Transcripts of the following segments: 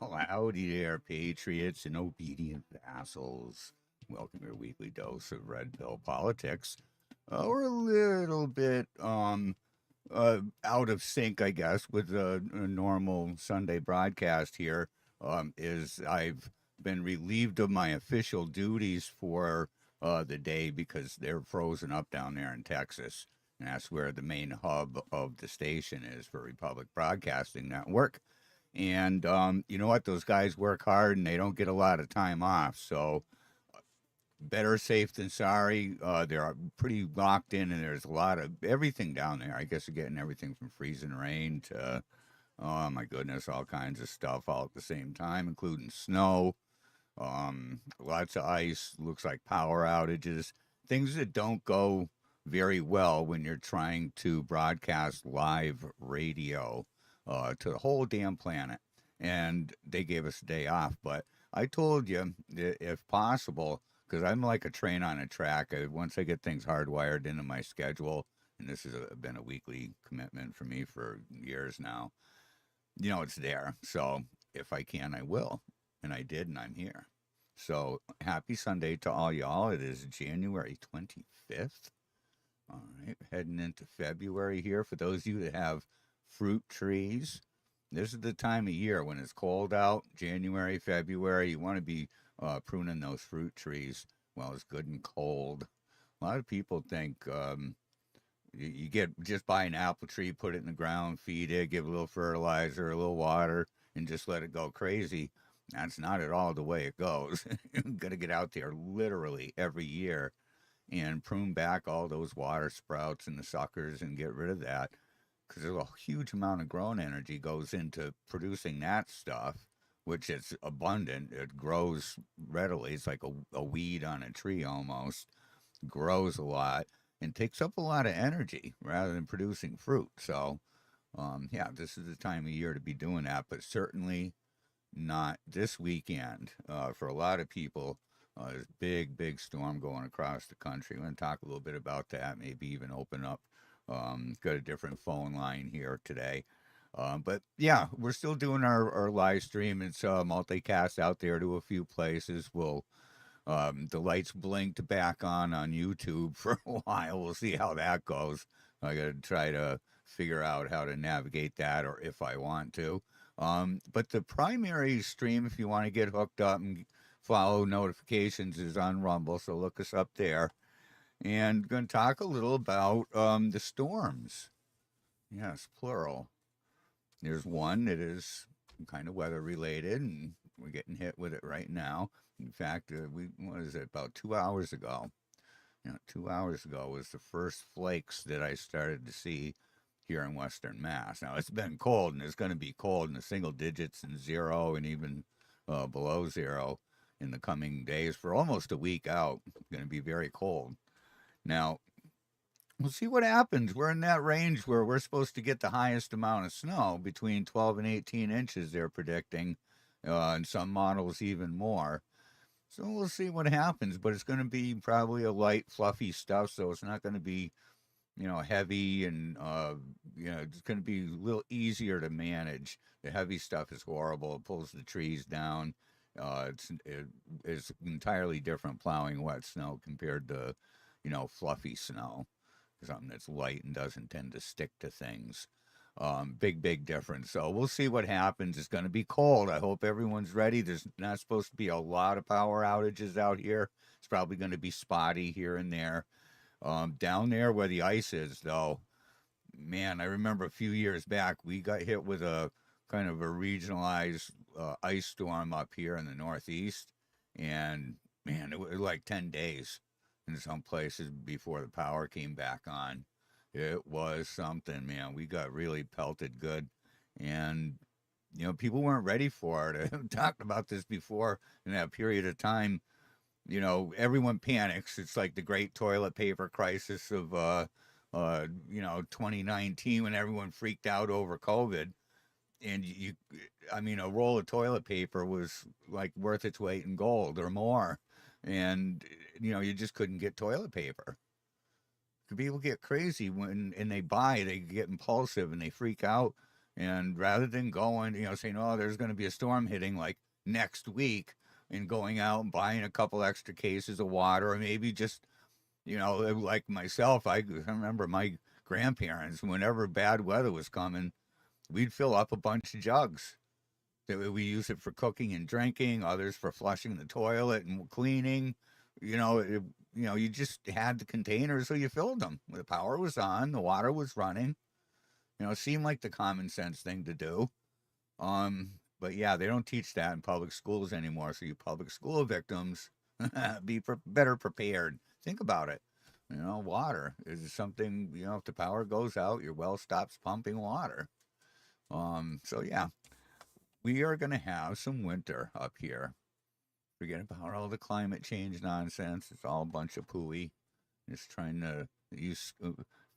Well, howdy there, patriots and obedient vassals. Welcome to your weekly dose of red pill politics. We're a little bit out of sync, I guess, with a normal Sunday broadcast here. Is I've been relieved of my official duties for the day because they're frozen up down there in Texas, and that's where the main hub of the station is for Republic Broadcasting Network. And you know what? Those guys work hard and they don't get a lot of time off. So better safe than sorry. They're pretty locked in, and there's a lot of everything down there. I guess you're getting everything from freezing rain to, oh my goodness, all kinds of stuff all at the same time, including snow. Lots of ice. Looks like power outages. Things that don't go very well when you're trying to broadcast live radio to the whole damn planet. And they gave us a day off. But I told you, if possible, because I'm like a train on a track, once I get things hardwired into my schedule, and this has been a weekly commitment for me for years now, it's there. So if I can, I will. And I did, and I'm here. So happy Sunday to all y'all. It is January 25th. All right, heading into February here. For those of you that have fruit trees, this is the time of year when it's cold out, January, February. You want to be pruning those fruit trees while it's good and cold. A lot of people think you get just buy an apple tree, put it in the ground, feed it, give it a little fertilizer, a little water, and just let it go crazy. That's not at all the way it goes. You're going to get out there literally every year and prune back all those water sprouts and the suckers and get rid of that, because there's a huge amount of growing energy goes into producing that stuff, which is abundant. It grows readily. It's like a weed on a tree almost. Grows a lot and takes up a lot of energy rather than producing fruit. So, yeah, this is the time of year to be doing that, but certainly not this weekend. For a lot of people, there's a big storm going across the country. We're going to talk a little bit about that, maybe even open up. Got a different phone line here today. But yeah, we're still doing our live stream. It's multicast out there to a few places. The lights blinked back on YouTube for a while. We'll see how that goes. I got to try to figure out how to navigate that, or if I want to. But the primary stream, if you want to get hooked up and follow notifications, is on Rumble. So look us up there. And going to talk a little about the storms. Yes, plural. There's one that is kind of weather related, and we're getting hit with it right now. In fact, about 2 hours ago? 2 hours ago was the first flakes that I started to see here in Western Mass. Now, it's been cold, and it's going to be cold in the single digits and zero and even below zero in the coming days for almost a week out. It's going to be very cold. Now, we'll see what happens. We're in that range where we're supposed to get the highest amount of snow, between 12 and 18 inches, they're predicting, and some models even more. So we'll see what happens, but it's going to be probably a light, fluffy stuff, so it's not going to be, heavy, and, it's going to be a little easier to manage. The heavy stuff is horrible. It pulls the trees down. It's entirely different plowing wet snow compared to, fluffy snow, something that's light and doesn't tend to stick to things. Big difference. So we'll see what happens. It's going to be cold. I hope everyone's ready. There's not supposed to be a lot of power outages out here. It's probably going to be spotty here and there. Down there where the ice is, though, man, I remember a few years back, we got hit with a kind of a regionalized ice storm up here in the Northeast. And, man, it was like 10 days in some places before the power came back on. It was something, man. We got really pelted good. And, people weren't ready for it. I've talked about this before. In that period of time, everyone panics. It's like the great toilet paper crisis of, 2019, when everyone freaked out over COVID. And a roll of toilet paper was like worth its weight in gold or more. And, you just couldn't get toilet paper. People get crazy and they get impulsive and they freak out. And rather than going, saying, oh, there's going to be a storm hitting like next week, and going out and buying a couple extra cases of water, or maybe just, like myself, I remember my grandparents, whenever bad weather was coming, we'd fill up a bunch of jugs. We use it for cooking and drinking, others for flushing the toilet and cleaning. You just had the containers, so you filled them. The power was on, the water was running. It seemed like the common sense thing to do. But yeah, they don't teach that in public schools anymore. So you public school victims, be better prepared. Think about it. Water is something, if the power goes out, your well stops pumping water. So yeah, we are going to have some winter up here. Forget about all the climate change nonsense. It's all a bunch of pooey. Just trying to use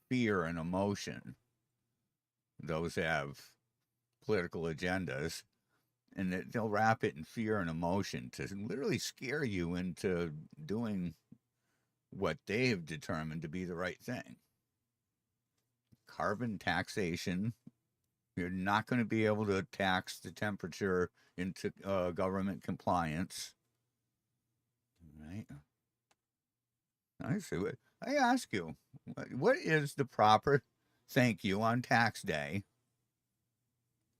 fear and emotion. Those have political agendas, and they'll wrap it in fear and emotion to literally scare you into doing what they have determined to be the right thing. Carbon taxation. You're not going to be able to tax the temperature into government compliance. Right? I ask you, what is the proper thank you on tax day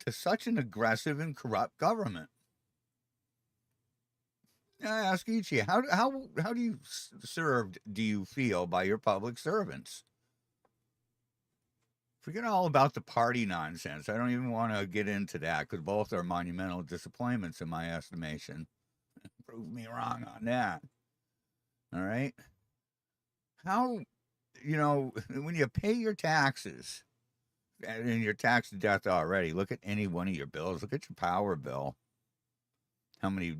to such an aggressive and corrupt government? I ask each of you, how do you served do you feel by your public servants? Forget all about the party nonsense. I don't even want to get into that, because both are monumental disappointments in my estimation. Prove me wrong on that. All right? How, when you pay your taxes, and your tax to death already, look at any one of your bills. Look at your power bill. How many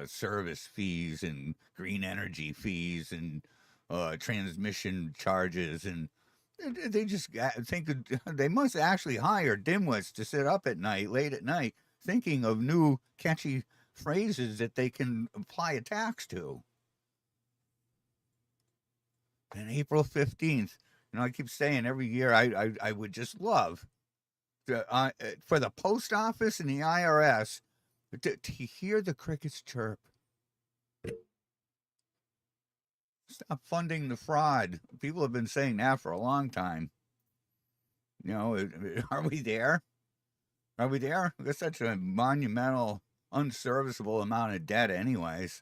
service fees and green energy fees and transmission charges, and they just think they must actually hire dimwits to sit up at night, late at night, thinking of new catchy phrases that they can apply a tax to. And April 15th, I keep saying every year I would just love for the post office and the IRS to hear the crickets chirp. Stop funding the fraud. People have been saying that for a long time. Are we there? Are we there? There's such a monumental, unserviceable amount of debt anyways.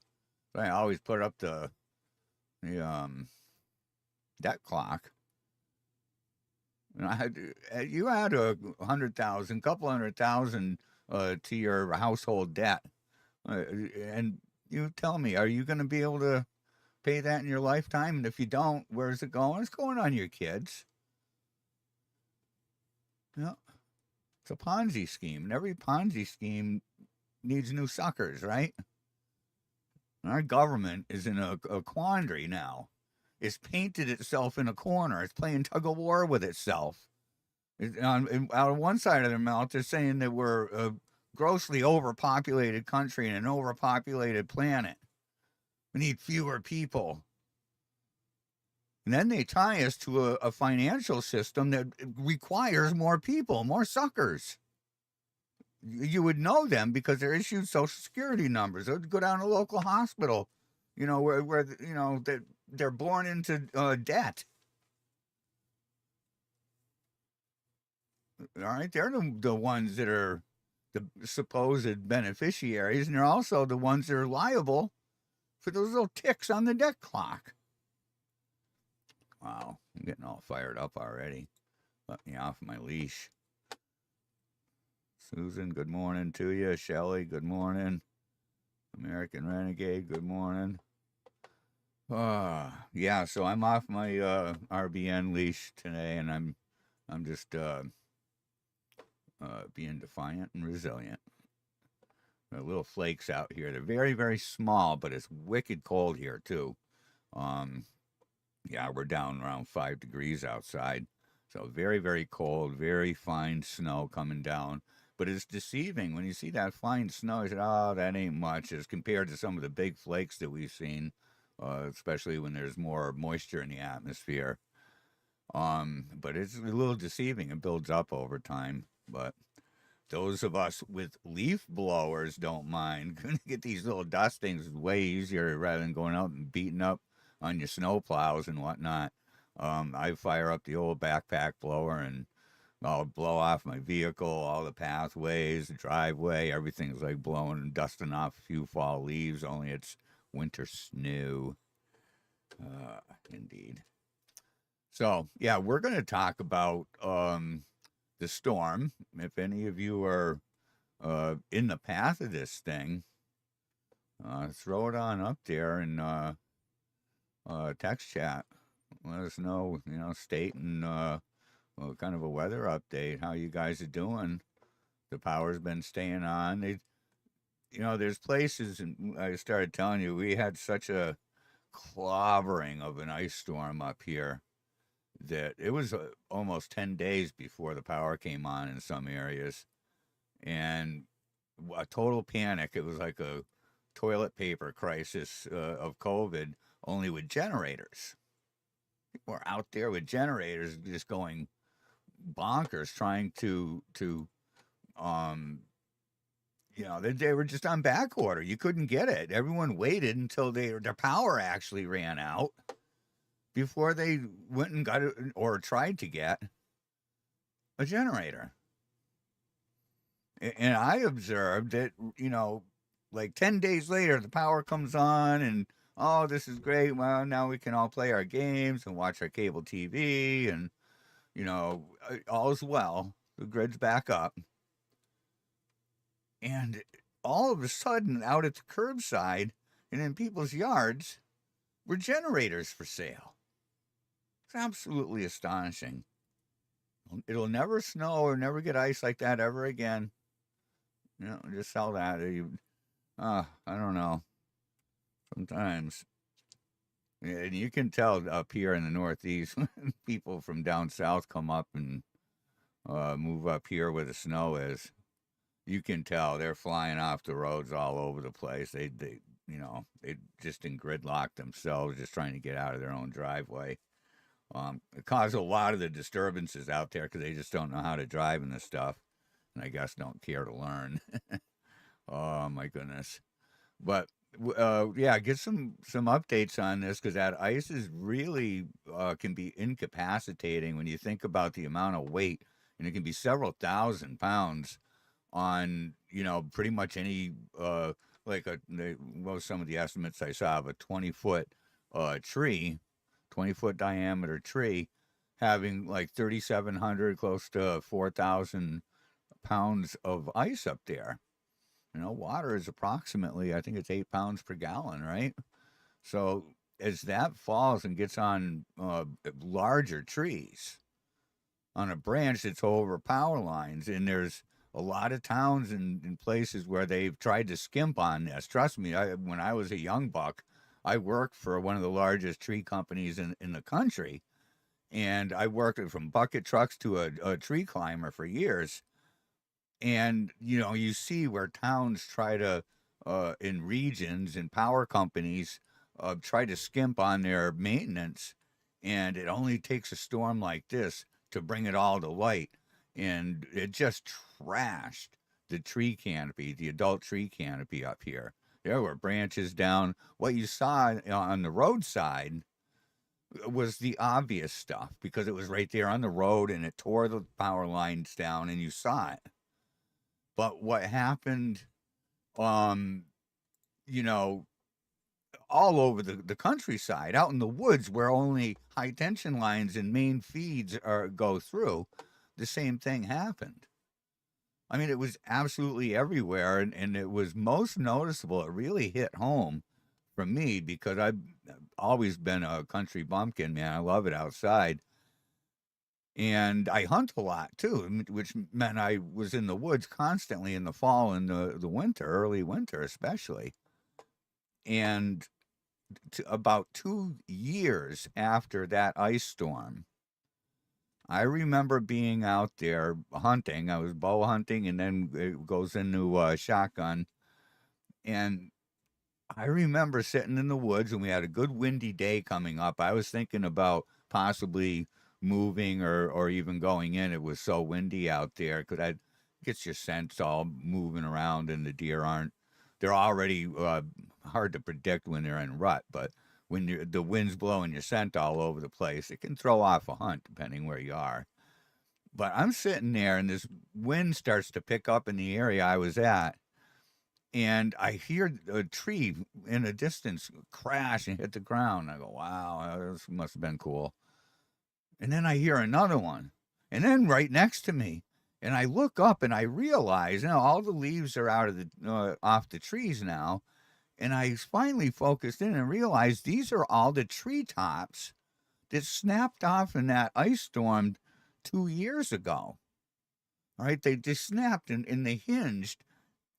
So I always put up the debt clock. You had a 100,000, couple 100,000 to your household debt, and you tell me, are you going to be able to pay that in your lifetime? And if you don't, where's it going? It's going on your kids. It's a Ponzi scheme, and every Ponzi scheme needs new suckers, right? Our government is in a quandary now. It's painted itself in a corner. It's playing tug of war with itself. Out of one side of their mouth, they're saying that we're a grossly overpopulated country and an overpopulated planet. We need fewer people. And then they tie us to a financial system that requires more people, more suckers. You would know them because they're issued Social Security numbers. They would go down to a local hospital, where they're born into debt. All right, they're the ones that are the supposed beneficiaries, and they're also the ones that are liable for those little ticks on the debt clock. Wow, I'm getting all fired up already. Let me off my leash. Susan, good morning to you. Shelley, good morning. American Renegade, good morning. Yeah, so I'm off my RBN leash today, and I'm just being defiant and resilient. There are little flakes out here. They're very, very small, but it's wicked cold here too. Yeah, we're down around 5 degrees outside, so very, very cold, very fine snow coming down. But it's deceiving when you see that fine snow. You say, "Oh, that ain't much," as compared to some of the big flakes that we've seen, especially when there's more moisture in the atmosphere. But it's a little deceiving. It builds up over time. But those of us with leaf blowers don't mind. Gonna get these little dustings way easier rather than going out and beating up on your snow plows and whatnot. I fire up the old backpack blower and I'll blow off my vehicle, all the pathways, the driveway, everything's like blowing and dusting off a few fall leaves, only it's winter snow. Indeed. So, yeah, we're going to talk about the storm. If any of you are in the path of this thing, throw it on up there in text chat. Let us know, state and kind of a weather update, how you guys are doing. The power's been staying on. There's places, and I started telling you, we had such a clobbering of an ice storm up here that it was almost 10 days before the power came on in some areas, and a total panic. It was like a toilet paper crisis of COVID, only with generators. People were out there with generators just going bonkers trying to they were just on back order. You couldn't get it. Everyone waited until their power actually ran out before they went and got it or tried to get a generator. And I observed that, like 10 days later, the power comes on and, oh, this is great. Well, now we can all play our games and watch our cable TV and, all's well. The grid's back up. And all of a sudden, out at the curbside and in people's yards were generators for sale. It's absolutely astonishing. It'll never snow or never get ice like that ever again. Just sell that. I don't know. Sometimes. And you can tell up here in the Northeast, when people from down south come up and move up here where the snow is. You can tell they're flying off the roads all over the place. They just in gridlock themselves, just trying to get out of their own driveway. It caused a lot of the disturbances out there because they just don't know how to drive in this stuff, and I guess don't care to learn. Oh my goodness! But get some updates on this, because that ice is really can be incapacitating when you think about the amount of weight, and it can be several thousand pounds on pretty much any some of the estimates I saw of a 20-foot tree, 20-foot diameter tree, having like 3,700, close to 4,000 pounds of ice up there. Water is approximately, I think it's 8 pounds per gallon, right? So as that falls and gets on larger trees, on a branch that's over power lines, and there's a lot of towns and places where they've tried to skimp on this. Trust me, when I was a young buck, I worked for one of the largest tree companies in the country, and I worked from bucket trucks to a tree climber for years. And, you see where towns try to, in regions and power companies, try to skimp on their maintenance, and it only takes a storm like this to bring it all to light. And it just trashed the tree canopy, the adult tree canopy up here. There were branches down. What you saw on the roadside was the obvious stuff, because it was right there on the road and it tore the power lines down and you saw it. But what happened, all over the countryside, out in the woods where only high tension lines and main feeds go through, the same thing happened. I mean, it was absolutely everywhere, and it was most noticeable. It really hit home for me because I've always been a country bumpkin, man. I love it outside. And I hunt a lot too, which meant I was in the woods constantly in the fall and the winter, early winter especially. And about 2 years after that ice storm, I remember being out there hunting. I was bow hunting, and then it goes into shotgun. And I remember sitting in the woods, and we had a good windy day coming up. I was thinking about possibly moving or even going in. It was so windy out there. Gets your scent all moving around, and the deer they're already hard to predict when they're in rut, but when the wind's blowing your scent all over the place, it can throw off a hunt depending where you are. But I'm sitting there, and this wind starts to pick up in the area I was at, and I hear a tree in the distance crash and hit the ground. I go, wow, this must have been cool. And then I hear another one, and then right next to me, and I look up and I realize, all the leaves are out of off the trees now, and I finally focused in and realized these are all the treetops that snapped off in that ice storm 2 years ago. All right, they just snapped and they hinged,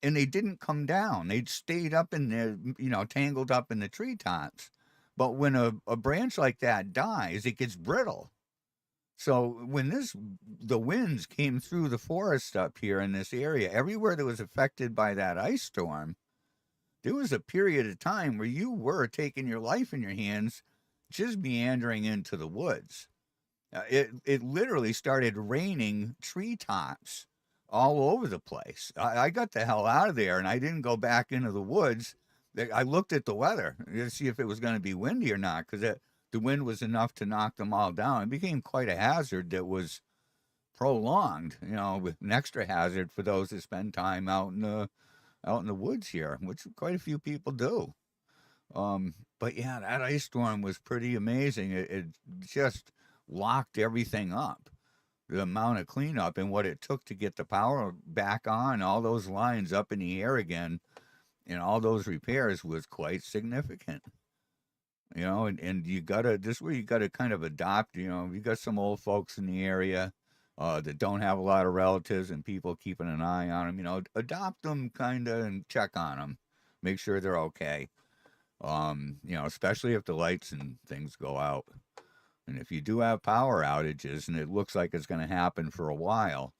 and they didn't come down. They'd stayed up in there, tangled up in the treetops. But when a branch like that dies, it gets brittle. So when the winds came through the forest up here in this area, everywhere that was affected by that ice storm, there was a period of time where you were taking your life in your hands, just meandering into the woods. It literally started raining treetops all over the place. I got the hell out of there, and I didn't go back into the woods. I looked at the weather to see if it was going to be windy or not, because the wind was enough to knock them all down. It became quite a hazard that was prolonged, with an extra hazard for those that spend time out in the woods here, which quite a few people do. But yeah, that ice storm was pretty amazing. It just locked everything up. The amount of cleanup and what it took to get the power back on, all those lines up in the air again, and all those repairs was quite significant. And this is where you gotta kind of adopt, you got some old folks in the area that don't have a lot of relatives and people keeping an eye on them, adopt them kind of and check on them, make sure they're okay. Especially if the lights and things go out. And if you do have power outages, and it looks like it's going to happen for a while,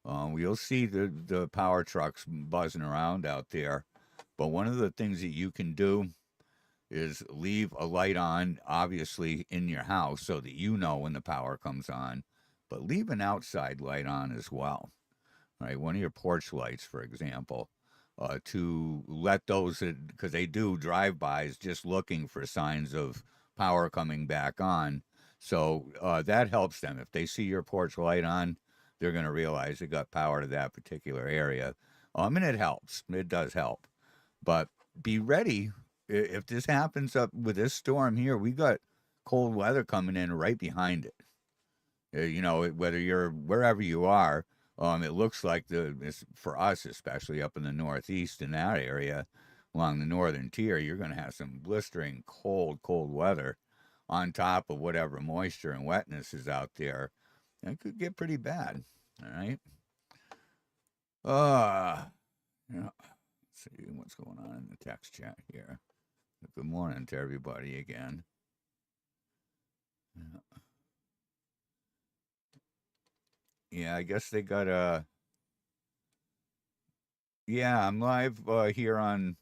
you'll see the power trucks buzzing around out there. But one of the things that you can do is leave a light on, obviously, in your house so that you know when the power comes on. But leave an outside light on as well. Right? One of your porch lights, for example, to let those, because they do drive-bys just looking for signs of power coming back on. So that helps them. If they see your porch light on, they're going to realize they got power to that particular area. And it helps. It does help. But be ready. If this happens up with this storm here, we got cold weather coming in right behind it. Whether you're wherever you are, it looks like for us, especially up in the Northeast in that area, along the northern tier, you're going to have some blistering cold weather on top of whatever moisture and wetness is out there. It could get pretty bad. All right. Let's see what's going on in the text chat here. Good morning to everybody again. Yeah, I guess they got yeah, I'm live here on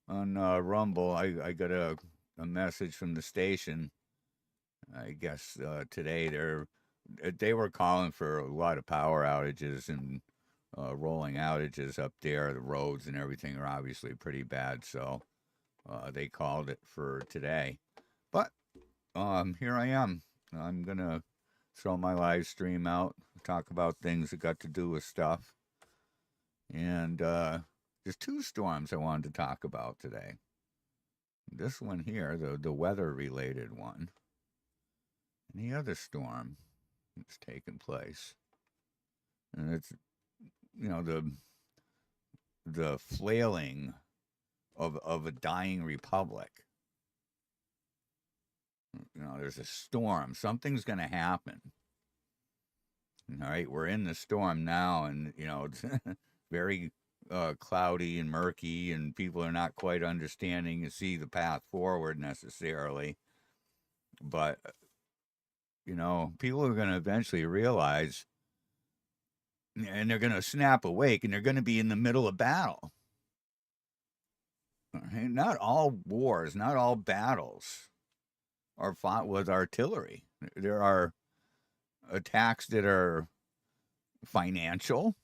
Rumble. I got a message from the station. I guess today they were calling for a lot of power outages and rolling outages up there. The roads and everything are obviously pretty bad, so they called it for today. But here I am. I'm gonna throw my live stream out, talk about things that got to do with stuff, and there's two storms I wanted to talk about today. This one here, the weather-related one, and the other storm that's taking place, and it's the flailing of a dying republic. There's a storm. Something's going to happen. All right, we're in the storm now, and it's very cloudy and murky, and people are not quite understanding and see the path forward necessarily. But people are going to eventually realize, and they're going to snap awake, and they're going to be in the middle of battle. All right? Not all wars, not all battles are fought with artillery. There are attacks that are financial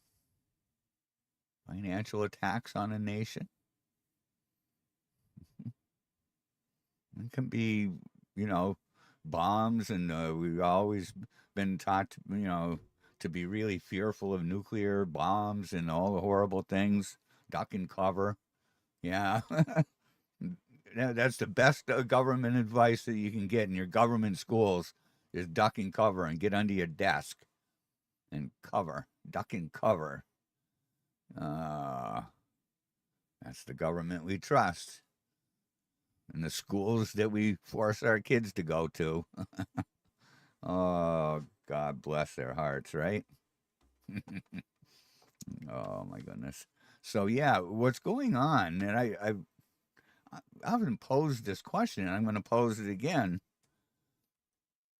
attacks on a nation. It can be, bombs, and we've always been taught, to be really fearful of nuclear bombs and all the horrible things, duck and cover. Yeah. That's the best government advice that you can get in your government schools is duck and cover and get under your desk and cover, duck and cover. That's the government we trust and the schools that we force our kids to go to. Oh, God bless their hearts, right? Oh, my goodness. So, yeah, what's going on? And I haven't posed this question, and I'm going to pose it again.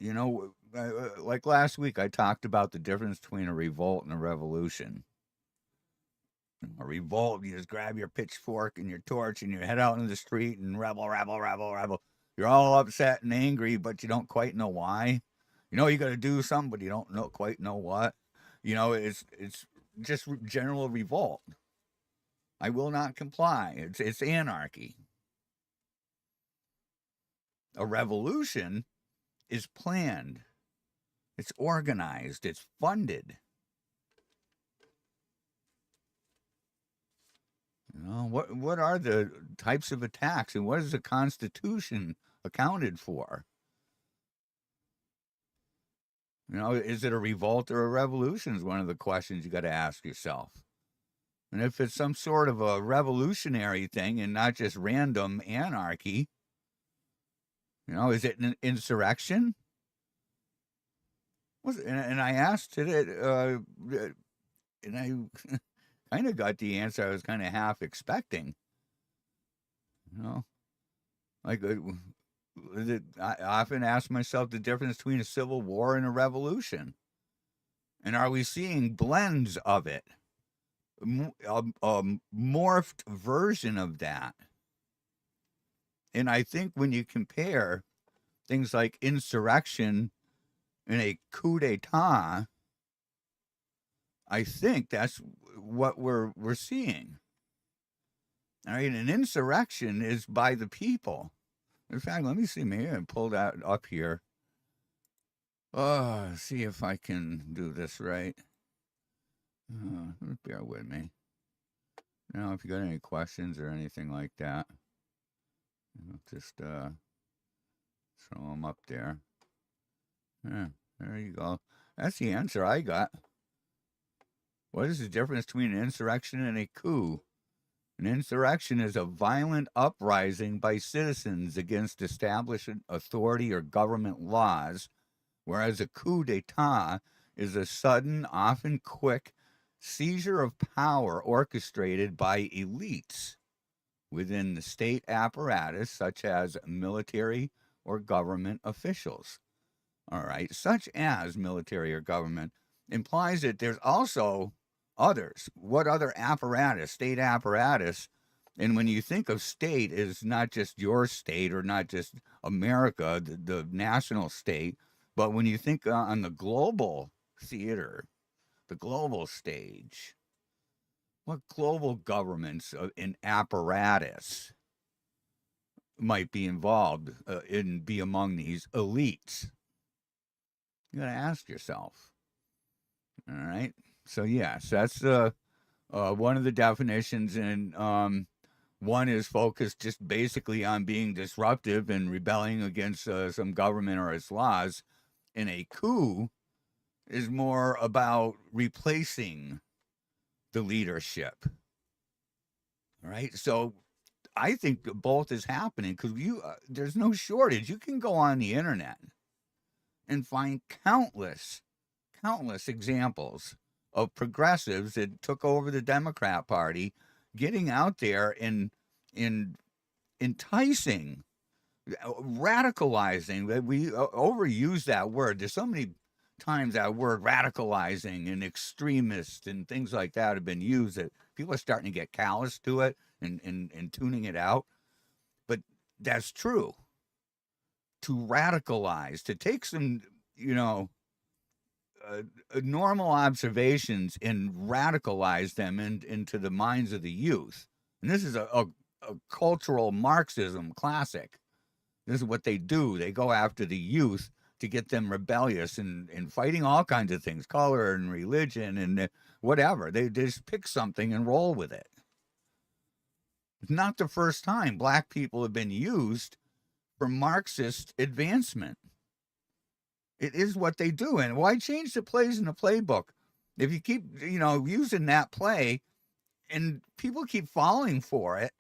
Like last week, I talked about the difference between a revolt and a revolution. A revolt, you just grab your pitchfork and your torch and you head out into the street and rebel, rebel, rebel, rebel. You're all upset and angry, but you don't quite know why. You got to do something, but you don't quite know what. It's just general revolt. I will not comply. It's anarchy. A revolution is planned. It's organized. It's funded. What are the types of attacks, and what is the Constitution accounted for? Is it a revolt or a revolution is one of the questions you got to ask yourself. And if it's some sort of a revolutionary thing and not just random anarchy, is it an insurrection? And I asked it, and I kind of got the answer I was kind of half expecting. Like I often ask myself the difference between a civil war and a revolution. And are we seeing blends of it? A morphed version of that. And I think when you compare things like insurrection and a coup d'etat, I think that's what we're seeing. All right, an insurrection is by the people. In fact, let me see. Maybe I pull that up here. See if I can do this right. Bear with me. If you got any questions or anything like that, just throw them up there. Yeah, there you go. That's the answer I got. What is the difference between an insurrection and a coup? An insurrection is a violent uprising by citizens against established authority or government laws, whereas a coup d'etat is a sudden, often quick, seizure of power orchestrated by elites within the state apparatus, such as military or government officials. All right, such as military or government implies that there's also others. What other apparatus, state apparatus? And when you think of state as not just your state or not just America, the national state, but when you think on the global theater, the global stage, what global governments and apparatus might be involved and be among these elites? You got to ask yourself. All right. So yes, that's one of the definitions, and one is focused just basically on being disruptive and rebelling against some government or its laws. And a coup is more about replacing the leadership. All right. So I think both is happening because there's no shortage. You can go on the internet and find countless examples of progressives that took over the Democrat Party, getting out there and enticing, radicalizing. That we overuse that word. There's so many times that word radicalizing and extremist and things like that have been used that people are starting to get callous to it and tuning it out. But that's true. To radicalize, to take some, normal observations and radicalize them into the minds of the youth. And this is a cultural Marxism classic. This is what they do. They go after the youth to get them rebellious and fighting all kinds of things, color and religion and whatever. They just pick something and roll with it. It's not the first time black people have been used for Marxist advancement. It is what they do. And why change the plays in the playbook? If you keep, using that play and people keep falling for it,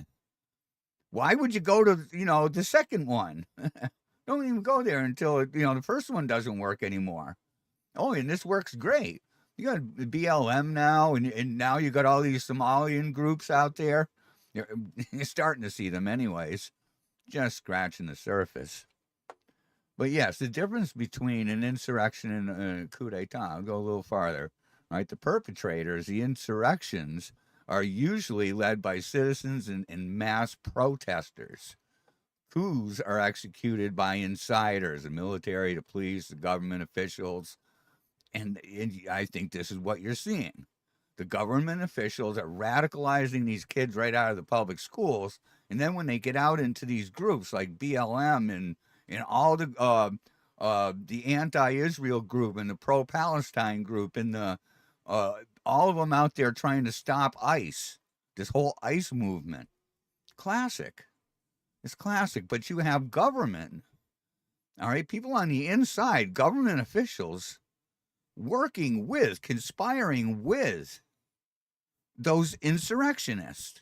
why would you go to, the second one? Don't even go there until, the first one doesn't work anymore. Oh, and this works great. You got BLM now, and now you got all these Somalian groups out there. You're starting to see them anyways, just scratching the surface. But yes, the difference between an insurrection and a coup d'etat, I'll go a little farther, right? The perpetrators, the insurrections, are usually led by citizens and mass protesters. Coups are executed by insiders, the military, the police, the government officials. And I think this is what you're seeing. The government officials are radicalizing these kids right out of the public schools. And then when they get out into these groups like BLM and all the anti-Israel group and the pro-Palestine group and all of them out there trying to stop ICE, this whole ICE movement. Classic. It's classic. But you have government, all right, people on the inside, government officials working with, conspiring with those insurrectionists.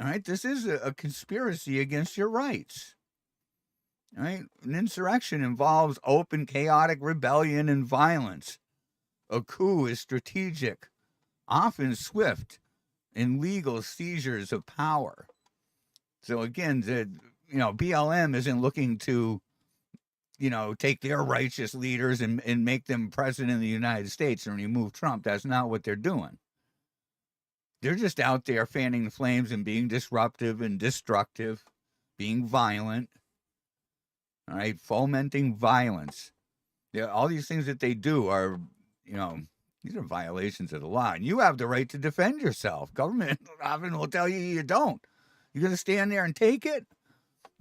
All right, this is a conspiracy against your rights. All right, an insurrection involves open, chaotic rebellion and violence. A coup is strategic, often swift, and legal seizures of power. So again, BLM isn't looking to, take their righteous leaders and make them president of the United States and remove Trump. That's not what they're doing. They're just out there fanning the flames and being disruptive and destructive, being violent, all right, fomenting violence. Yeah, all these things that they do are, these are violations of the law. And you have the right to defend yourself. Government often will tell you you don't. You're going to stand there and take it?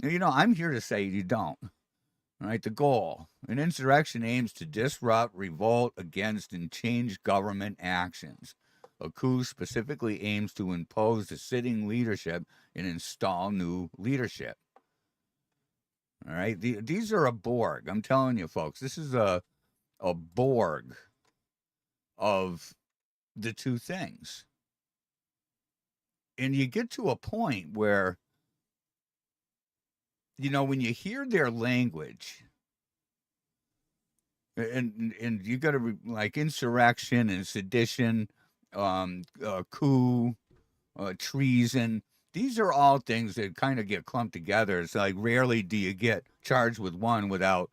I'm here to say you don't. All right, the goal. An insurrection aims to disrupt, revolt against, and change government actions. A coup specifically aims to impose the sitting leadership and install new leadership. All right, these are a Borg. I'm telling you, folks, this is a Borg of the two things. And you get to a point where, when you hear their language, and you got to like insurrection and sedition, coup, treason. These are all things that kind of get clumped together. It's like rarely do you get charged with one without,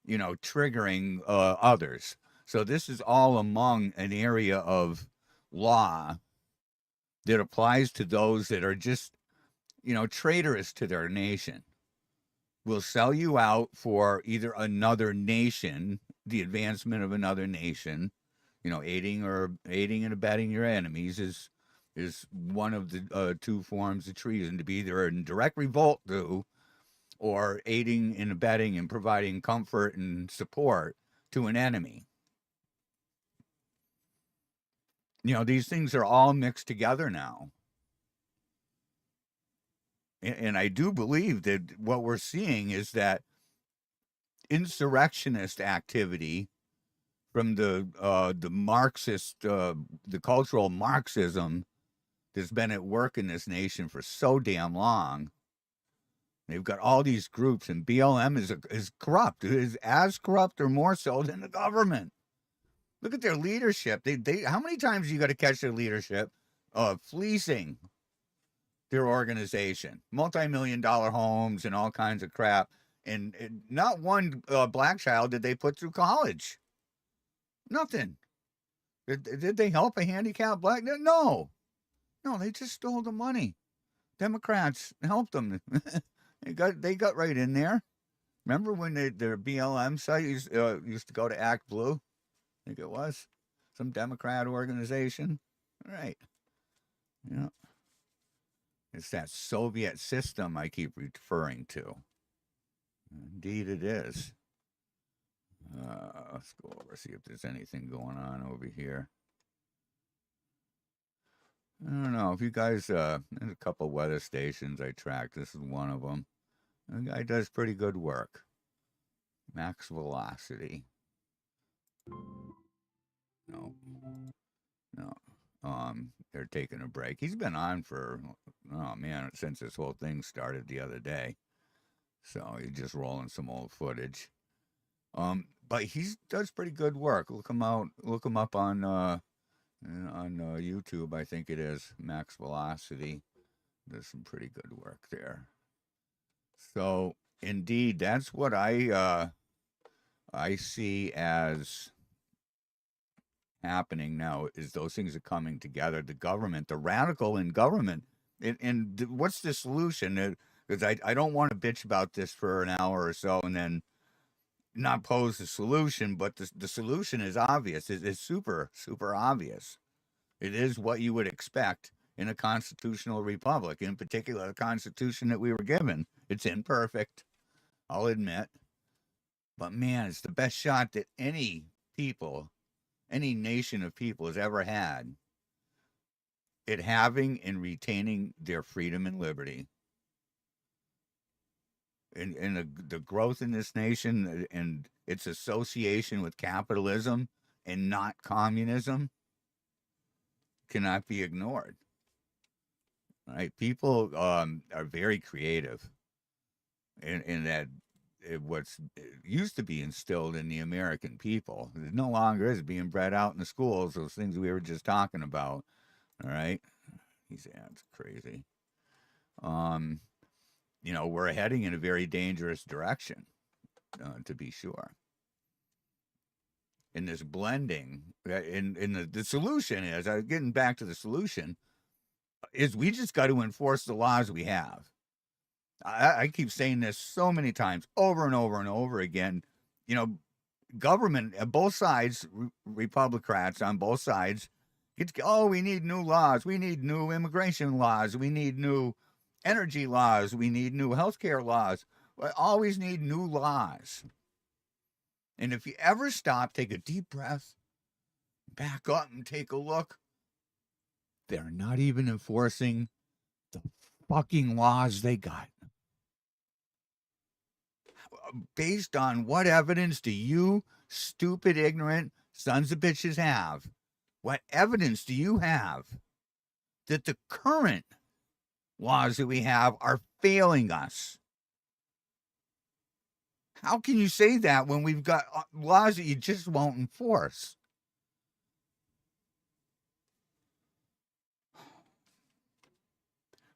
triggering others. So this is all among an area of law that applies to those that are just, traitorous to their nation. Will sell you out for either another nation, the advancement of another nation, aiding and abetting your enemies is one of the two forms of treason, to be either in direct revolt to, or aiding and abetting and providing comfort and support to an enemy. These things are all mixed together now. And I do believe that what we're seeing is that insurrectionist activity from the Marxist, the cultural Marxism that's been at work in this nation for so damn long. They've got all these groups, and BLM is corrupt. It is as corrupt or more so than the government. Look at their leadership. They how many times you got to catch their leadership fleecing their organization, multi-million-dollar homes and all kinds of crap, and not one black child did they put through college. Nothing. Did they help a handicapped black? No, they just stole the money. Democrats helped them. They got right in there. Remember when their BLM site used to go to Act Blue? I think it was some Democrat organization. All right. Yeah. It's that Soviet system I keep referring to. Indeed, it is. Let's go over, see if there's anything going on over here. I don't know. If you guys, there's a couple weather stations I track. This is one of them. The guy does pretty good work. Max velocity. No. No. They're taking a break. He's been on for, oh man, since this whole thing started the other day. So he's just rolling some old footage. But he does pretty good work. Look him up on YouTube, I think it is. Max Velocity. There's some pretty good work there. So indeed, that's what I see as happening now, is those things are coming together. The government, the radical in government, and what's the solution? Because I don't want to bitch about this for an hour or so and then not pose the solution, but the solution is obvious. It's super, super obvious. It is what you would expect in a constitutional republic, in particular, the Constitution that we were given. It's imperfect, I'll admit. But man, it's the best shot that any nation of people has ever had at having and retaining their freedom and liberty. And the growth in this nation and its association with capitalism and not communism cannot be ignored. Right? People are very creative in that what's used to be instilled in the American people. It no longer is being bred out in the schools, those things we were just talking about. All right? These ads crazy. We're heading in a very dangerous direction, to be sure. In this blending, the solution is, getting back to the solution, is we just got to enforce the laws we have. I keep saying this so many times, over and over and over again. Government at both sides, Republicrats on both sides, we need new laws. We need new immigration laws. We need new energy laws. We need new healthcare laws. We always need new laws. And if you ever stop, take a deep breath, back up and take a look, they're not even enforcing the fucking laws they got. Based on what evidence do you stupid, ignorant sons of bitches have? What evidence do you have that the current laws that we have are failing us? How can you say that when we've got laws that you just won't enforce?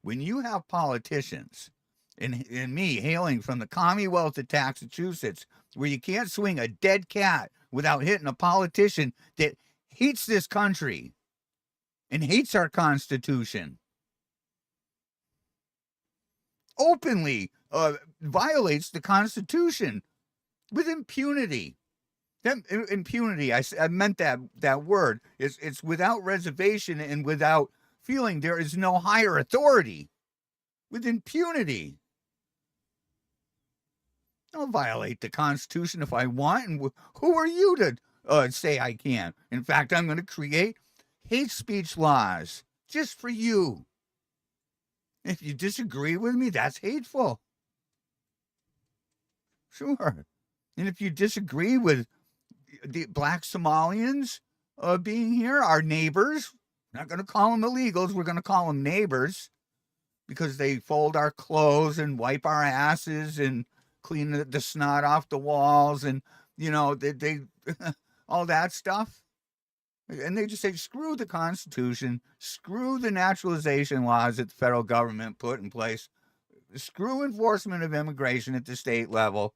When you have politicians, and me hailing from the Commonwealth of Massachusetts, where you can't swing a dead cat without hitting a politician that hates this country and hates our Constitution, openly violates the Constitution with impunity. That impunity, I meant that word. It's without reservation and without feeling there is no higher authority. With impunity. I'll violate the Constitution if I want, and who are you to say I can't? In fact, I'm going to create hate speech laws just for you. If you disagree with me, that's hateful. Sure. And if you disagree with the black Somalians being here, our neighbors, we're not going to call them illegals, we're going to call them neighbors, because they fold our clothes and wipe our asses and clean the snot off the walls and, they all that stuff. And they just say, screw the Constitution, screw the naturalization laws that the federal government put in place, screw enforcement of immigration at the state level.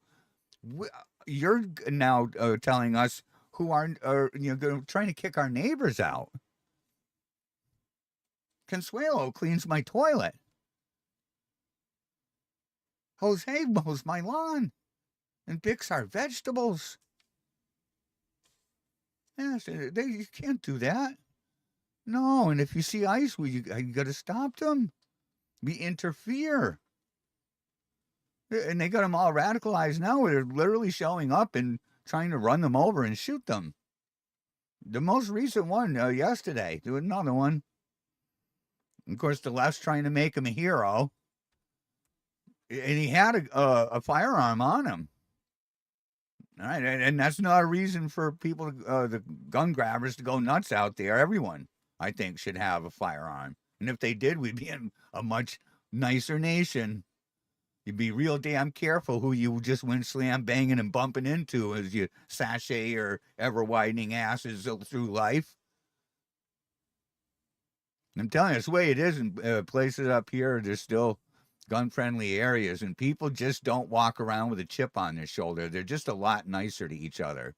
You're now telling us who are trying to kick our neighbors out. Consuelo cleans my toilet. Jose mows my lawn. and picks our vegetables. Yes, you can't do that. No, and if you see ICE, you got to stop them. We interfere. And they got them all radicalized now. They're literally showing up and trying to run them over and shoot them. The most recent one yesterday, there was another one. Of course, the left's trying to make him a hero. And he had a firearm on him. All right, and that's not a reason for people, the gun grabbers, to go nuts out there. Everyone, I think, should have a firearm. And if they did, we'd be in a much nicer nation. You'd be real damn careful who you just went slam banging and bumping into as you sashay your ever-widening asses through life. I'm telling you, it's the way it is in places up here. There's still gun-friendly areas, and people just don't walk around with a chip on their shoulder. They're just a lot nicer to each other.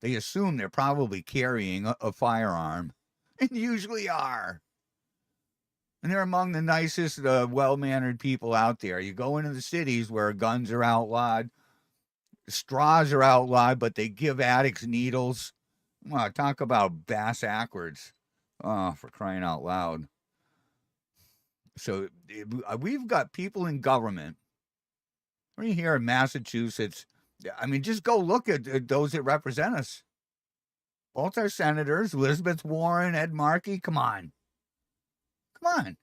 They assume they're probably carrying a firearm, and usually are. And they're among the nicest, well-mannered people out there. You go into the cities where guns are outlawed, straws are outlawed, but they give addicts needles. Well, talk about bass backwards. Oh, for crying out loud. So we've got people in government. Right here in Massachusetts, I mean, just go look at those that represent us. Both our senators, Elizabeth Warren, Ed Markey, come on. Come on.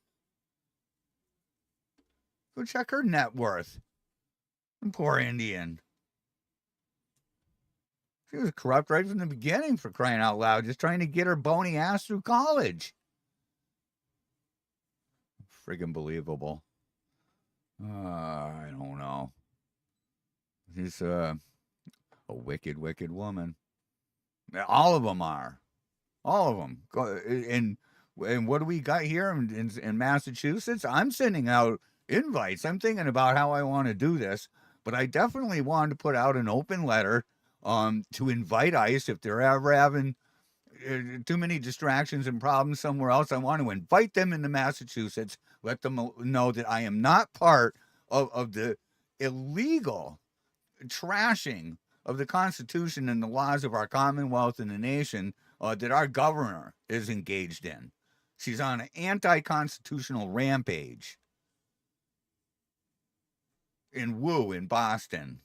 Go check her net worth. And poor Indian. She was corrupt right from the beginning, for crying out loud, just trying to get her bony ass through college. Friggin' believable. I don't know. She's a wicked, wicked woman. All of them are. All of them. And what do we got here in Massachusetts? I'm sending out invites. I'm thinking about how I want to do this, but I definitely wanted to put out an open letter to invite ICE if they're ever having too many distractions and problems somewhere else. I want to invite them into Massachusetts, let them know that I am not part of the illegal trashing of the Constitution and the laws of our Commonwealth and the nation that our governor is engaged in. She's on an anti-constitutional rampage in Boston.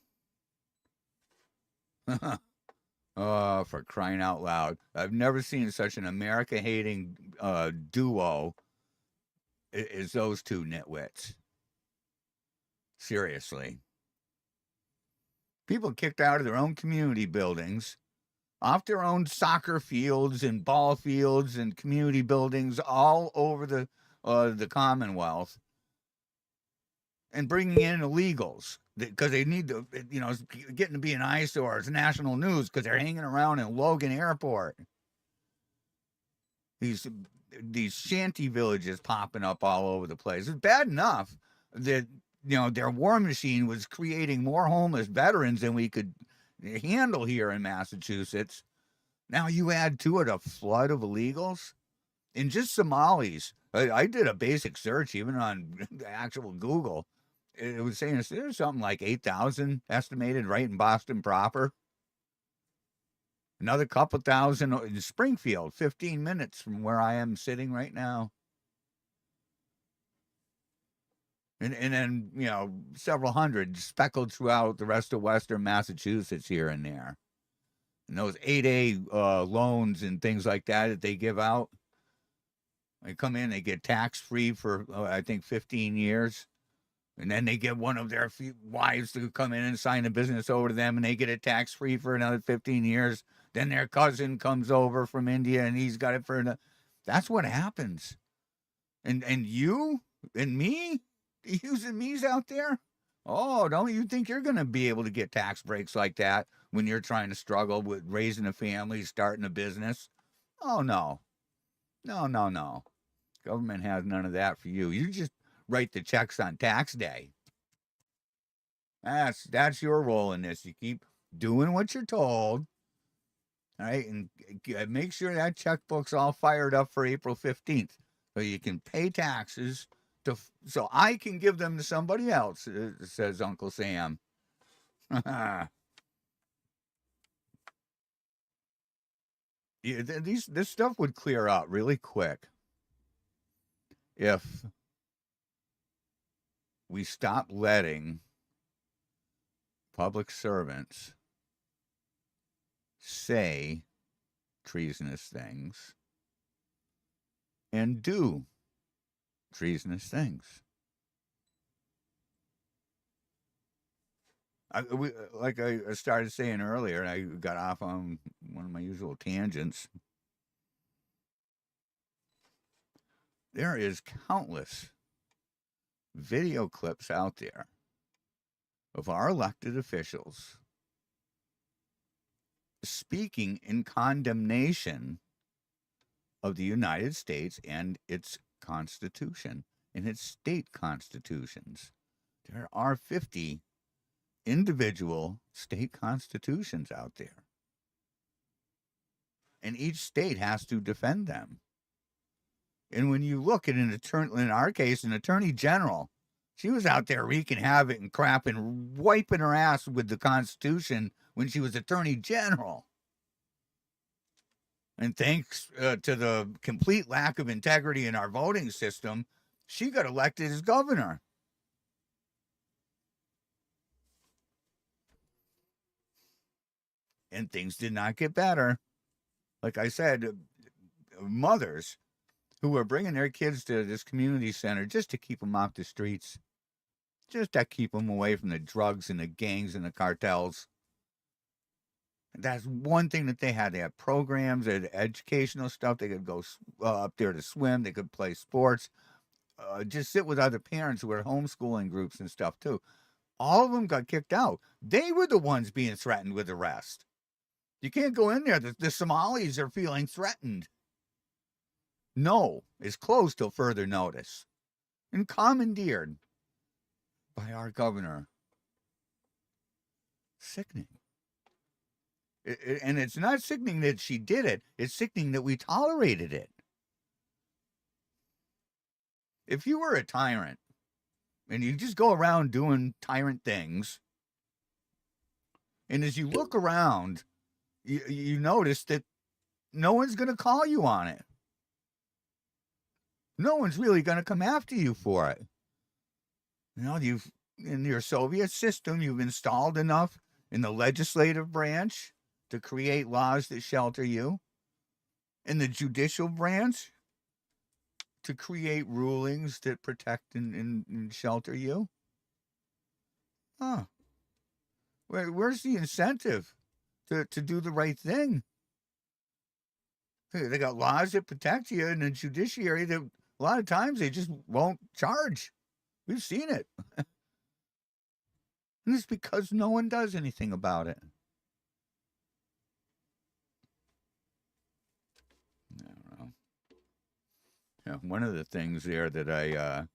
Oh, for crying out loud. I've never seen such an America-hating duo as those two nitwits. Seriously. People kicked out of their own community buildings, off their own soccer fields and ball fields and community buildings all over the Commonwealth, and bringing in illegals because they need to, it's getting to be an eyesore. It's national news because they're hanging around in Logan Airport. These shanty villages popping up all over the place. It's bad enough that, their war machine was creating more homeless veterans than we could handle here in Massachusetts. Now you add to it a flood of illegals. And just Somalis. I did a basic search even on the actual Google. It was saying there's something like 8,000 estimated right in Boston proper. Another couple thousand in Springfield, 15 minutes from where I am sitting right now. And then, several hundred speckled throughout the rest of Western Massachusetts here and there. And those 8A loans and things like that they give out, they come in, they get tax-free for, I think, 15 years. And then they get one of their wives to come in and sign a business over to them, and they get it tax-free for another 15 years. Then their cousin comes over from India, and he's got it for another. That's what happens. And you and me, using me's out there? Oh, don't you think you're going to be able to get tax breaks like that when you're trying to struggle with raising a family, starting a business? Oh, no. No. Government has none of that for you. You just write the checks on tax day. That's your role in this. You keep doing what you're told, all right, and make sure that checkbook's all fired up for April 15th so you can pay taxes so I can give them to somebody else, says Uncle Sam. This stuff would clear up really quick if we stop letting public servants say treasonous things and do treasonous things. Like I started saying earlier, and I got off on one of my usual tangents. There is countless video clips out there of our elected officials speaking in condemnation of the United States and its Constitution and its state constitutions. There are 50 individual state constitutions out there, and each state has to defend them. And when you look at an attorney, in our case, an attorney general, she was out there wreaking havoc and crap and wiping her ass with the Constitution when she was attorney general. And thanks to the complete lack of integrity in our voting system, she got elected as governor. And things did not get better. Like I said, mothers who were bringing their kids to this community center just to keep them off the streets, just to keep them away from the drugs and the gangs and the cartels. That's one thing that they had. They had programs, they had educational stuff. They could go up there to swim. They could play sports, just sit with other parents who were homeschooling groups and stuff too. All of them got kicked out. They were the ones being threatened with arrest. You can't go in there. The Somalis are feeling threatened. No, it's closed till further notice and commandeered by our governor. Sickening. And it's not sickening that she did it. It's sickening that we tolerated it. If you were a tyrant and you just go around doing tyrant things, and as you look around, you notice that no one's going to call you on it. No one's really going to come after you for it. You know, in your Soviet system, you've installed enough in the legislative branch to create laws that shelter you. In the judicial branch, to create rulings that protect and shelter you. Huh. Where's the incentive to do the right thing? They got laws that protect you, and the judiciary that a lot of times they just won't charge. We've seen it. And it's because no one does anything about it. I don't know. Yeah, one of the things there that I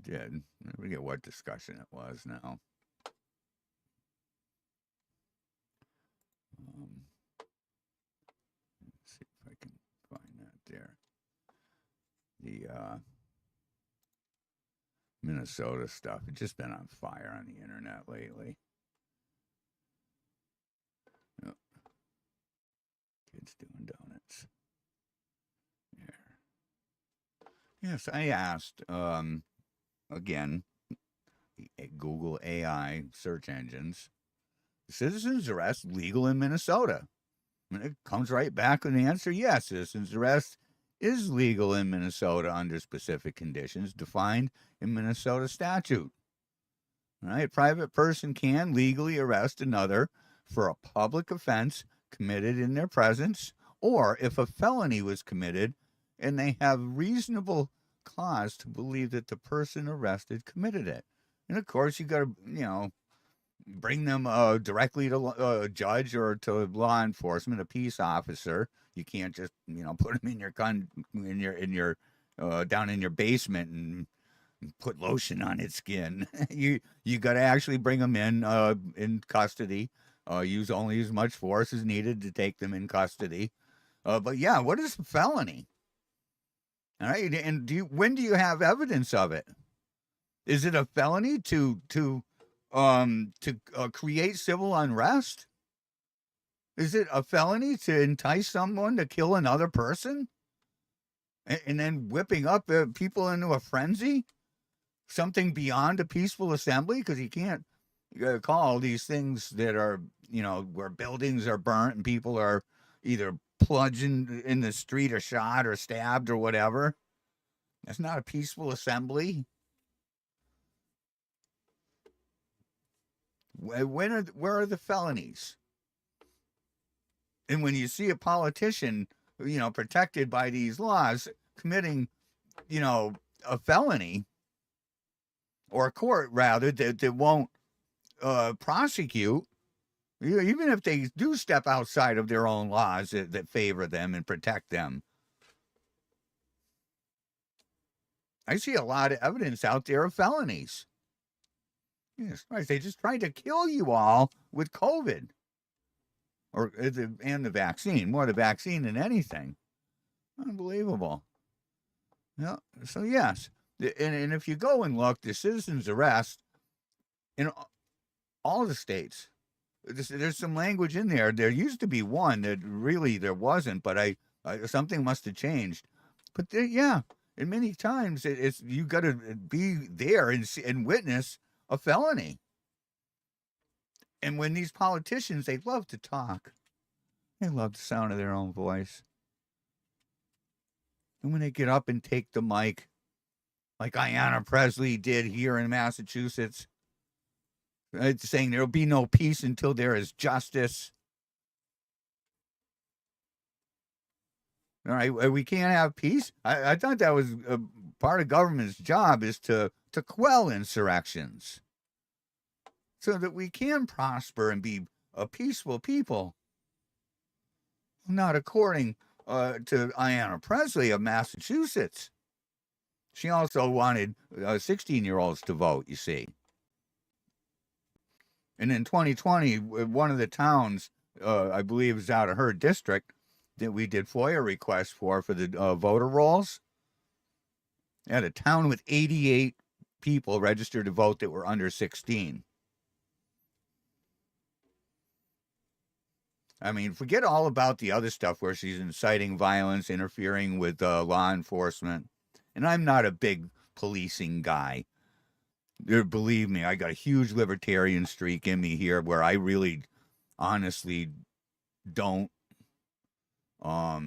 did, I forget what discussion it was now. Let's see if I can find that there. The Minnesota stuff. It's just been on fire on the internet lately. Oh. Kids doing donuts. There. Yes, I asked, again, Google AI search engines, citizens arrest legal in Minnesota? And it comes right back with the answer, yes, citizens arrest is legal in Minnesota under specific conditions defined in Minnesota statute. All right, a private person can legally arrest another for a public offense committed in their presence, or if a felony was committed and they have reasonable cause to believe that the person arrested committed it. And of course, you got to, bring them directly to a judge or to law enforcement, a peace officer. You can't just, put them in your down in your basement and put lotion on its skin. You got to actually bring them in custody. Use only as much force as needed to take them in custody. But yeah, what is a felony? All right, and when do you have evidence of it? Is it a felony to create civil unrest? Is it a felony to entice someone to kill another person and then whipping up people into a frenzy? Something beyond a peaceful assembly? Because you can't call these things that are, where buildings are burnt and people are either plunging in the street or shot or stabbed or whatever. That's not a peaceful assembly. Where are the felonies? And when you see a politician, protected by these laws, committing, a felony, or a court rather that won't prosecute, even if they do step outside of their own laws that favor them and protect them. I see a lot of evidence out there of felonies. Yes, Christ, they just tried to kill you all with COVID, and the vaccine, more the vaccine than anything. Unbelievable. Yeah. So yes, and if you go and look, the citizens' arrest in all the states, there's some language in there. There used to be one that really there wasn't, but something must have changed. But and many times it's you got to be there and witness a felony. And when these politicians, they love to talk. They love the sound of their own voice. And when they get up and take the mic, like Ayanna Pressley did here in Massachusetts, saying there'll be no peace until there is justice. All right, we can't have peace. I thought that was part of government's job, is to quell insurrections so that we can prosper and be a peaceful people. Not according to Ayanna Pressley of Massachusetts. She also wanted 16-year-olds to vote, you see. And in 2020, one of the towns, I believe is out of her district, that we did FOIA requests for the voter rolls. Had a town with 88 people registered to vote that were under 16. I mean, forget all about the other stuff where she's inciting violence, interfering with law enforcement. And I'm not a big policing guy. Believe me, I got a huge libertarian streak in me here where I really, honestly, don't. I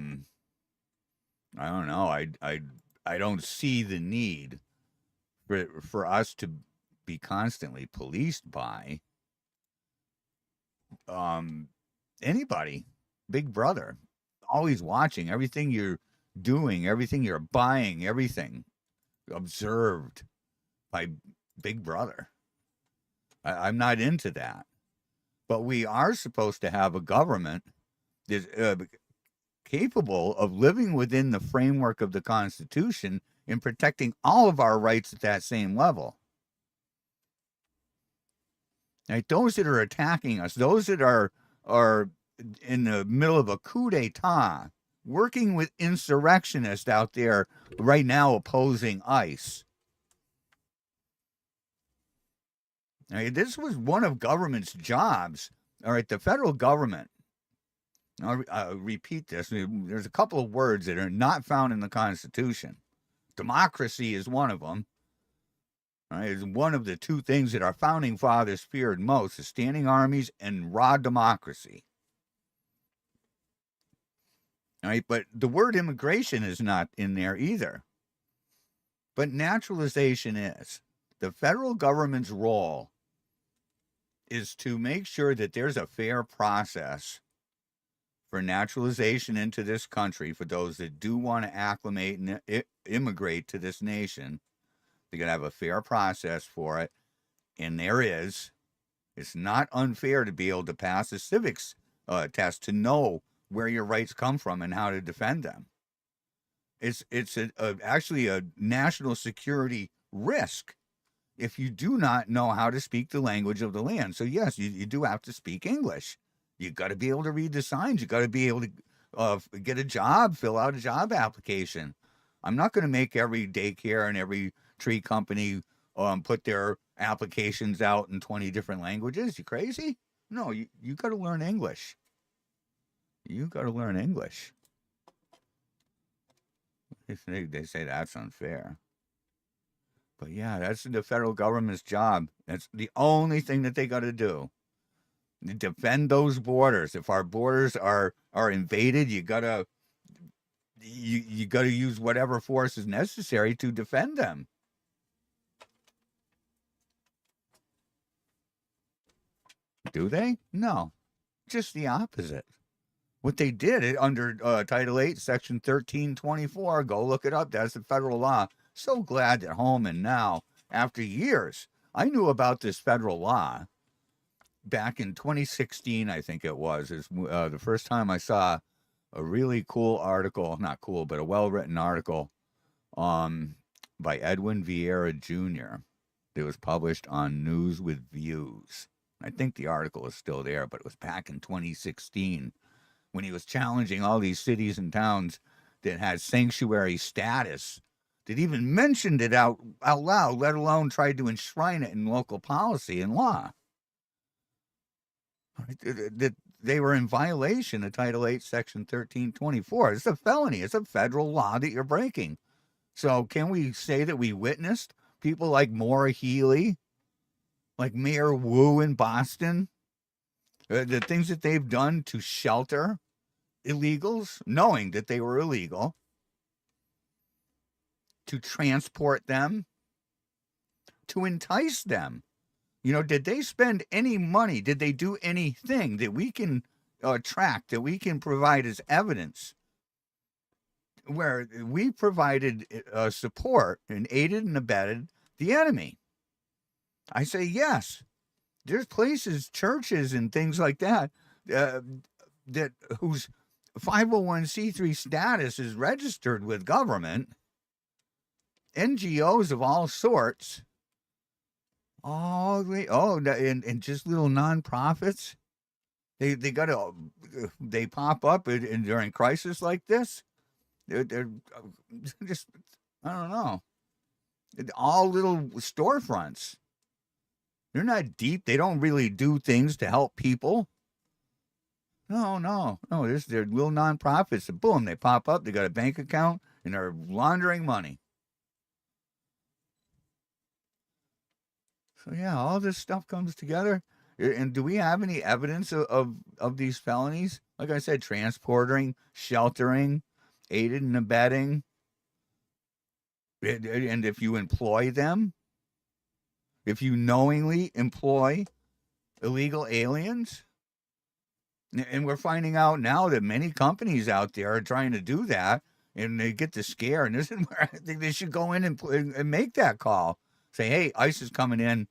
don't know. I don't see the need for us to be constantly policed by anybody. Big Brother, always watching everything you're doing, everything you're buying, everything observed by Big Brother. I'm not into that. But we are supposed to have a government that's capable of living within the framework of the Constitution and protecting all of our rights at that same level. Right? Those that are attacking us, those that are in the middle of a coup d'etat, working with insurrectionists out there right now opposing ICE. Right? This was one of government's jobs. All right, the federal government, I'll repeat this. There's a couple of words that are not found in the Constitution. Democracy is one of them. Right? It's one of the two things that our founding fathers feared most: the standing armies and raw democracy. All right, but the word immigration is not in there either. But naturalization is. The federal government's role is to make sure that there's a fair process for naturalization into this country for those that do want to acclimate and immigrate to this nation. They're going to have a fair process for it, and there is. It's not unfair to be able to pass a civics test to know where your rights come from and how to defend them. It's actually a national security risk if you do not know how to speak the language of the land. So yes, you do have to speak English. You got to be able to read the signs. You got to be able to get a job, fill out a job application. I'm not going to make every daycare and every tree company put their applications out in 20 different languages. You crazy? No, you got to learn English. You got to learn English. They say that's unfair. But yeah, that's the federal government's job. That's the only thing that they got to do. Defend those borders. If our borders are invaded, you gotta use whatever force is necessary to defend them. Do they? No, just the opposite. What they did under Title 8, Section 1324, go look it up. That's the federal law. So glad that Holman now, after years, I knew about this federal law back in 2016, I think it was, is the first time I saw a really cool article, not cool, but a well-written article by Edwin Vieira Jr. that was published on News with Views. I think the article is still there, but it was back in 2016 when he was challenging all these cities and towns that had sanctuary status, that even mentioned it out loud, let alone tried to enshrine it in local policy and law. That they were in violation of Title 8, Section 1324. It's a felony. It's a federal law that you're breaking. So can we say that we witnessed people like Maura Healey, like Mayor Wu in Boston, the things that they've done to shelter illegals, knowing that they were illegal, to transport them, to entice them? You know, did they spend any money? Did they do anything that we can track, that we can provide as evidence, where we provided support and aided and abetted the enemy? I say yes. There's places, churches and things like that, that whose 501c3 status is registered with government, NGOs of all sorts, and just little nonprofits. They pop up during crisis like this. They're just, I don't know, all little storefronts. They're not deep. They don't really do things to help people. No. They're little nonprofits. And boom, they pop up. They got a bank account and they're laundering money. So yeah, all this stuff comes together. And do we have any evidence of these felonies? Like I said, transporting, sheltering, aided and abetting. And if you employ them, if you knowingly employ illegal aliens, and we're finding out now that many companies out there are trying to do that, and they get the scare, and this is where I think they should go in and make that call. Say, hey, ICE is coming in.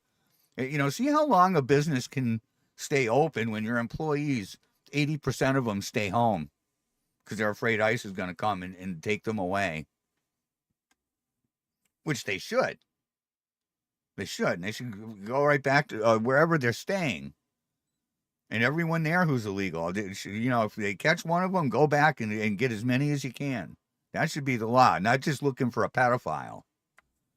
You know, see how long a business can stay open when your employees, 80% of them stay home because they're afraid ICE is going to come and take them away, which they should. They should. And they should go right back to wherever they're staying. And everyone there who's illegal, you know, if they catch one of them, go back and get as many as you can. That should be the law, not just looking for a pedophile.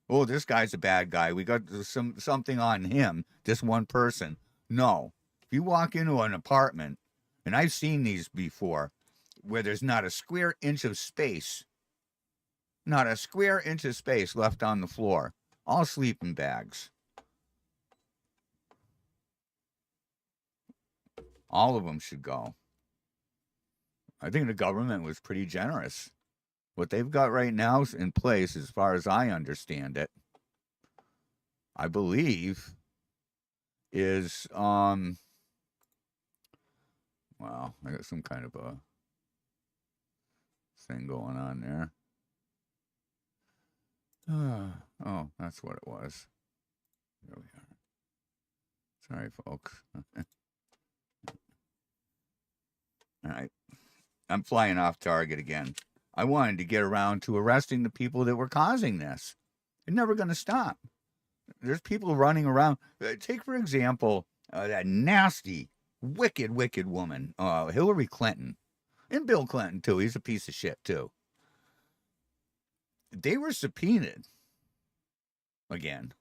Oh, this guy's a bad guy. We got something on him, this one person. No. If you walk into an apartment, and I've seen these before, where there's not a square inch of space, left on the floor. All sleeping bags. All of them should go. I think the government was pretty generous. What they've got right now in place, as far as I understand it, I believe, is, well, I got some kind of a thing going on there. Oh, that's what it was. There we are. Sorry, folks. All right. I'm flying off target again. I wanted to get around to arresting the people that were causing this. They're never going to stop. There's people running around. Take, for example, that nasty, wicked woman, Hillary Clinton. And Bill Clinton, too. He's a piece of shit, too. They were subpoenaed again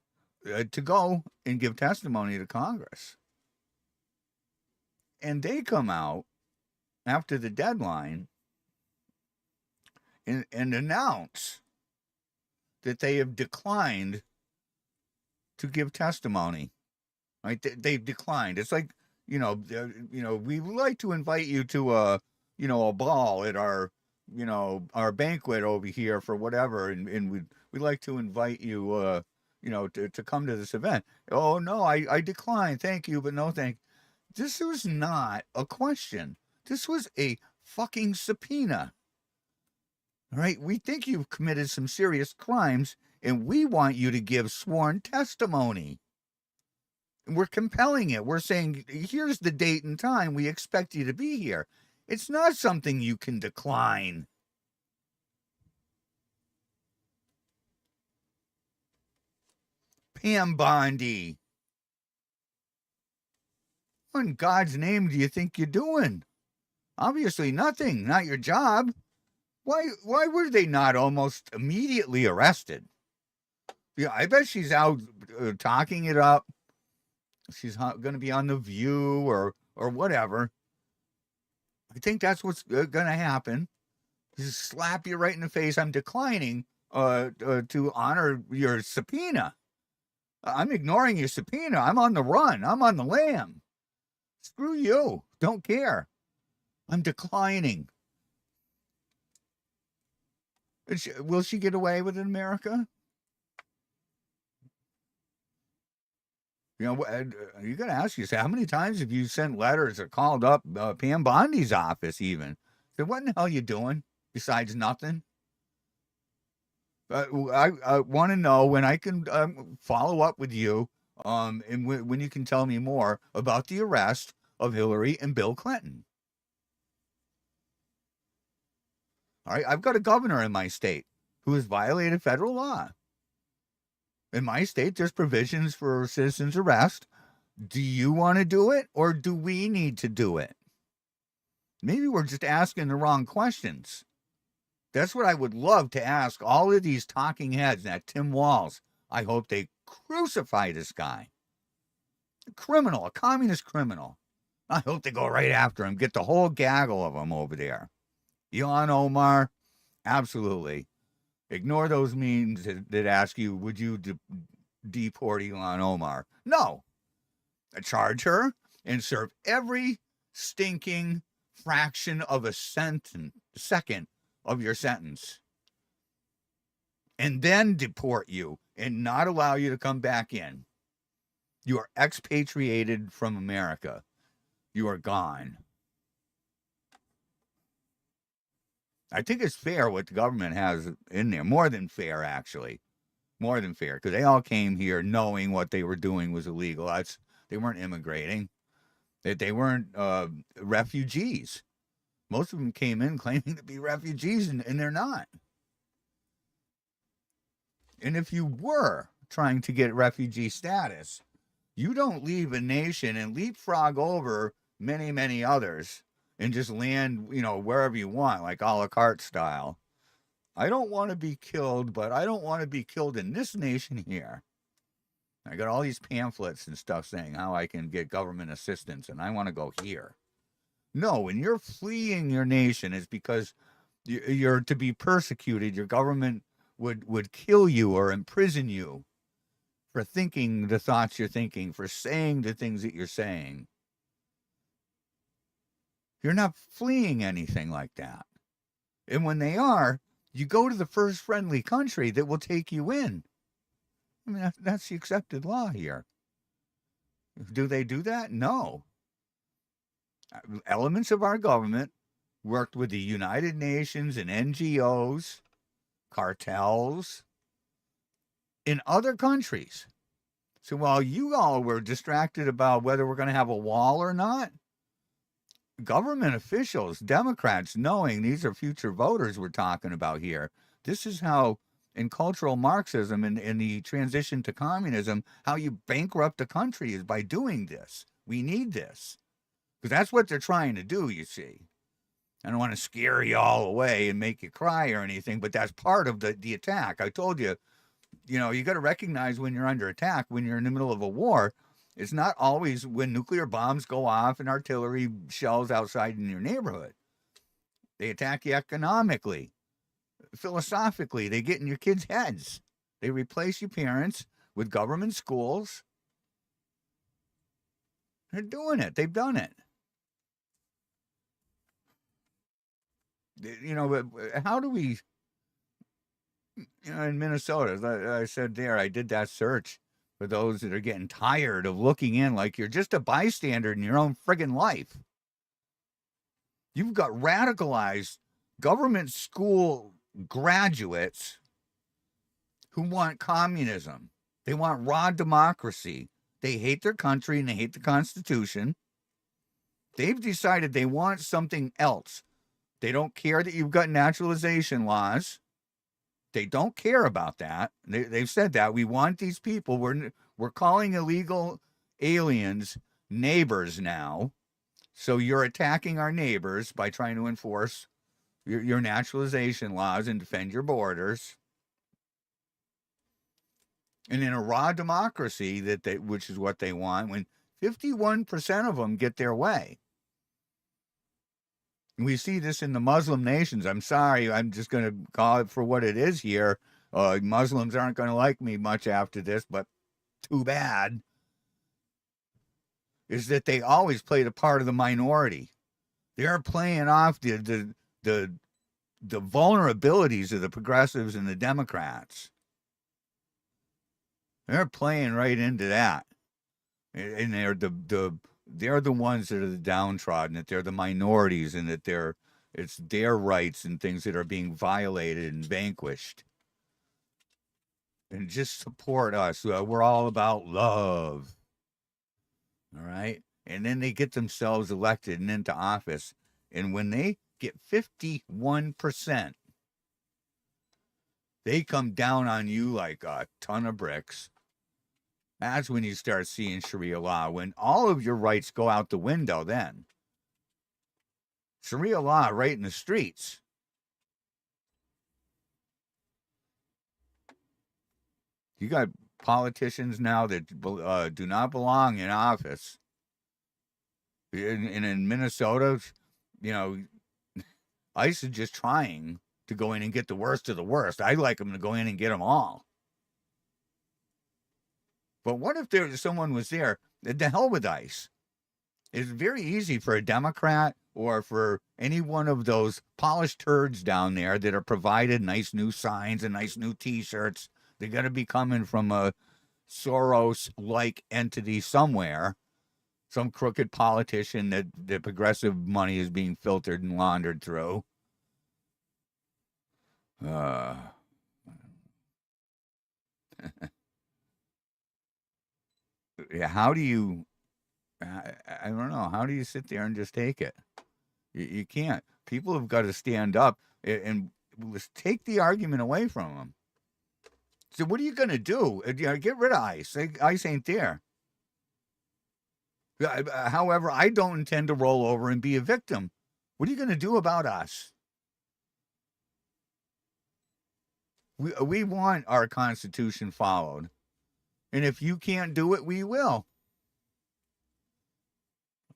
to go and give testimony to Congress. And they come out after the deadline and announce that they have declined to give testimony. Right? They've declined. It's like, we would like to invite you to a ball at our banquet over here for whatever, and we'd like to invite you, to come to this event. Oh no, I decline. Thank you, but no thank. This was not a question. This was a fucking subpoena. All right, we think you've committed some serious crimes, and we want you to give sworn testimony. We're compelling it. We're saying, here's the date and time. We expect you to be here. It's not something you can decline. Pam Bondi. What in God's name do you think you're doing? Obviously nothing. Not your job. Why were they not almost immediately arrested? Yeah, I bet she's out talking it up. She's going to be on The View or whatever. I think that's what's going to happen. Just slap you right in the face. I'm declining to honor your subpoena. I'm ignoring your subpoena. I'm on the run. I'm on the lam. Screw you. Don't care. I'm declining. Will she get away with it in America? You got to ask yourself, how many times have you sent letters or called up Pam Bondi's office even? So what in the hell are you doing besides nothing? I want to know when I can follow up with you and when you can tell me more about the arrest of Hillary and Bill Clinton. All right, I've got a governor in my state who has violated federal law. In my state, there's provisions for citizens' arrest. Do you want to do it, or do we need to do it? Maybe we're just asking the wrong questions. That's what I would love to ask all of these talking heads, that Tim Walz. I hope they crucify this guy. A criminal, a communist criminal. I hope they go right after him, get the whole gaggle of them over there. Ilhan Omar, absolutely. Ignore those memes that ask you, would you deport Ilhan Omar? No. Charge her and serve every stinking fraction of a second of your sentence. And then deport you and not allow you to come back in. You are expatriated from America. You are gone. I think it's fair what the government has in there. More than fair, actually. More than fair. Because they all came here knowing what they were doing was illegal. They weren't immigrating. They weren't refugees. Most of them came in claiming to be refugees, and they're not. And if you were trying to get refugee status, you don't leave a nation and leapfrog over many, many others and just land, wherever you want, like a la carte style. I don't want to be killed, but I don't want to be killed in this nation here. I got all these pamphlets and stuff saying how I can get government assistance, and I want to go here. No, when you're fleeing your nation, it's because you're to be persecuted. Your government would kill you or imprison you for thinking the thoughts you're thinking, for saying the things that you're saying. You're not fleeing anything like that. And when they are, you go to the first friendly country that will take you in. I mean, that's the accepted law here. Do they do that? No. Elements of our government worked with the United Nations and NGOs, cartels, in other countries. So while you all were distracted about whether we're going to have a wall or not, government officials, Democrats, knowing these are future voters we're talking about here, this is how, in cultural Marxism and in the transition to communism, how you bankrupt a country is by doing this. We need this. Because that's what they're trying to do, you see. I don't want to scare you all away and make you cry or anything, but that's part of the attack. I told you, You got to recognize when you're under attack, when you're in the middle of a war. It's not always when nuclear bombs go off and artillery shells outside in your neighborhood. They attack you economically, philosophically. They get in your kids' heads. They replace your parents with government schools. They're doing it. They've done it. But how do we, in Minnesota, I said there, I did that search for those that are getting tired of looking in like you're just a bystander in your own friggin' life. You've got radicalized government school graduates who want communism. They want raw democracy. They hate their country and they hate the Constitution. They've decided they want something else. They don't care that you've got naturalization laws. They don't care about that. They've said that. We want these people. We're calling illegal aliens neighbors now. So you're attacking our neighbors by trying to enforce your naturalization laws and defend your borders. And in a raw democracy, which is what they want, when 51% of them get their way. We see this in the Muslim nations. I'm sorry, I'm just going to call it for what it is here. Muslims aren't going to like me much after this, but too bad. Is that they always play the part of the minority. They're playing off the vulnerabilities of the progressives and the Democrats. They're playing right into that, and they're the ones that are the downtrodden, that they're the minorities, and that it's their rights and things that are being violated and vanquished. And just support us. We're all about love. All right? And then they get themselves elected and into office. And when they get 51%, they come down on you like a ton of bricks. That's when you start seeing Sharia law, when all of your rights go out the window then. Sharia law right in the streets. You got politicians now that do not belong in office. In Minnesota, ICE is just trying to go in and get the worst of the worst. I'd like them to go in and get them all. But what if someone was there? The hell with ICE. It's very easy for a Democrat or for any one of those polished turds down there that are provided nice new signs and nice new T-shirts. They're going to be coming from a Soros-like entity somewhere, some crooked politician that the progressive money is being filtered and laundered through. How do you, I don't know, how do you sit there and just take it? You can't. People have got to stand up and take the argument away from them. So what are you going to do? Get rid of ICE. ICE ain't there. However, I don't intend to roll over and be a victim. What are you going to do about us? We want our Constitution followed. And if you can't do it, we will.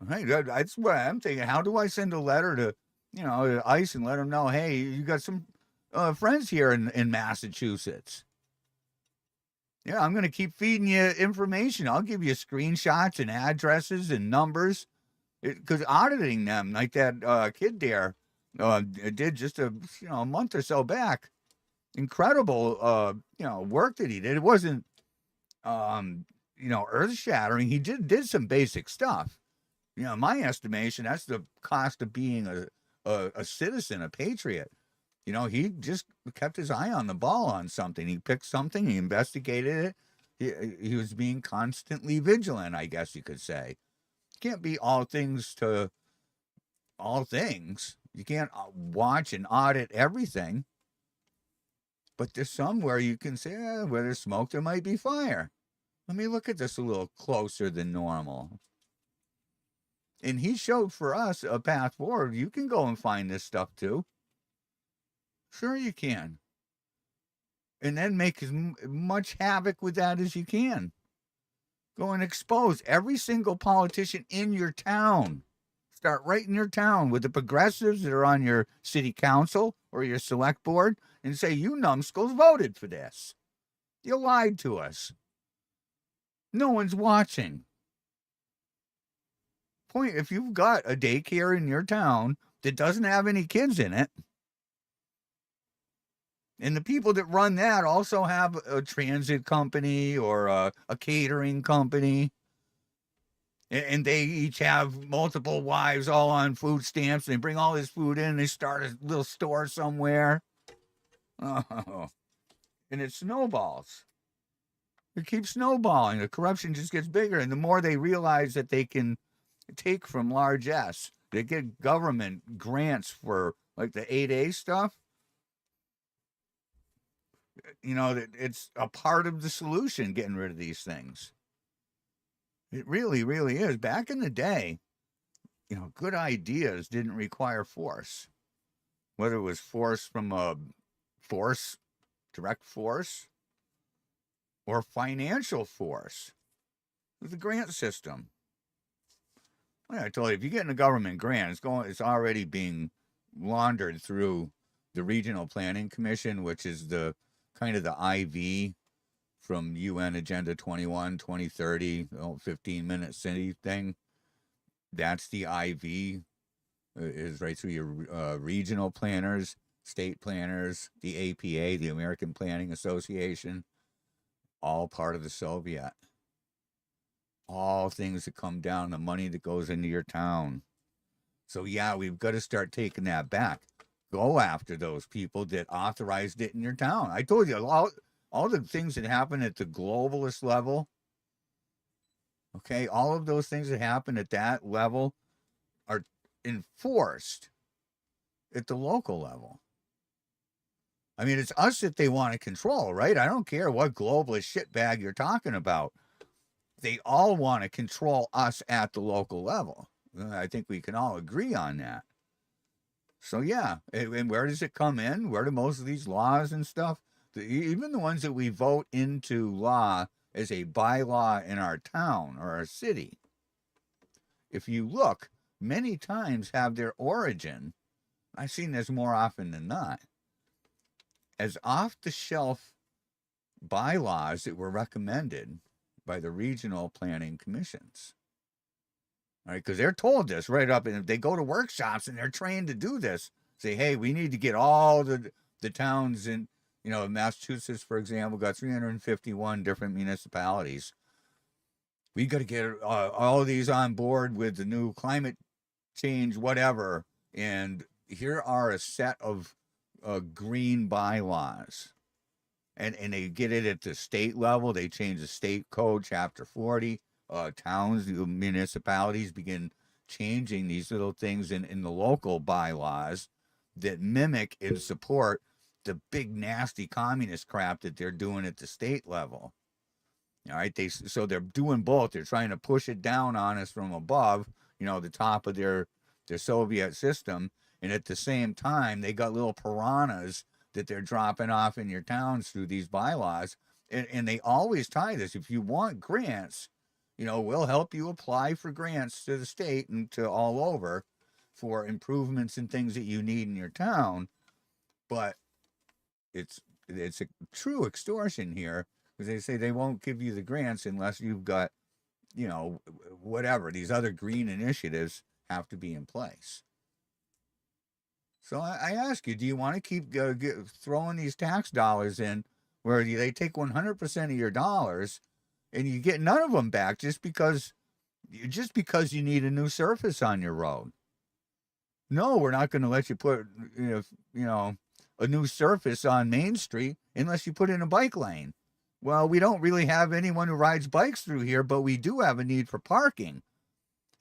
Hey, that's what I'm thinking. How do I send a letter to, ICE and let them know, hey, you got some friends here in Massachusetts. Yeah, I'm going to keep feeding you information. I'll give you screenshots and addresses and numbers. Because auditing them, like that kid there did just a month or so back. Incredible, work that he did. It wasn't, earth-shattering. He did some basic stuff. My estimation, that's the cost of being a citizen, a patriot. He just kept his eye on the ball on something. He picked something, he investigated it. He was being constantly vigilant, I guess you could say. Can't be all things to all things. You can't watch and audit everything. But there's somewhere you can say, where there's smoke, there might be fire. Let me look at this a little closer than normal. And he showed for us a path forward. You can go and find this stuff too. Sure you can. and then make as much havoc with that as you can. Go and expose every single politician in your town. Start right in your town with the progressives that are on your city council or your select board and say, you numbskulls voted for this. You lied to us. No one's watching. Point, if you've got a daycare in your town that doesn't have any kids in it, and the people that run that also have a transit company or a catering company, and they each have multiple wives all on food stamps, and they bring all this food in, and they start a little store somewhere. Oh, and it snowballs. It keeps snowballing. The corruption just gets bigger, and the more they realize that they can take from largesse, they get government grants for like the 8A stuff. You know, it's a part of the solution, getting rid of these things. It really, really is. Back in the day, you know, good ideas didn't require force. Whether it was force from a direct force, or financial force with the grant system. Like I told you, if you're getting a government grant, it's already being laundered through the Regional Planning Commission, which is the kind of the IV from UN Agenda 21, 2030, 15-minute city thing. That's the IV, is right through your regional planners, state planners, the APA, the American Planning Association, all part of the Soviet. All things that come down, the money that goes into your town. So yeah, we've got to start taking that back. Go after those people that authorized it in your town. I told you, all the things that happen at the globalist level, okay, all of those things that happen at that level are enforced at the local level. I mean, it's us that they want to control, right? I don't care what globalist shitbag you're talking about. They all want to control us at the local level. I think we can all agree on that. So yeah, and where does it come in? Where do most of these laws and stuff, even the ones that we vote into law as a bylaw in our town or our city, if you look, many times have their origin, I've seen this more often than not, as off-the-shelf bylaws that were recommended by the regional planning commissions. All right, because they're told this right up, and if they go to workshops and they're trained to do this, say, hey, we need to get all the towns in, you know, Massachusetts, for example, got 351 different municipalities. We got to get all of these on board with the new climate change, whatever. And here are a set of green bylaws. And they get it at the state level. They change the state code, chapter 40. Towns, municipalities begin changing these little things in the local bylaws that mimic and support the big nasty communist crap that they're doing at the state level. All right, so they're doing both. They're trying to push it down on us from above, you know, the top of their Soviet system, and at the same time they got little piranhas that they're dropping off in your towns through these bylaws, and they always tie this. If you want grants, you know, we'll help you apply for grants to the state and to all over for improvements and things that you need in your town. But it's a true extortion here, because they say they won't give you the grants unless you've got, you know, whatever, these other green initiatives have to be in place. So I ask you, do you want to keep throwing these tax dollars in where they take 100% of your dollars and you get none of them back just because you need a new surface on your road? No, we're not going to let you put, you know, a new surface on Main Street unless you put in a bike lane. Well, we don't really have anyone who rides bikes through here, but we do have a need for parking.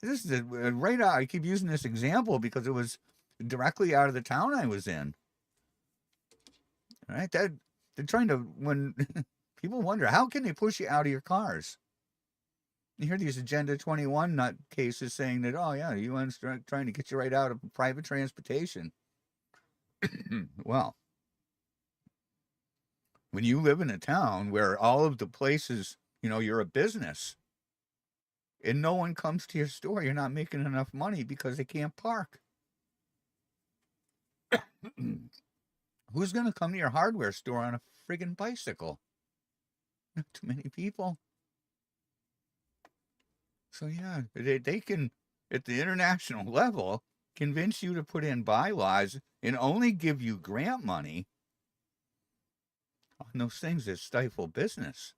This is right out. I keep using this example because it was directly out of the town I was in. All right, they're trying to, when people wonder, how can they push you out of your cars? You hear these Agenda 21 nut cases saying that, oh yeah, the UN's trying to get you right out of private transportation. Well, When you live in a town where all of the places, you're a business and no one comes to your store, you're not making enough money because they can't park. Who's going to come to your hardware store on a friggin' bicycle? Not too many people. So yeah, they can, at the international level, convince you to put in bylaws and only give you grant money on those things that stifle business.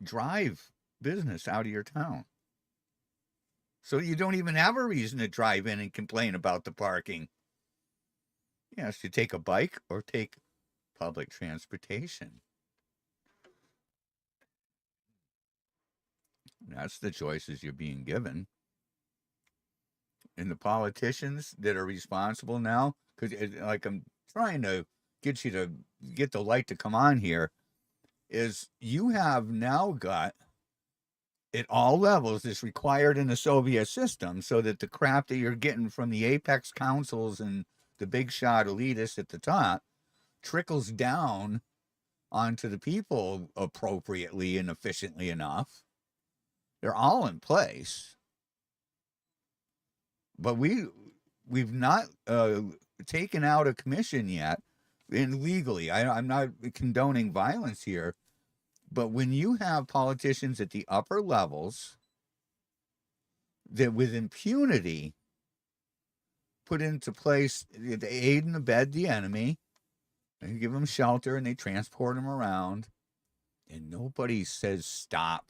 Drive business out of your town. So you don't even have a reason to drive in and complain about the parking. Yes, you take a bike or take public transportation. That's the choices you're being given. And the politicians that are responsible now, because like I'm trying to get you to get the light to come on here, is you have now got at all levels is required in the Soviet system, so that the crap that you're getting from the apex councils and the big shot elitists at the top trickles down onto the people appropriately and efficiently enough. They're all in place. But we've not taken out a commission yet, and legally. I'm not condoning violence here, but when you have politicians at the upper levels that with impunity put into place, they aid and abet the enemy, they give them shelter and they transport them around, and nobody says stop.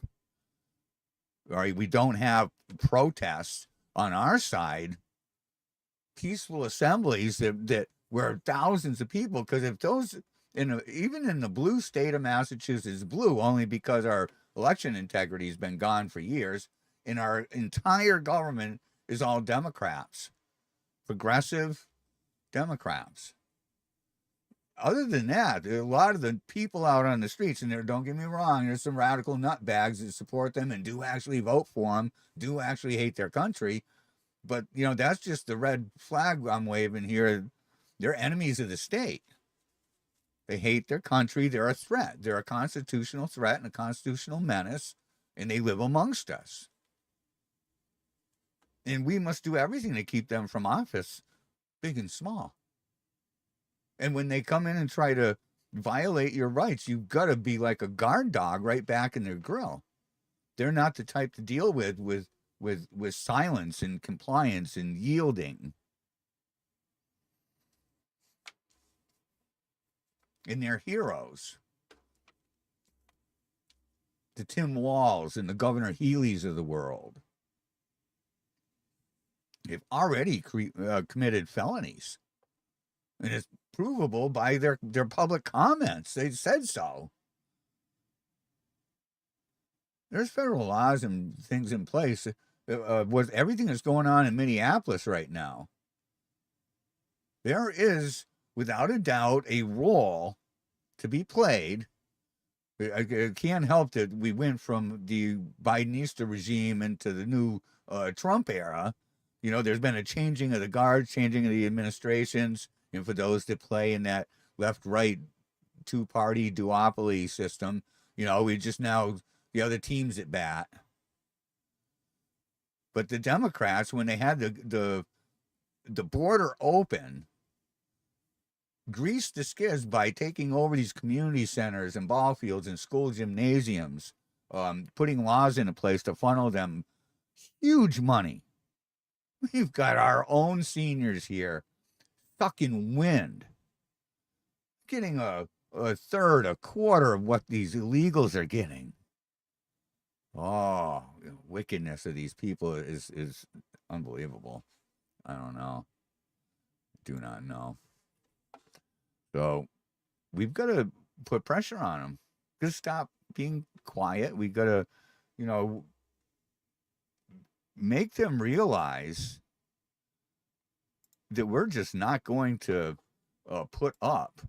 All right, we don't have protests on our side, peaceful assemblies that where thousands of people, because if those, even in the blue state of Massachusetts, blue only because our election integrity has been gone for years, and our entire government is all Democrats, progressive Democrats. Other than that, a lot of the people out on the streets, and don't get me wrong, there's some radical nutbags that support them and do actually vote for them, do actually hate their country. But, that's just the red flag I'm waving here. They're enemies of the state. They hate their country. They're a threat. They're a constitutional threat and a constitutional menace, and they live amongst us. And we must do everything to keep them from office, big and small. And when they come in and try to violate your rights, you've got to be like a guard dog right back in their grill. They're not the type to deal with silence and compliance and yielding. And they're heroes. The Tim Walls and the Governor Healey's of the world. They've already committed felonies. And it's provable by their public comments. They said so. There's federal laws and things in place with everything that's going on in Minneapolis right now. There is, without a doubt, a role to be played. I can't help that we went from the Bidenista regime into the new Trump era. There's been a changing of the guards, changing of the administrations, and for those that play in that left-right two-party duopoly system, we just now the other team's at bat. But the Democrats, when they had the border open, greased the skids by taking over these community centers and ball fields and school gymnasiums, putting laws into place to funnel them huge money. We've got our own seniors here sucking wind, getting a third, a quarter of what these illegals are getting. Oh, the wickedness of these people is unbelievable. I don't know. Do not know. So we've got to put pressure on them. Just stop being quiet. We've got to, make them realize that we're just not going to put up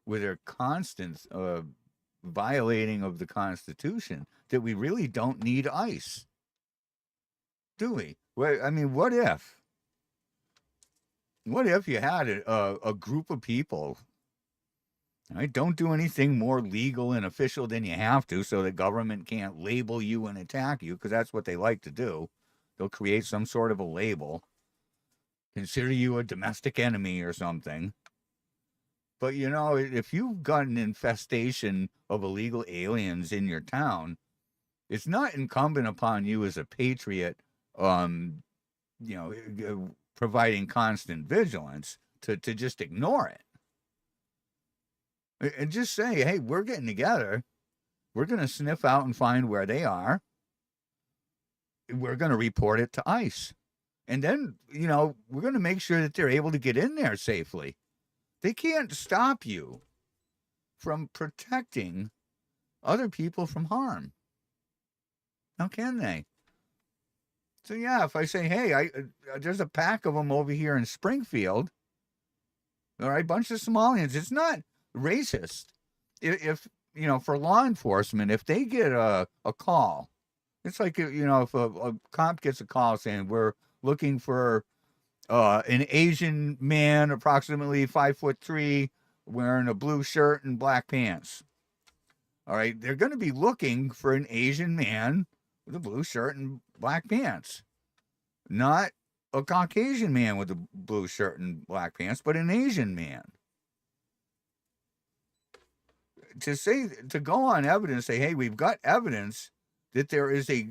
with their constant violating of the Constitution, that we really don't need ICE. Do we? Well, I mean, what if you had a group of people Right? Don't do anything more legal and official than you have to so the government can't label you and attack you, because that's what they like to do. They'll create some sort of a label, consider you a domestic enemy or something. But, you know, if you've got an infestation of illegal aliens in your town, it's not incumbent upon you as a patriot, um, you know, providing constant vigilance to just ignore it. And just say, hey, we're getting together. We're going to sniff out and find where they are. We're going to report it to ICE. And then, you know, we're going to make sure that they're able to get in there safely. They can't stop you from protecting other people from harm. How can they? So, yeah, if I say, hey, there's a pack of them over here in Springfield, all right, bunch of Somalians, it's not racist. If you know, for law enforcement, if they get a call, it's like, you know, if a cop gets a call saying we're looking for an Asian man, approximately 5'3", wearing a blue shirt and black pants. All right, they're going to be looking for an Asian man with a blue shirt and black pants, not a Caucasian man with a blue shirt and black pants, but an Asian man. To go on evidence, say, hey, we've got evidence that there is a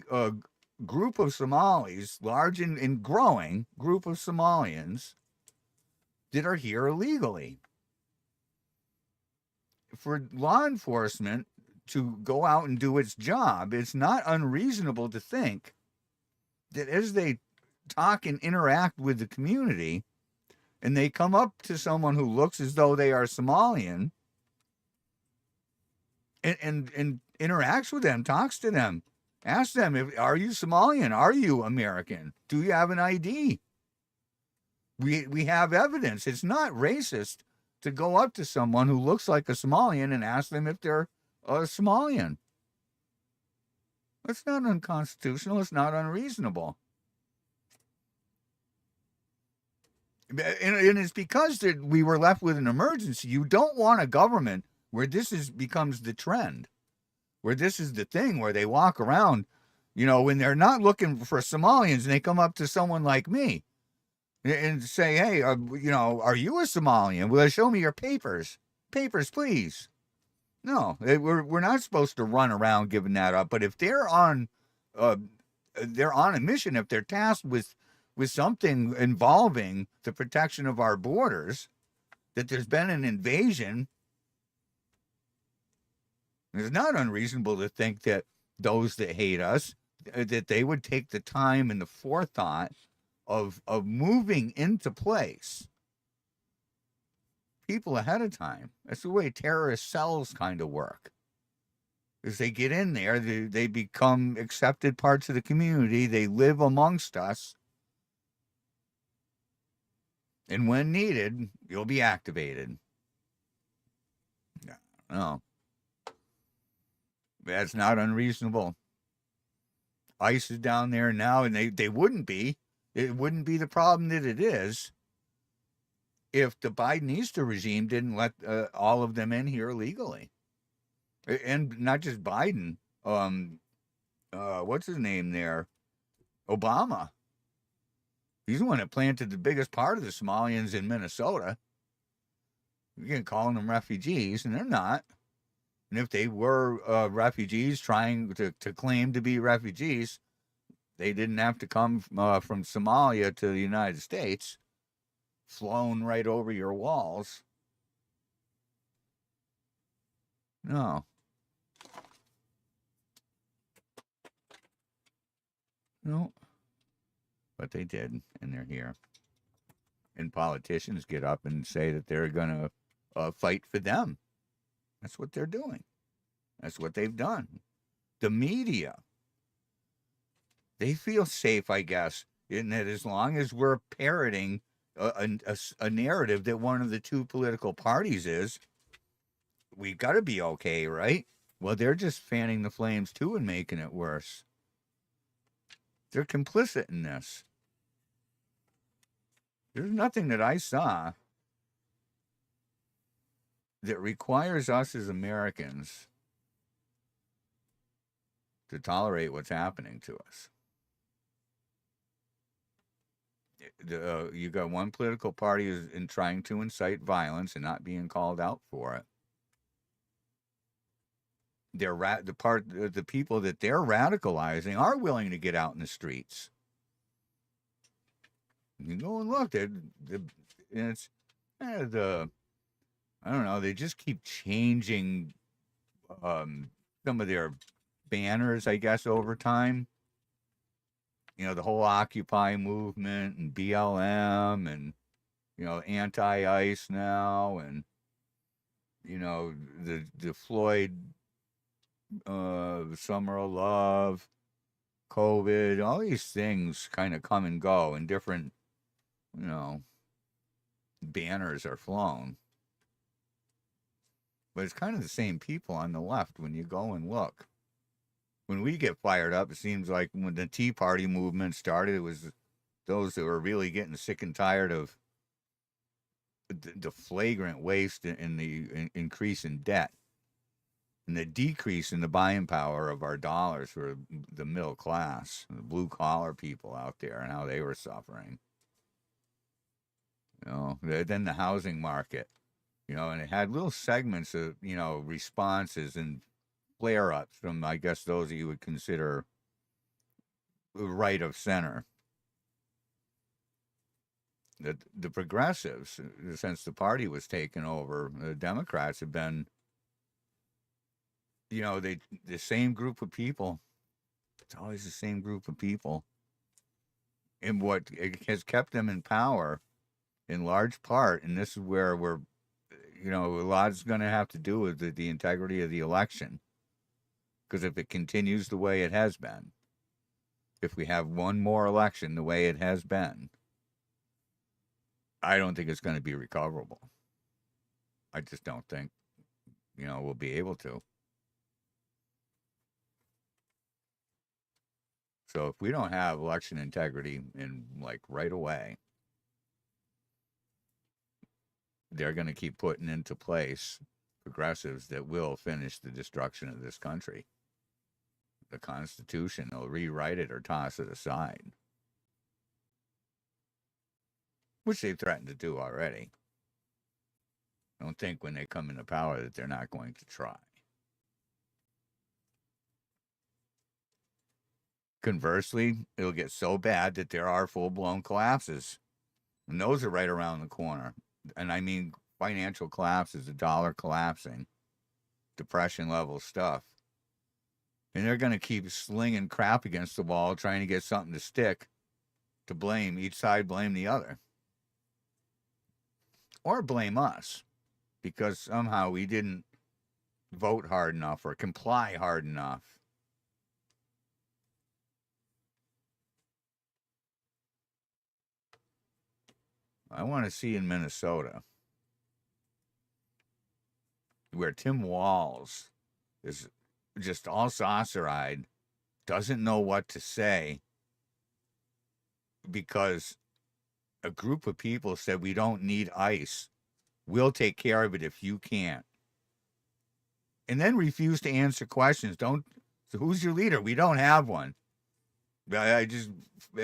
group of Somalis, large and growing group of Somalians that are here illegally. For law enforcement to go out and do its job, it's not unreasonable to think that as they talk and interact with the community and they come up to someone who looks as though they are Somalian and interacts with them, talks to them, asks them, are you Somalian? Are you American? Do you have an ID? We have evidence. It's not racist to go up to someone who looks like a Somalian and ask them if they're a Somalian. It's not unconstitutional. It's not unreasonable. And it's because we were left with an emergency. You don't want a government where this becomes the trend, where this is the thing, where they walk around, you know, when they're not looking for Somalians and they come up to someone like me and say, hey, you know, are you a Somalian? Well, show me your papers. Papers, please. No, we're not supposed to run around giving that up. But if they're on a mission, if they're tasked with something involving the protection of our borders, that there's been an invasion, it's not unreasonable to think that those that hate us, that they would take the time and the forethought of moving into place people ahead of time. That's the way terrorist cells kind of work. As they get in there, they become accepted parts of the community. They live amongst us. And when needed, you'll be activated. No. That's not unreasonable. ICE is down there now, and they wouldn't be. It wouldn't be the problem that it is if the Bidenista regime didn't let all of them in here legally. And not just Biden. What's his name there? Obama. He's the one that planted the biggest part of the Somalians in Minnesota. You can call them refugees, and they're not. And if they were refugees trying to claim to be refugees, they didn't have to come from Somalia to the United States, flown right over your walls. No. No. But they did, and they're here. And politicians get up and say that they're going to fight for them. That's what they're doing. That's what they've done. The media, they feel safe, I guess, in that as long as we're parroting a narrative that one of the two political parties is, we've got to be okay, right? Well, they're just fanning the flames too and making it worse. They're complicit in this. There's nothing that I saw that requires us as Americans to tolerate what's happening to us. You got one political party is in trying to incite violence and not being called out for it. The people that they're radicalizing are willing to get out in the streets. You go and look at it's I don't know. They just keep changing some of their banners, I guess, over time. The whole Occupy movement and BLM and, anti-ICE now and, the Floyd Summer of Love, COVID, all these things kind of come and go and different, banners are flown. But it's kind of the same people on the left when you go and look. When we get fired up, it seems like when the Tea Party movement started, it was those that were really getting sick and tired of the flagrant waste and the increase in debt and the decrease in the buying power of our dollars for the middle class, the blue-collar people out there, and how they were suffering. Then the housing market. And it had little segments of, responses and flare-ups from, I guess, those that you would consider right of center. The progressives, since the party was taken over, the Democrats have been, the same group of people. It's always the same group of people. And what has kept them in power, in large part, and this is where we're, a lot is going to have to do with the integrity of the election. Because if it continues the way it has been, if we have one more election the way it has been, I don't think it's going to be recoverable. I just don't think, we'll be able to. So if we don't have election integrity right away, they're going to keep putting into place progressives that will finish the destruction of this country. The Constitution, they'll rewrite it or toss it aside, which they've threatened to do already. I don't think when they come into power that they're not going to try. Conversely, it'll get so bad that there are full-blown collapses, and those are right around the corner. And I mean financial collapses, the dollar collapsing, depression-level stuff. And they're going to keep slinging crap against the wall, trying to get something to stick, to blame. Each side blame the other. Or blame us, because somehow we didn't vote hard enough or comply hard enough. I want to see in Minnesota, where Tim Walz is just all saucer-eyed, doesn't know what to say, because a group of people said, we don't need ICE. We'll take care of it if you can't. And then refuse to answer questions. So who's your leader? We don't have one. I just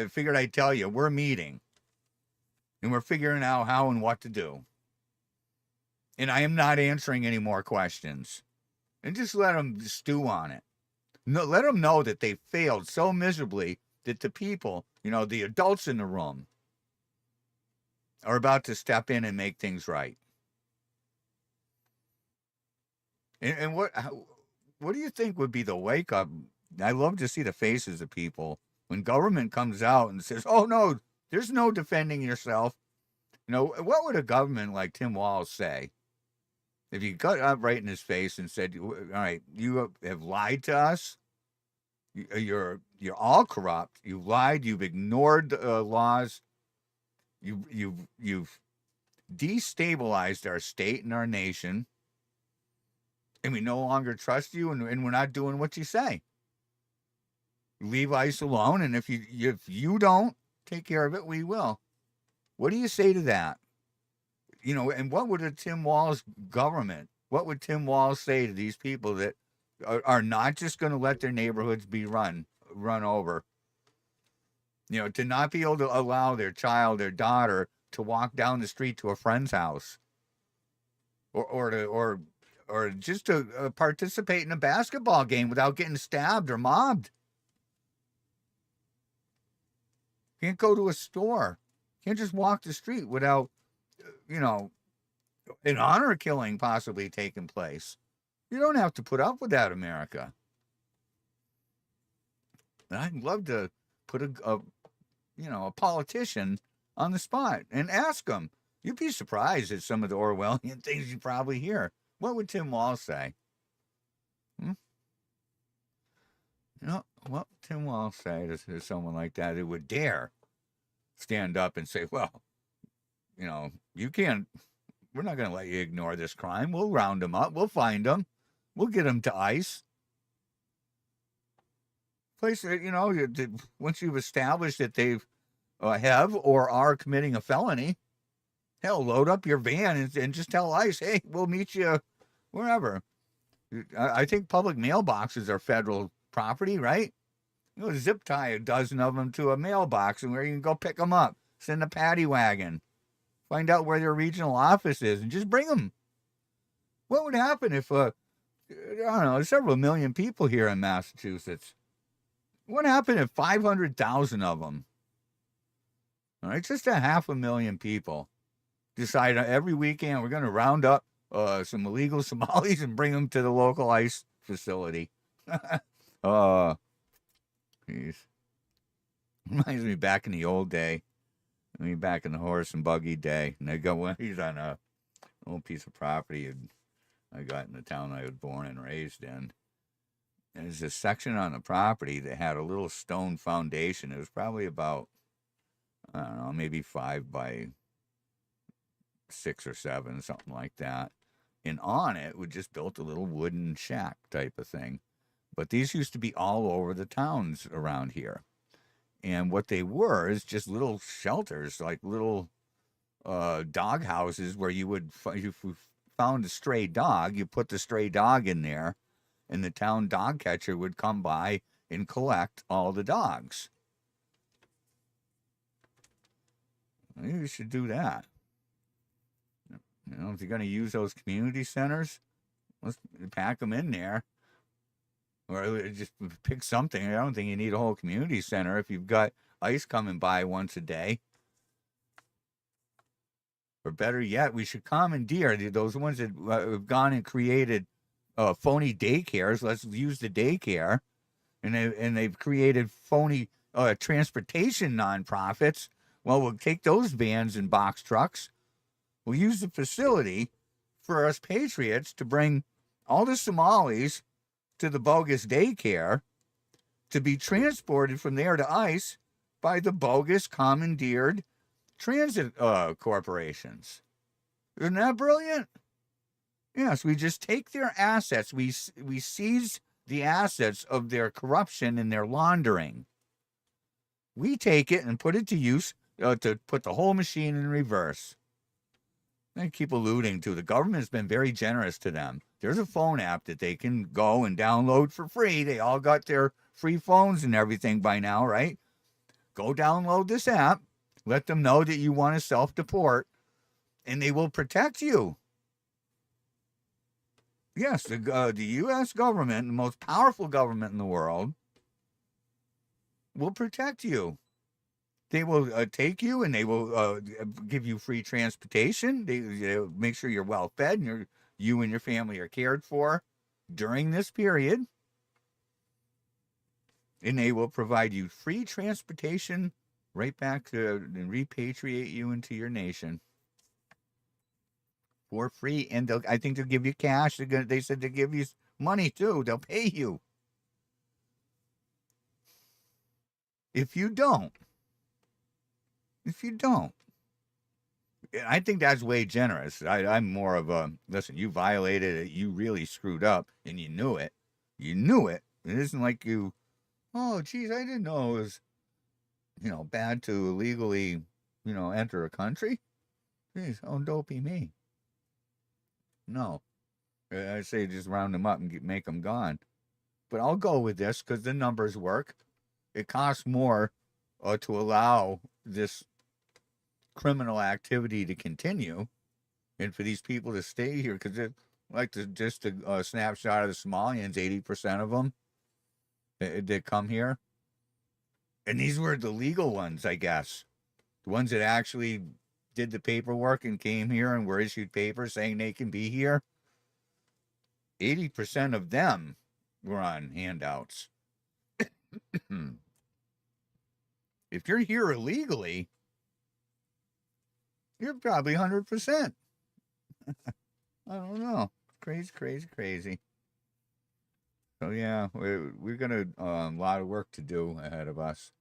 figured I'd tell you, we're meeting. And we're figuring out how and what to do. And I am not answering any more questions. And just let them stew on it. No, let them know that they failed so miserably that the people, the adults in the room, are about to step in and make things right. And what do you think would be the wake up? I love to see the faces of people when government comes out and says, oh no, there's no defending yourself. What would a government like Tim Walz say if he got up right in his face and said, all right, you have lied to us. You're all corrupt. You've lied. You've ignored laws. You've destabilized our state and our nation. And we no longer trust you, and we're not doing what you say. Leave ICE alone, and if you don't take care of it, we will. What do you say to that? you know, and what would a Tim Walz government, what would Tim Walz say to these people that are not just going to let their neighborhoods be run over? You know, to not be able to allow their child, their daughter, to walk down the street to a friend's house, or just to participate in a basketball game without getting stabbed or mobbed. Can't go to a store. Can't just walk the street without, you know, an honor killing possibly taking place. You don't have to put up with that, America. And I'd love to put a politician on the spot and ask them. You'd be surprised at some of the Orwellian things you probably hear. What would Tim Walz say? You know, what would Tim Walz say to someone like that who would dare stand up and say, well, you know, you can't, we're not going to let you ignore this crime. We'll round them up. We'll find them. We'll get them to ICE. Place, you know, once you've established that they have or are committing a felony, hell, load up your van and just tell ICE, hey, we'll meet you wherever. I think public mailboxes are federal property, right? You know, zip tie a dozen of them to a mailbox and where you can go pick them up. Send a paddy wagon. Find out where their regional office is and just bring them. What would happen if, I don't know, several million people here in Massachusetts? What happened if 500,000 of them, all right, just 500,000 people, decide every weekend we're going to round up some illegal Somalis and bring them to the local ICE facility? Geez. Reminds me back in the old day. I mean, back in the horse and buggy day. And he's on a little piece of property I got in the town I was born and raised in. And there's a section on the property that had a little stone foundation. It was probably about, I don't know, maybe 5 by 6 or 7, something like that. And on it, we just built a little wooden shack type of thing. But these used to be all over the towns around here. And what they were is just little shelters, like little dog houses where you would, if you found a stray dog, you put the stray dog in there, and the town dog catcher would come by and collect all the dogs. Maybe we should do that. You know, if you're going to use those community centers, let's pack them in there. Or just pick something. I don't think you need a whole community center if you've got ICE coming by once a day. Or better yet, we should commandeer those ones that have gone and created phony daycares. Let's use the daycare. And they've created phony transportation nonprofits. Well, we'll take those vans and box trucks. We'll use the facility for us patriots to bring all the Somalis to the bogus daycare to be transported from there to ICE by the bogus commandeered transit corporations. Isn't that brilliant? Yes, we just take their assets. We seize the assets of their corruption and their laundering. We take it and put it to use to put the whole machine in reverse. They keep alluding to the government's been very generous to them. There's a phone app that they can go and download for free. They all got their free phones and everything by now, right? Go download this app. Let them know that you want to self-deport, and they will protect you. Yes, the U.S. government, the most powerful government in the world, will protect you. They will take you, and they will give you free transportation. They'll make sure you're well fed and you and your family are cared for during this period. And they will provide you free transportation right back to and repatriate you into your nation for free. And I think they'll give you cash. They said they'll give you money too. They'll pay you. If you don't, I think that's way generous. I'm more of a, listen, you violated it. You really screwed up and you knew it. You knew it. It isn't like you, oh, geez, I didn't know it was, bad to illegally, enter a country. Geez, oh, dopey me. No. I say just round them up and make them gone. But I'll go with this because the numbers work. It costs more to allow this criminal activity to continue and for these people to stay here because like just a snapshot of the Somalians, 80% of them that come here. And these were the legal ones, I guess. The ones that actually did the paperwork and came here and were issued papers saying they can be here. 80% of them were on handouts. If you're here illegally, you're probably 100%. I don't know. Crazy, crazy, crazy. So yeah, we're gonna a lot of work to do ahead of us.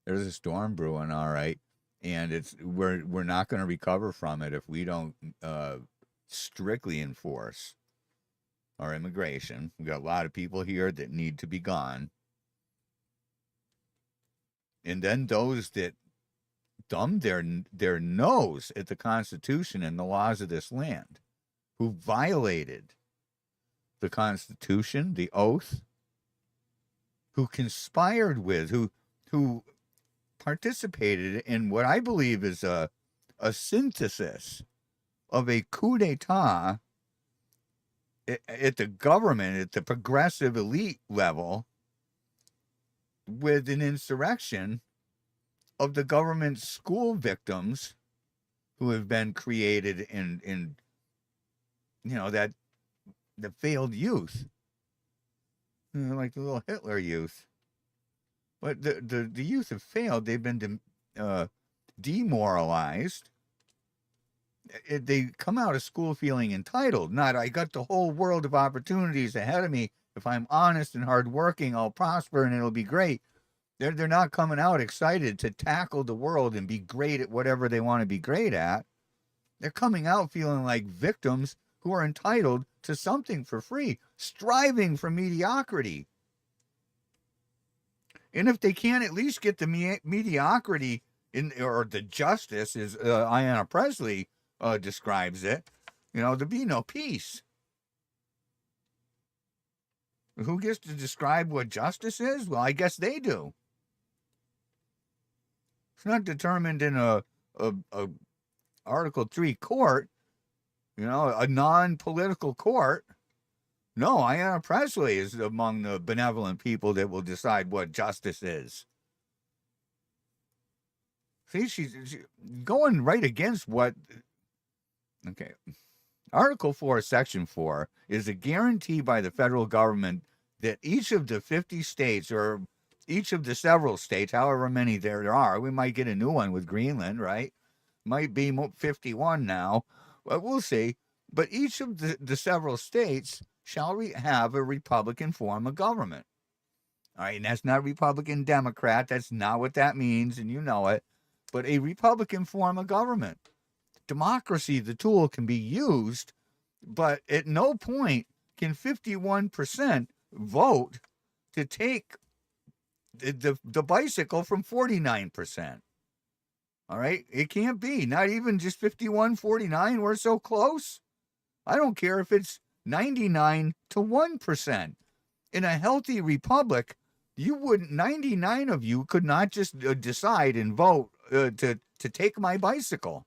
There's a storm brewing, all right, and we're not going to recover from it if we don't strictly enforce our immigration. We got a lot of people here that need to be gone, and then those that thumb their nose at the Constitution and the laws of this land, who violated the Constitution, the oath, who conspired with, who participated in what I believe is a synthesis of a coup d'etat at the government, at the progressive elite level, with an insurrection of the government school victims who have been created in that the failed youth, like the little Hitler youth. But the youth have failed. They've been demoralized. They come out of school feeling entitled. Not, I got the whole world of opportunities ahead of me. If I'm honest and hardworking, I'll prosper and it'll be great. They're not coming out excited to tackle the world and be great at whatever they want to be great at. They're coming out feeling like victims who are entitled to something for free, striving for mediocrity. And if they can't at least get the mediocrity or the justice, as Ayanna Presley describes it, there'll be no peace. Who gets to describe what justice is? Well, I guess they do. It's not determined in a Article 3 court, a non-political court. No, Ayanna Presley is among the benevolent people that will decide what justice is. See, she's going right against what... Okay. Article 4, Section 4 is a guarantee by the federal government that each of the 50 states, or each of the several states, however many there are, we might get a new one with Greenland, right? Might be 51 now, but we'll see. But each of the several states shall have a Republican form of government. All right, and that's not Republican Democrat. That's not what that means, and you know it. But a Republican form of government. Democracy, the tool, can be used, but at no point can 51% vote to take the bicycle from 49%. All right? It can't be. Not even just 51-49. We're so close. I don't care if it's 99 to 1%. In a healthy republic, 99 of you could not just decide and vote to take my bicycle.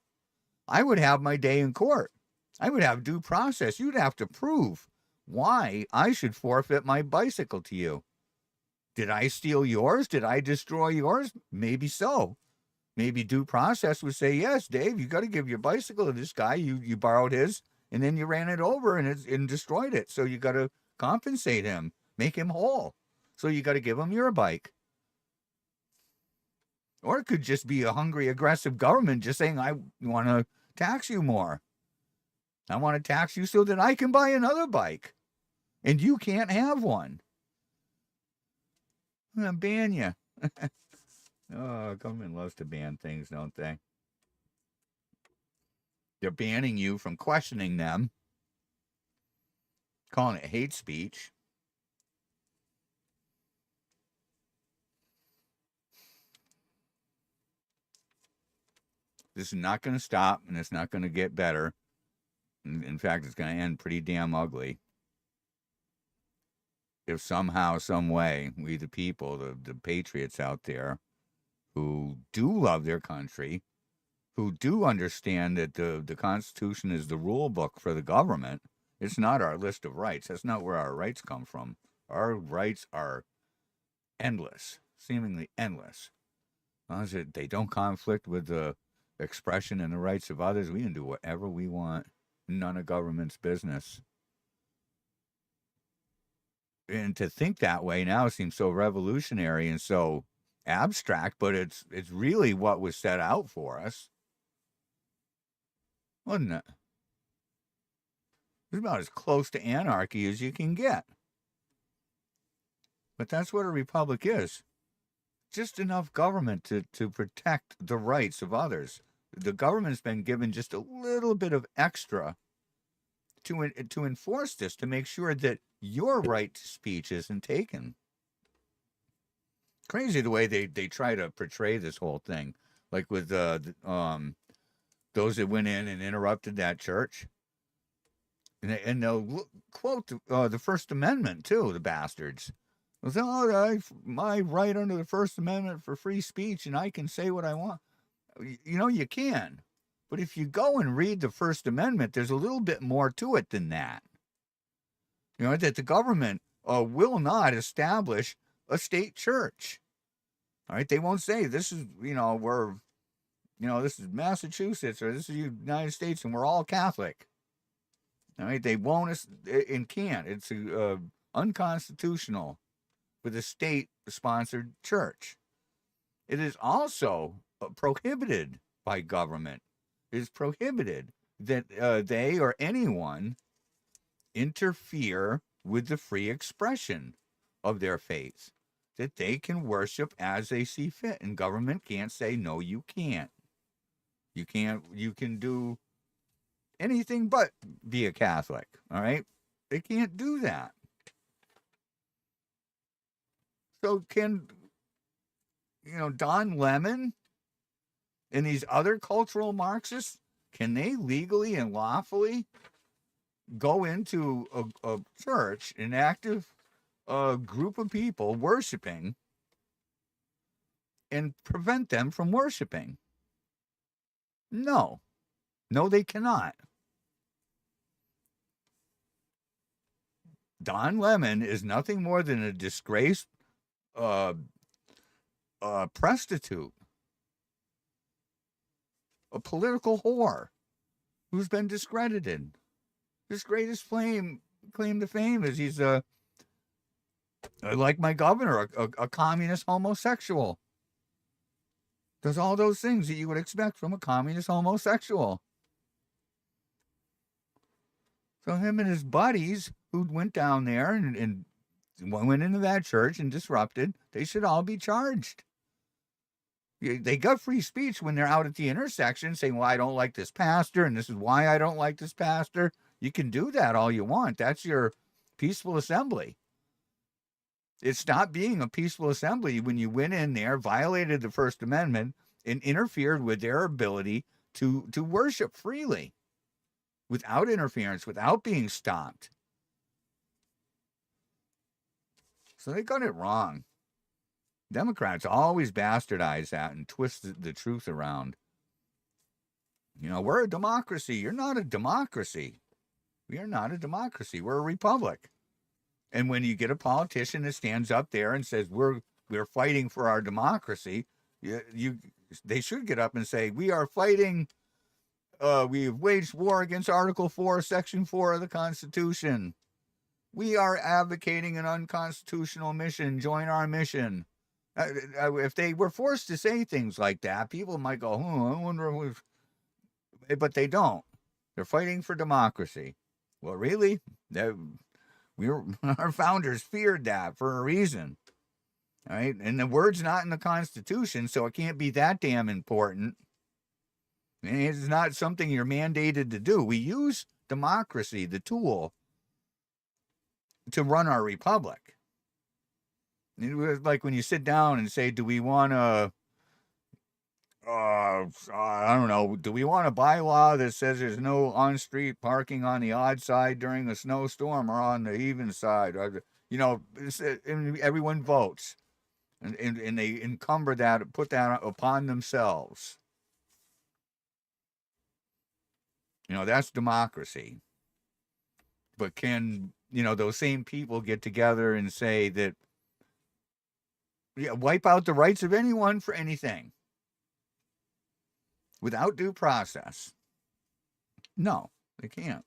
I would have my day in court. I would have due process. You'd have to prove why I should forfeit my bicycle to you. Did I steal yours? Did I destroy yours? Maybe so. Maybe due process would say, yes, Dave, you got to give your bicycle to this guy. You borrowed his, and then you ran it over and destroyed it. So you got to compensate him, make him whole. So you got to give him your bike. Or it could just be a hungry, aggressive government just saying, I want to tax you more. I want to tax you so that I can buy another bike. And you can't have one. I'm going to ban you. Oh, government loves to ban things, don't they? They're banning you from questioning them, calling it hate speech. This is not going to stop, and it's not going to get better. In fact, it's going to end pretty damn ugly. If somehow, some way, we the people, the patriots out there who do love their country, who do understand that the Constitution is the rule book for the government, it's not our list of rights. That's not where our rights come from. Our rights are endless, seemingly endless. As long as they don't conflict with the expression and the rights of others, we can do whatever we want. None of government's business. And to think that way now seems so revolutionary and so abstract, but it's really what was set out for us, wasn't it? It's about as close to anarchy as you can get. But that's what a republic is. Just enough government to protect the rights of others. The government's been given just a little bit of extra to enforce this, to make sure that your right to speech isn't taken. Crazy the way they try to portray this whole thing, like with those that went in and interrupted that church, and they'll quote the First Amendment too, the bastards. They'll say, "Oh, my right under the First Amendment for free speech, and I can say what I want." You can. But if you go and read the First Amendment, there's a little bit more to it than that. That the government will not establish a state church. All right, they won't say this is, this is Massachusetts or this is the United States and we're all Catholic. All right, they won't and can't. It's unconstitutional for the state-sponsored church. It is also prohibited by government. It is prohibited that they or anyone interfere with the free expression of their faith, that they can worship as they see fit, and government can't say, no, you can't. You can do anything but be a Catholic, all right? They can't do that. So can, Don Lemon and these other cultural Marxists, can they legally and lawfully go into a church, an active group of people worshiping, and prevent them from worshiping? No, they cannot. Don Lemon is nothing more than a disgraced prostitute, a political whore who's been discredited. His greatest claim to fame is he's like my governor, a communist homosexual. Does all those things that you would expect from a communist homosexual. So him and his buddies who went down there and went into that church and disrupted, they should all be charged. They got free speech when they're out at the intersection saying, well, I don't like this pastor, and this is why I don't like this pastor. You can do that all you want. That's your peaceful assembly. It stopped being a peaceful assembly when you went in there, violated the First Amendment, and interfered with their ability to worship freely, without interference, without being stopped. So they got it wrong. Democrats always bastardize that and twist the truth around. We're a democracy. You're not a democracy. We are not a democracy. We're a republic. And when you get a politician that stands up there and says we're fighting for our democracy, they should get up and say, we are fighting. We've waged war against Article 4, Section 4 of the Constitution. We are advocating an unconstitutional mission. Join our mission. If they were forced to say things like that, people might go, I wonder if... But they don't. They're fighting for democracy. Well, really? Our founders feared that for a reason. All right? And the word's not in the Constitution, so it can't be that damn important. It's not something you're mandated to do. We use democracy, the tool, to run our republic. It was like when you sit down and say, do we want a I don't know. Do we want a bylaw that says there's no on-street parking on the odd side during a snowstorm or on the even side? And everyone votes, and they encumber that, put that upon themselves. That's democracy. But can, those same people get together and say that, wipe out the rights of anyone for anything without due process? No, they can't.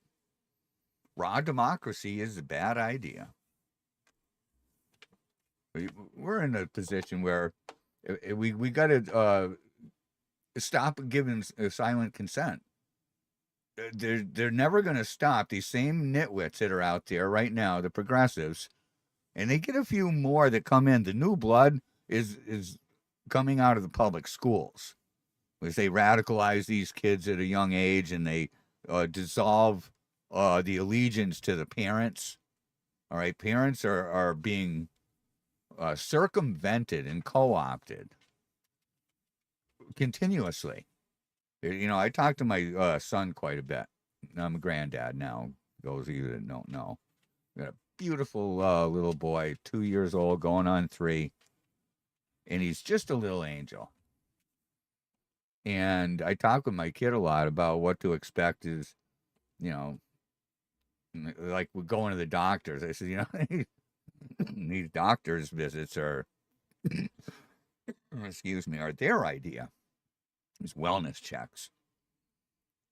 Raw democracy is a bad idea. We're in a position where we got to stop giving silent consent. They're never going to stop. These same nitwits that are out there right now, the progressives, and they get a few more that come in. The new blood is coming out of the public schools, because they radicalize these kids at a young age, and they dissolve the allegiance to the parents. All right, parents are being circumvented and co-opted continuously. I talk to my son quite a bit. I'm a granddad now. Those of you that don't know, got a beautiful little boy, 2 years old, going on 3, and he's just a little angel. And I talk with my kid a lot about what to expect is, like we're going to the doctors. I said, these doctors' visits are, excuse me, are their idea. These wellness checks.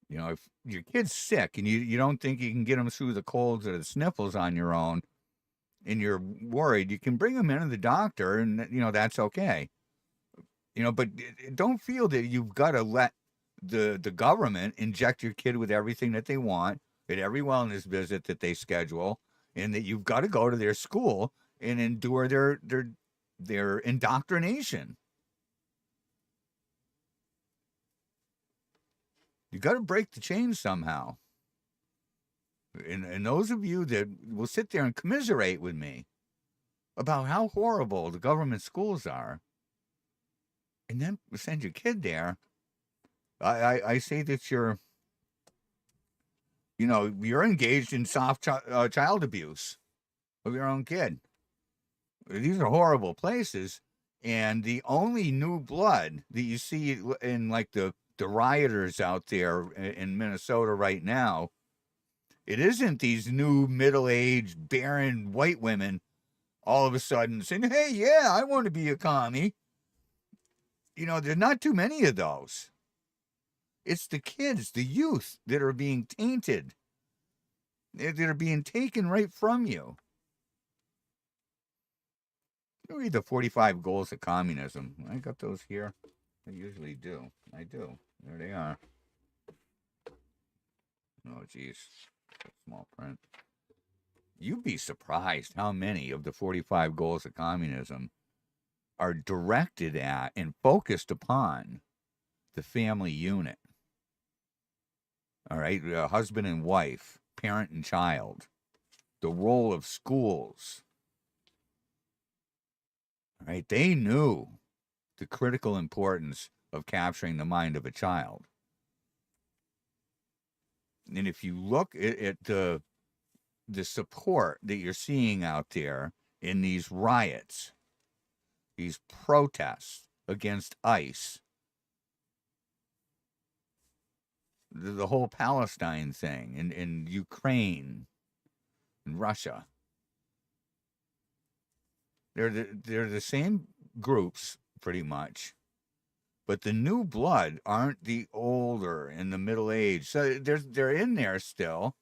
If your kid's sick and you don't think you can get them through the colds or the sniffles on your own, and you're worried, you can bring them into the doctor, and that's okay. But don't feel that you've got to let the government inject your kid with everything that they want at every wellness visit that they schedule, and that you've got to go to their school and endure their indoctrination. You got to break the chain somehow. And those of you that will sit there and commiserate with me about how horrible the government schools are, and then send your kid there, I say that you're engaged in soft child abuse of your own kid. These are horrible places, and the only new blood that you see in like the rioters out there in Minnesota right now, it isn't these new middle-aged barren white women all of a sudden saying, hey, yeah, I want to be a commie. There's not too many of those. It's the kids, the youth, that are being tainted, that are being taken right from you. You read the 45 Goals of Communism. I got those here. I usually do. I do. There they are. Oh, geez. Small print. You'd be surprised how many of the 45 Goals of Communism are directed at and focused upon the family unit. All right? Husband and wife, parent and child, the role of schools. All right? They knew the critical importance of capturing the mind of a child. And if you look at the support that you're seeing out there in these riots, these protests against ICE, the whole Palestine thing, in Ukraine and Russia, they're the same groups pretty much. But the new blood aren't the older and the middle age. So they're in there still.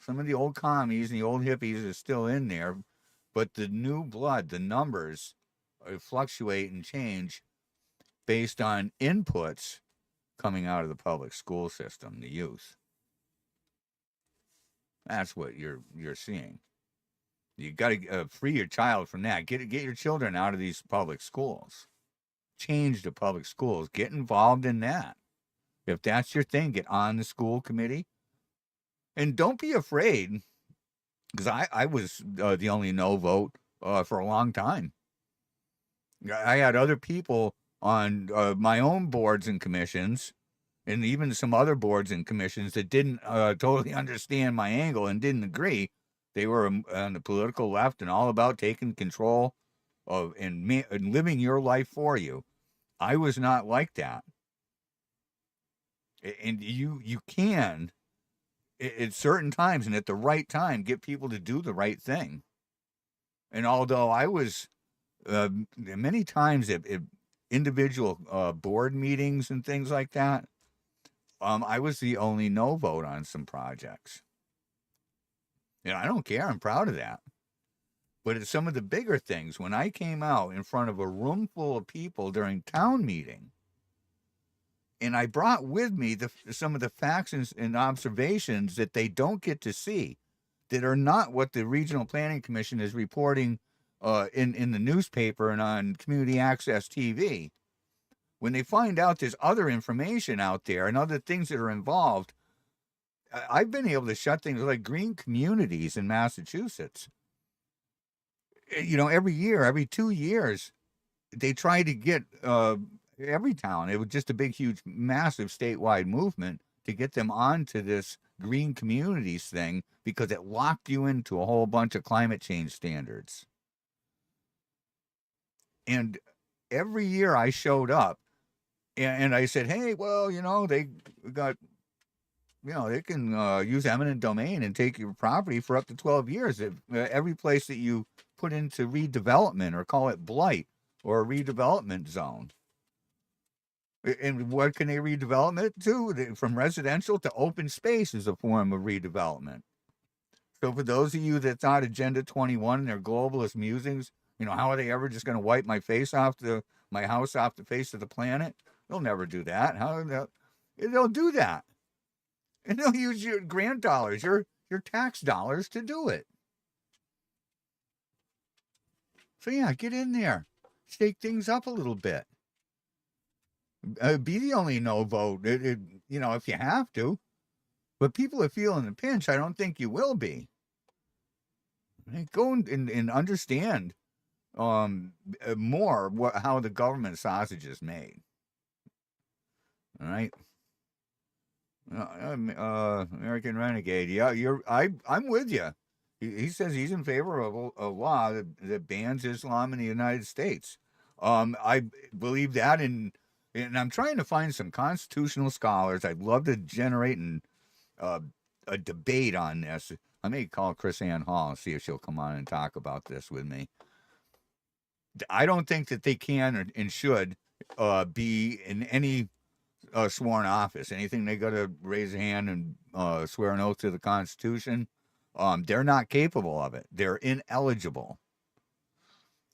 Some of the old commies and the old hippies are still in there. But the new blood, the numbers, fluctuate and change based on inputs coming out of the public school system, the youth. That's what you're seeing. You got to free your child from that. Get your children out of these public schools. Change the public schools. Get involved in that. If that's your thing, get on the school committee. And don't be afraid, because I was the only no vote for a long time. I had other people on my own boards and commissions, and even some other boards and commissions that didn't totally understand my angle and didn't agree. They were on the political left and all about taking control of and living your life for you. I was not like that. And you can, at certain times and at the right time, get people to do the right thing. And although I was many times at individual board meetings and things like that, I was the only no vote on some projects. And I don't care. I'm proud of that. But it's some of the bigger things. When I came out in front of a room full of people during town meeting, and I brought with me some of the facts and observations that they don't get to see, that are not what the Regional Planning Commission is reporting in the newspaper and on community access TV. When they find out there's other information out there and other things that are involved, I've been able to shut things like green communities in Massachusetts. Every year, every 2 years, they try to get every town. It was just a big, huge, massive statewide movement to get them onto this green communities thing because it locked you into a whole bunch of climate change standards. And every year I showed up and I said, hey, well, they got, they can use eminent domain and take your property for up to 12 years. Every place that you put into redevelopment, or call it blight or a redevelopment zone. And what can they redevelop it to? From residential to open space is a form of redevelopment. So for those of you that thought Agenda 21 and their globalist musings, how are they ever just going to wipe my house off the face of the planet? They'll never do that. They'll do that. And they'll use your grant dollars, your tax dollars to do it. So yeah, get in there. Shake things up a little bit. Be the only no vote, if you have to. But people are feeling the pinch. I don't think you will be. Go and understand more how the government sausage is made. All right. American Renegade. Yeah, I'm with you. He says he's in favor of a law that bans Islam in the United States. I believe that, and I'm trying to find some constitutional scholars. I'd love to generate a debate on this. I may call Chris Ann Hall and see if she'll come on and talk about this with me. I don't think that they can and should be in any sworn office. Anything they got to raise a hand and swear an oath to the Constitution. They're not capable of it. They're ineligible.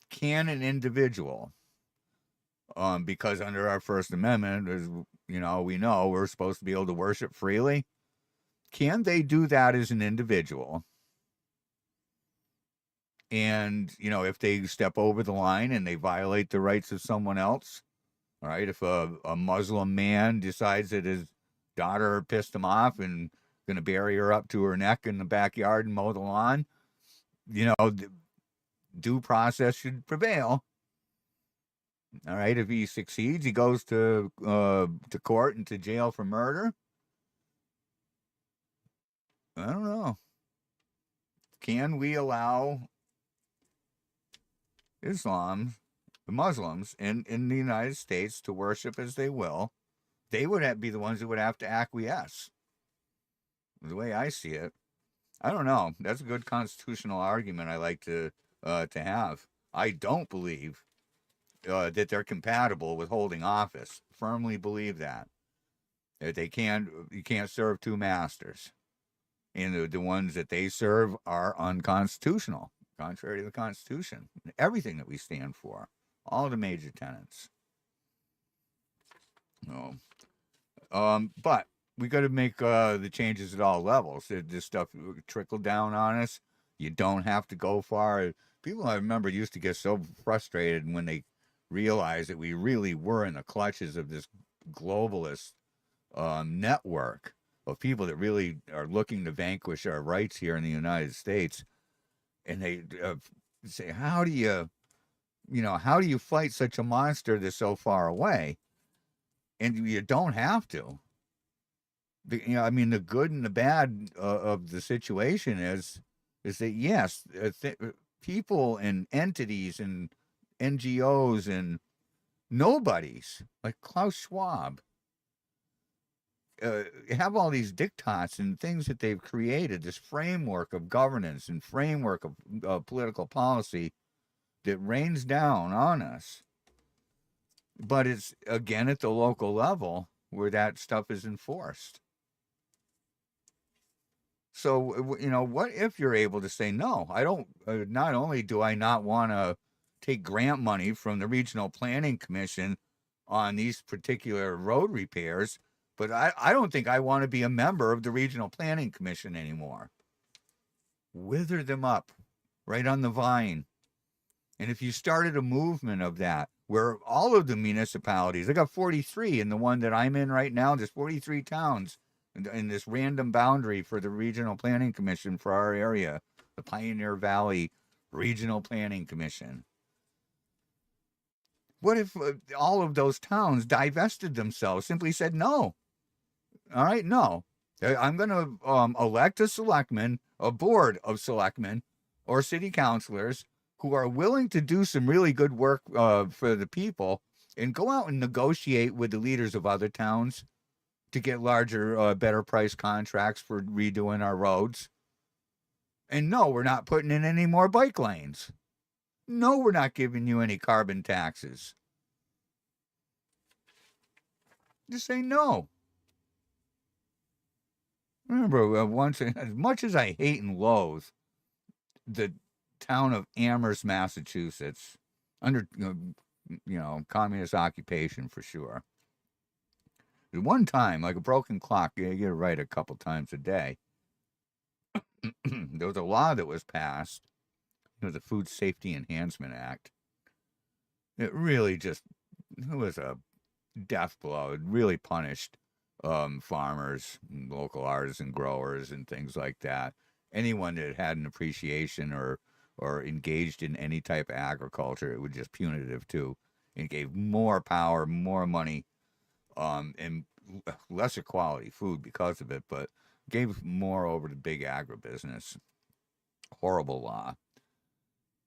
Can an individual, because under our First Amendment, as we know we're supposed to be able to worship freely. Can they do that as an individual? And, if they step over the line and they violate the rights of someone else, all right, if a Muslim man decides that his daughter pissed him off and going to bury her up to her neck in the backyard and mow the lawn, due process should prevail. All right, if he succeeds, he goes to court and to jail for murder. I don't know. Can we allow the Muslims in the United States to worship as they will? They would be the ones that would have to acquiesce. The way I see it, I don't know. That's a good constitutional argument I like to have. I don't believe that they're compatible with holding office. Firmly believe that you can't serve two masters, and the ones that they serve are unconstitutional, contrary to the Constitution, everything that we stand for, all the major tenets. But we got to make the changes at all levels. This stuff trickle down on us. You don't have to go far. People, I remember, used to get so frustrated when they realized that we really were in the clutches of this globalist network of people that really are looking to vanquish our rights here in the United States. And they say, how do you how do you fight such a monster that's so far away? And you don't have to. The good and the bad of the situation is that, yes, people and entities and NGOs and nobodies like Klaus Schwab have all these diktats and things that they've created, this framework of governance and framework of political policy that rains down on us. But it's, again, at the local level where that stuff is enforced. So, what if you're able to say, no, I don't, not only do I not want to take grant money from the Regional Planning Commission on these particular road repairs, but I don't think I want to be a member of the Regional Planning Commission anymore. Wither them up right on the vine. And if you started a movement of that, where all of the municipalities, I got 43 in the one that I'm in right now, there's 43 towns in this random boundary for the Regional Planning Commission for our area, the Pioneer Valley Regional Planning Commission. What if all of those towns divested themselves, simply said no? All right, no. I'm going to elect a board of selectmen or city councilors who are willing to do some really good work for the people and go out and negotiate with the leaders of other towns to get larger, better price contracts for redoing our roads. And no, we're not putting in any more bike lanes. No, we're not giving you any carbon taxes. Just say no. Remember, once, as much as I hate and loathe the town of Amherst, Massachusetts, under communist occupation for sure. At one time, like a broken clock, you get it right a couple times a day. There was a law that was passed. It was the Food Safety Enhancement Act. It really it was a death blow. It really punished farmers, local artisan growers, and things like that. Anyone that had an appreciation or engaged in any type of agriculture, it was just punitive too. It gave more power, more money, and lesser quality food because of it, but gave more over to big agribusiness. Horrible law.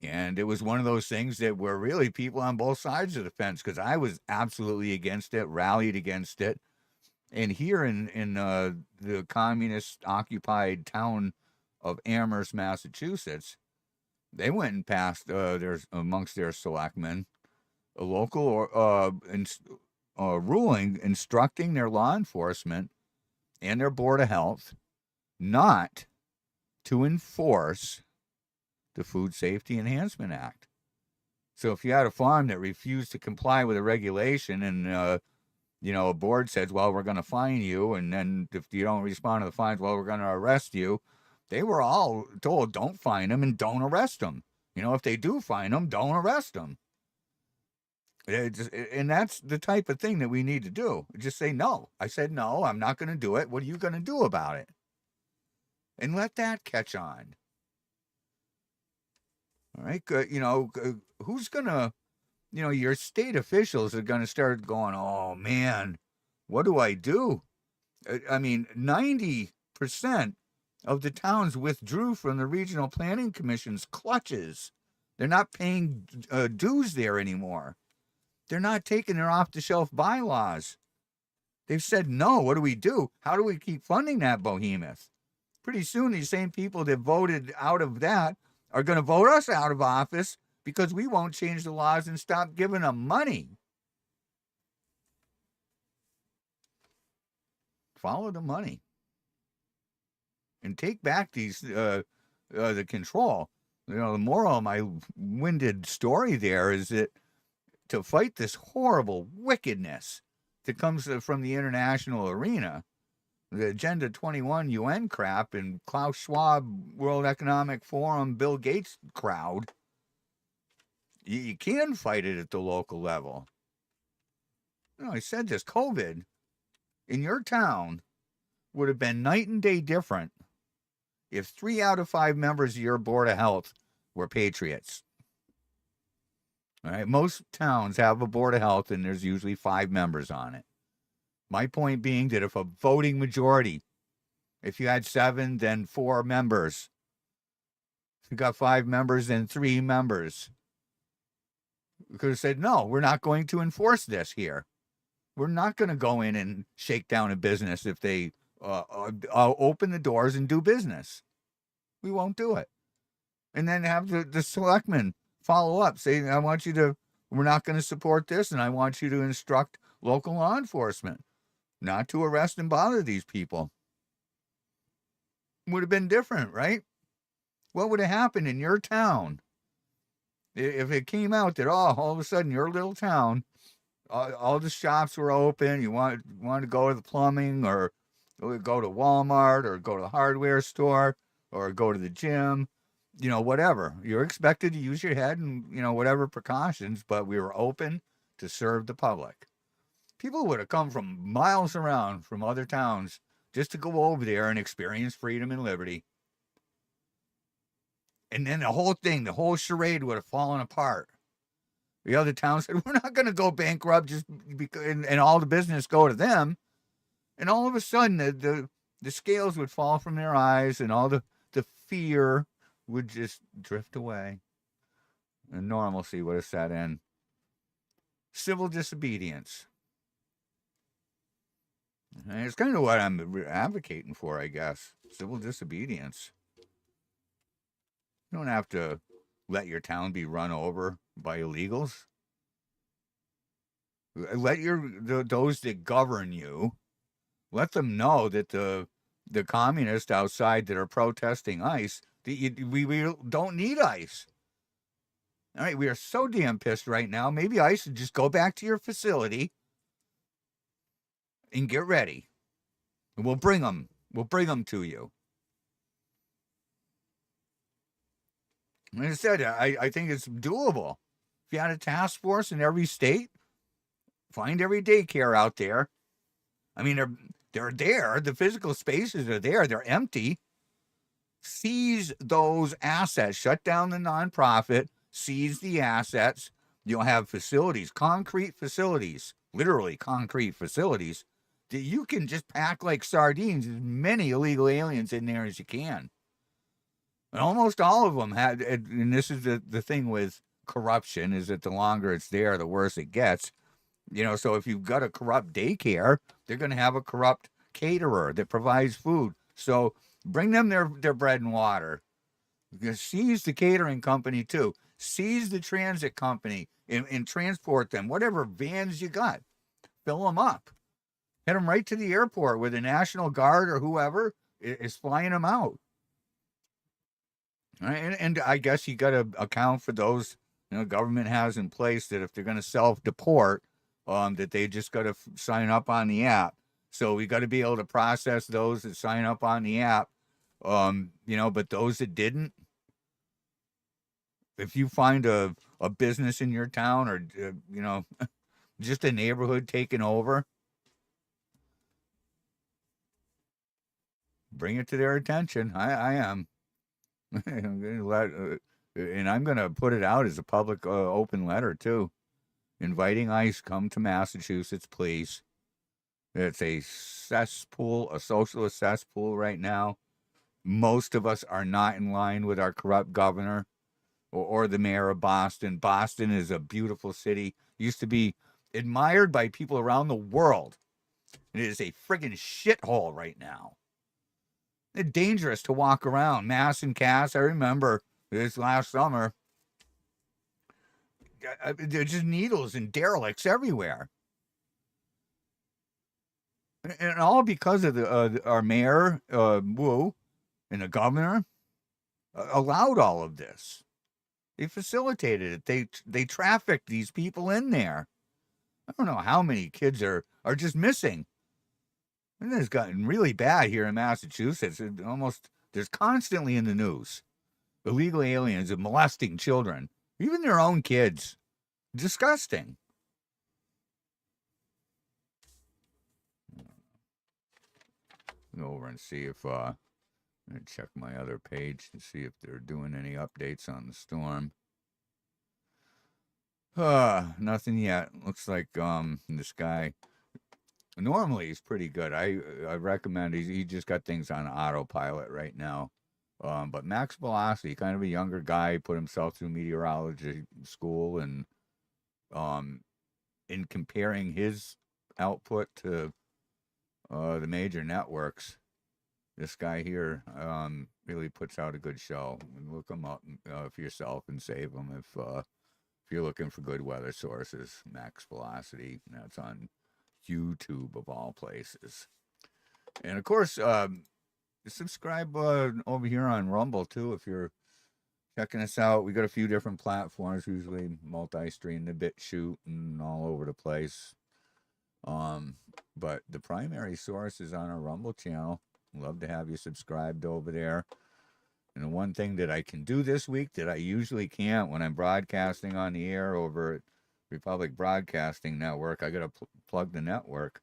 And it was one of those things that were really people on both sides of the fence, because I was absolutely against it, rallied against it. And here in the communist-occupied town of Amherst, Massachusetts, they went and passed amongst their selectmen a local ruling instructing their law enforcement and their Board of Health not to enforce the Food Safety Enhancement Act. So if you had a farm that refused to comply with a regulation and a board says, well, we're going to fine you, and then if you don't respond to the fines, well, we're going to arrest you. They were all told, don't fine them and don't arrest them. If they do fine them, don't arrest them. And that's the type of thing that we need to do. Just say, no. I said, no, I'm not going to do it. What are you going to do about it? And let that catch on. All right. Who's going to, your state officials are going to start going, oh, man, what do I do? 90% of the towns withdrew from the Regional Planning Commission's clutches. They're not paying dues there anymore. They're not taking their off-the-shelf bylaws. They've said, no, what do we do? How do we keep funding that behemoth? Pretty soon, these same people that voted out of that are going to vote us out of office because we won't change the laws and stop giving them money. Follow the money. And take back the control. The moral of my winded story there is that to fight this horrible wickedness that comes from the international arena, the Agenda 21 UN crap and Klaus Schwab, World Economic Forum, Bill Gates crowd, you can fight it at the local level. I said this, COVID in your town would have been night and day different if 3 out of 5 members of your Board of Health were patriots. All right, most towns have a board of health, and there's usually 5 members on it. My point being that if a voting majority, if you had 7, then 4 members. If you got 5 members, then 3 members. We could have said, no, we're not going to enforce this here. We're not going to go in and shake down a business if they open the doors and do business. We won't do it. And then have the selectmen follow up, say, we're not going to support this, and I want you to instruct local law enforcement not to arrest and bother these people. Would have been different, right? What would have happened in your town if it came out that, all of a sudden your little town, all the shops were open, you want to go to the plumbing or go to Walmart or go to the hardware store or go to the gym, whatever. You're expected to use your head and, whatever precautions, but we were open to serve the public. People would have come from miles around from other towns just to go over there and experience freedom and liberty. And then the whole charade would have fallen apart. The other towns said, we're not going to go bankrupt just because, and all the business go to them. And all of a sudden, the scales would fall from their eyes and all the fear would just drift away. And normalcy would have set in. Civil disobedience. And it's kind of what I'm advocating for, I guess. Civil disobedience. You don't have to let your town be run over by illegals. Let those that govern you, let them know that the communists outside that are protesting ICE, we don't need ICE. All right, we are so damn pissed right now. Maybe ICE should just go back to your facility and get ready. And we'll bring them. We'll bring them to you. Like I said, I think it's doable. If you had a task force in every state, find every daycare out there. I mean, they're there. The physical spaces are there. They're empty. Seize those assets. Shut down the nonprofit. Seize the assets. You'll have facilities, concrete facilities, literally concrete facilities, that you can just pack like sardines, as many illegal aliens in there as you can. And almost all of them had, and this is the thing with corruption, is that the longer it's there, the worse it gets. So if you've got a corrupt daycare, they're going to have a corrupt caterer that provides food. So bring them their bread and water. Seize the catering company too. Seize the transit company and transport them. Whatever vans you got, fill them up. Head them right to the airport where the National Guard or whoever is flying them out. And I guess you got to account for those government has in place that if they're going to self-deport, that they just got to sign up on the app. So we got to be able to process those that sign up on the app. But those that didn't, if you find a business in your town or, just a neighborhood taken over, bring it to their attention. I am. And I'm going to put it out as a public open letter, too. Inviting ICE, come to Massachusetts, please. It's a cesspool, a socialist cesspool right now. Most of us are not in line with our corrupt governor or the mayor of Boston. Boston is a beautiful city. Used to be admired by people around the world. It is a friggin' shithole right now. It's dangerous to walk around. Mass and Cass, I remember this last summer. There's just needles and derelicts everywhere. And all because of our mayor, Wu, and the governor allowed all of this. They facilitated it. They trafficked these people in there. I don't know how many kids are just missing. And it's gotten really bad here in Massachusetts. There's constantly in the news illegal aliens molesting children, even their own kids. Disgusting. Go over and see if check my other page to see if they're doing any updates on the storm. Nothing yet. Looks like this guy normally he's pretty good. I recommend he just got things on autopilot right now. But Max Velocity, kind of a younger guy, put himself through meteorology school, and um in comparing his output to the major networks, this guy here really puts out a good show. Look him up for yourself and save him if you're looking for good weather sources. Max Velocity, that's on YouTube of all places. And of course, subscribe over here on Rumble too if you're checking us out. We got a few different platforms, usually multi-stream, the BitChute, and all over the place. But the primary source is on our Rumble channel. Love to have you subscribed over there. And the one thing that I can do this week that I usually can't when I'm broadcasting on the air over at Republic Broadcasting Network, I got to plug the network.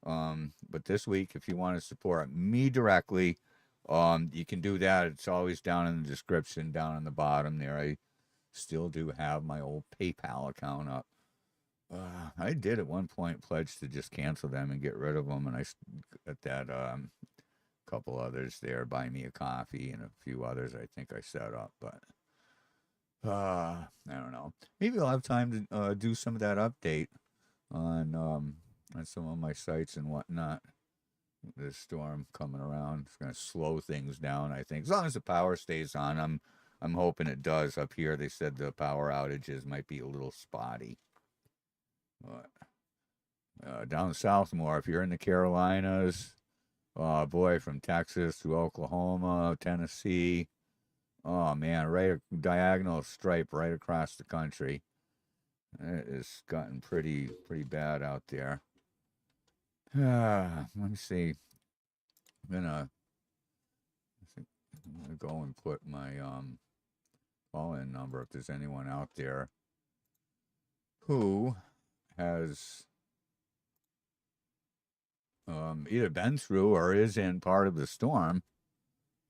But this week, if you want to support me directly, you can do that. It's always down in the description, down on the bottom there. I still do have my old PayPal account up. I did at one point pledge to just cancel them and get rid of them, and I got that couple others there, Buy Me a Coffee, and a few others I think I set up, but I don't know. Maybe I'll have time to do some of that update on some of my sites and whatnot. This storm coming around, it's going to slow things down, I think. As long as the power stays on, I'm hoping it does. Up here, they said the power outages might be a little spotty. But down south more, if you're in the Carolinas, boy, from Texas to Oklahoma, Tennessee, oh man, right a diagonal stripe right across the country. It has gotten pretty bad out there. Let me see. I'm gonna go and put my call-in number if there's anyone out there who has either been through or is in part of the storm.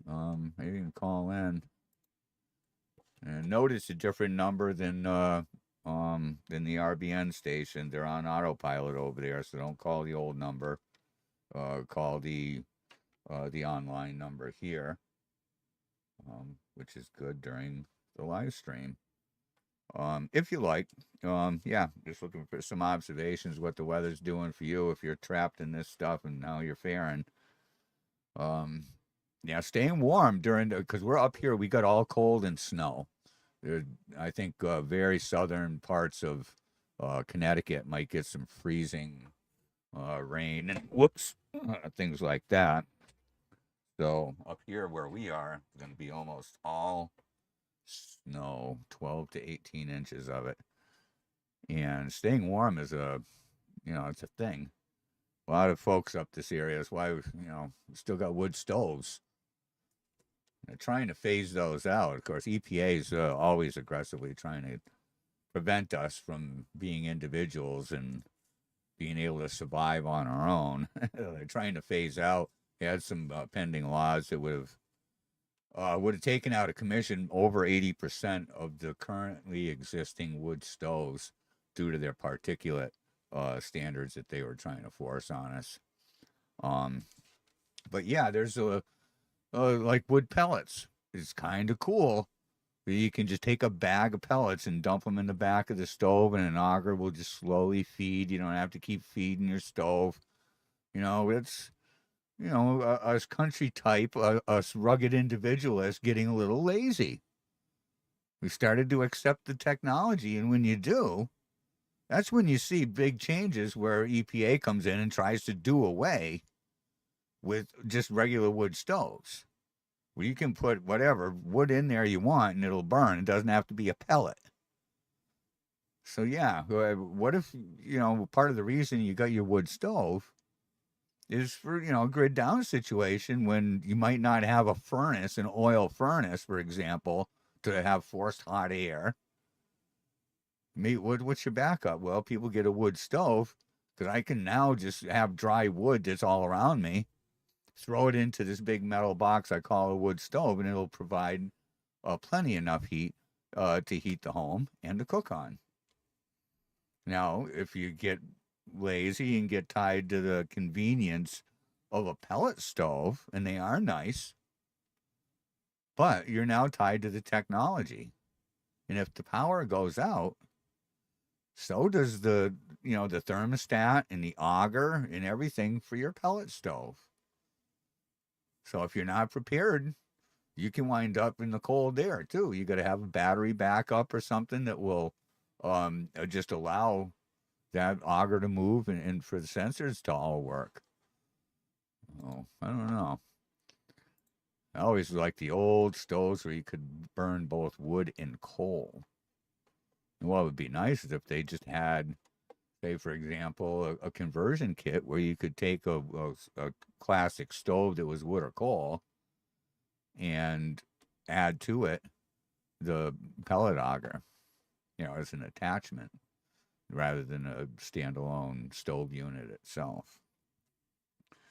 Maybe you can call in. And notice a different number than the RBN station. They're on autopilot over there, so don't call the old number. Call the online number here, which is good during the live stream. If you like, yeah, just looking for some observations, what the weather's doing for you if you're trapped in this stuff and how you're faring. Yeah, staying warm because we're up here, we got all cold and snow. I think very southern parts of Connecticut might get some freezing rain and things like that. So up here where we are, it's going to be almost all snow, 12 to 18 inches of it. And staying warm is it's a thing. A lot of folks up this area, that's why, we still got wood stoves. They're trying to phase those out. Of course, EPA is always aggressively trying to prevent us from being individuals and being able to survive on our own. They're trying to phase out. They had some pending laws that would have taken out of commission over 80% of the currently existing wood stoves due to their particulate standards that they were trying to force on us. But yeah, there's like wood pellets. It's kind of cool. You can just take a bag of pellets and dump them in the back of the stove, and an auger will just slowly feed. You don't have to keep feeding your stove. It's, us country type, us rugged individualists getting a little lazy. We started to accept the technology, and when you do, that's when you see big changes where EPA comes in and tries to do away with just regular wood stoves, where you can put whatever wood in there you want and it'll burn. It doesn't have to be a pellet. So yeah, what if, part of the reason you got your wood stove is for, a grid down situation when you might not have a furnace, an oil furnace, for example, to have forced hot air. What's your backup? Well, people get a wood stove because I can now just have dry wood that's all around me, throw it into this big metal box I call a wood stove, and it'll provide plenty enough heat to heat the home and to cook on. Now, if you get lazy and get tied to the convenience of a pellet stove, and they are nice, but you're now tied to the technology. And if the power goes out, so does the thermostat and the auger and everything for your pellet stove. So if you're not prepared, you can wind up in the cold air too. You got to have a battery backup or something that will just allow that auger to move and for the sensors to all work. Oh, I don't know. I always liked the old stoves where you could burn both wood and coal. And what would be nice is if they just had, say, for example, a conversion kit where you could take a classic stove that was wood or coal and add to it the pellet auger, as an attachment rather than a standalone stove unit itself.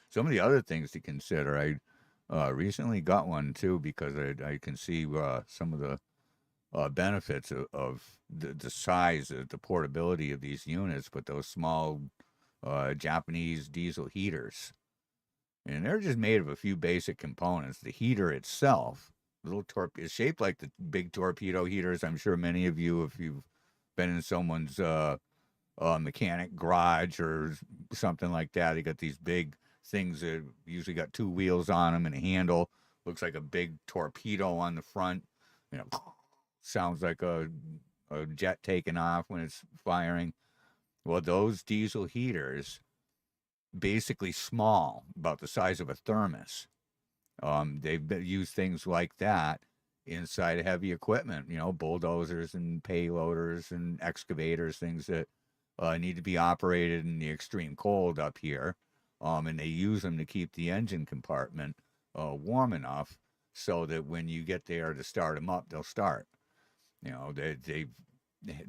Some of the other things to consider, I recently got one too because I can see some of the benefits of the size, the portability of these units, but those small Japanese diesel heaters. And they're just made of a few basic components. The heater itself, is shaped like the big torpedo heaters. I'm sure many of you, if you've been in someone's mechanic garage or something like that, they got these big things that usually got two wheels on them and a handle. Looks like a big torpedo on the front. Sounds like a jet taking off when it's firing. Well, those diesel heaters, basically small, about the size of a thermos. They've used things like that inside heavy equipment, bulldozers and payloaders and excavators, things that need to be operated in the extreme cold up here. And they use them to keep the engine compartment warm enough so that when you get there to start them up, they'll start.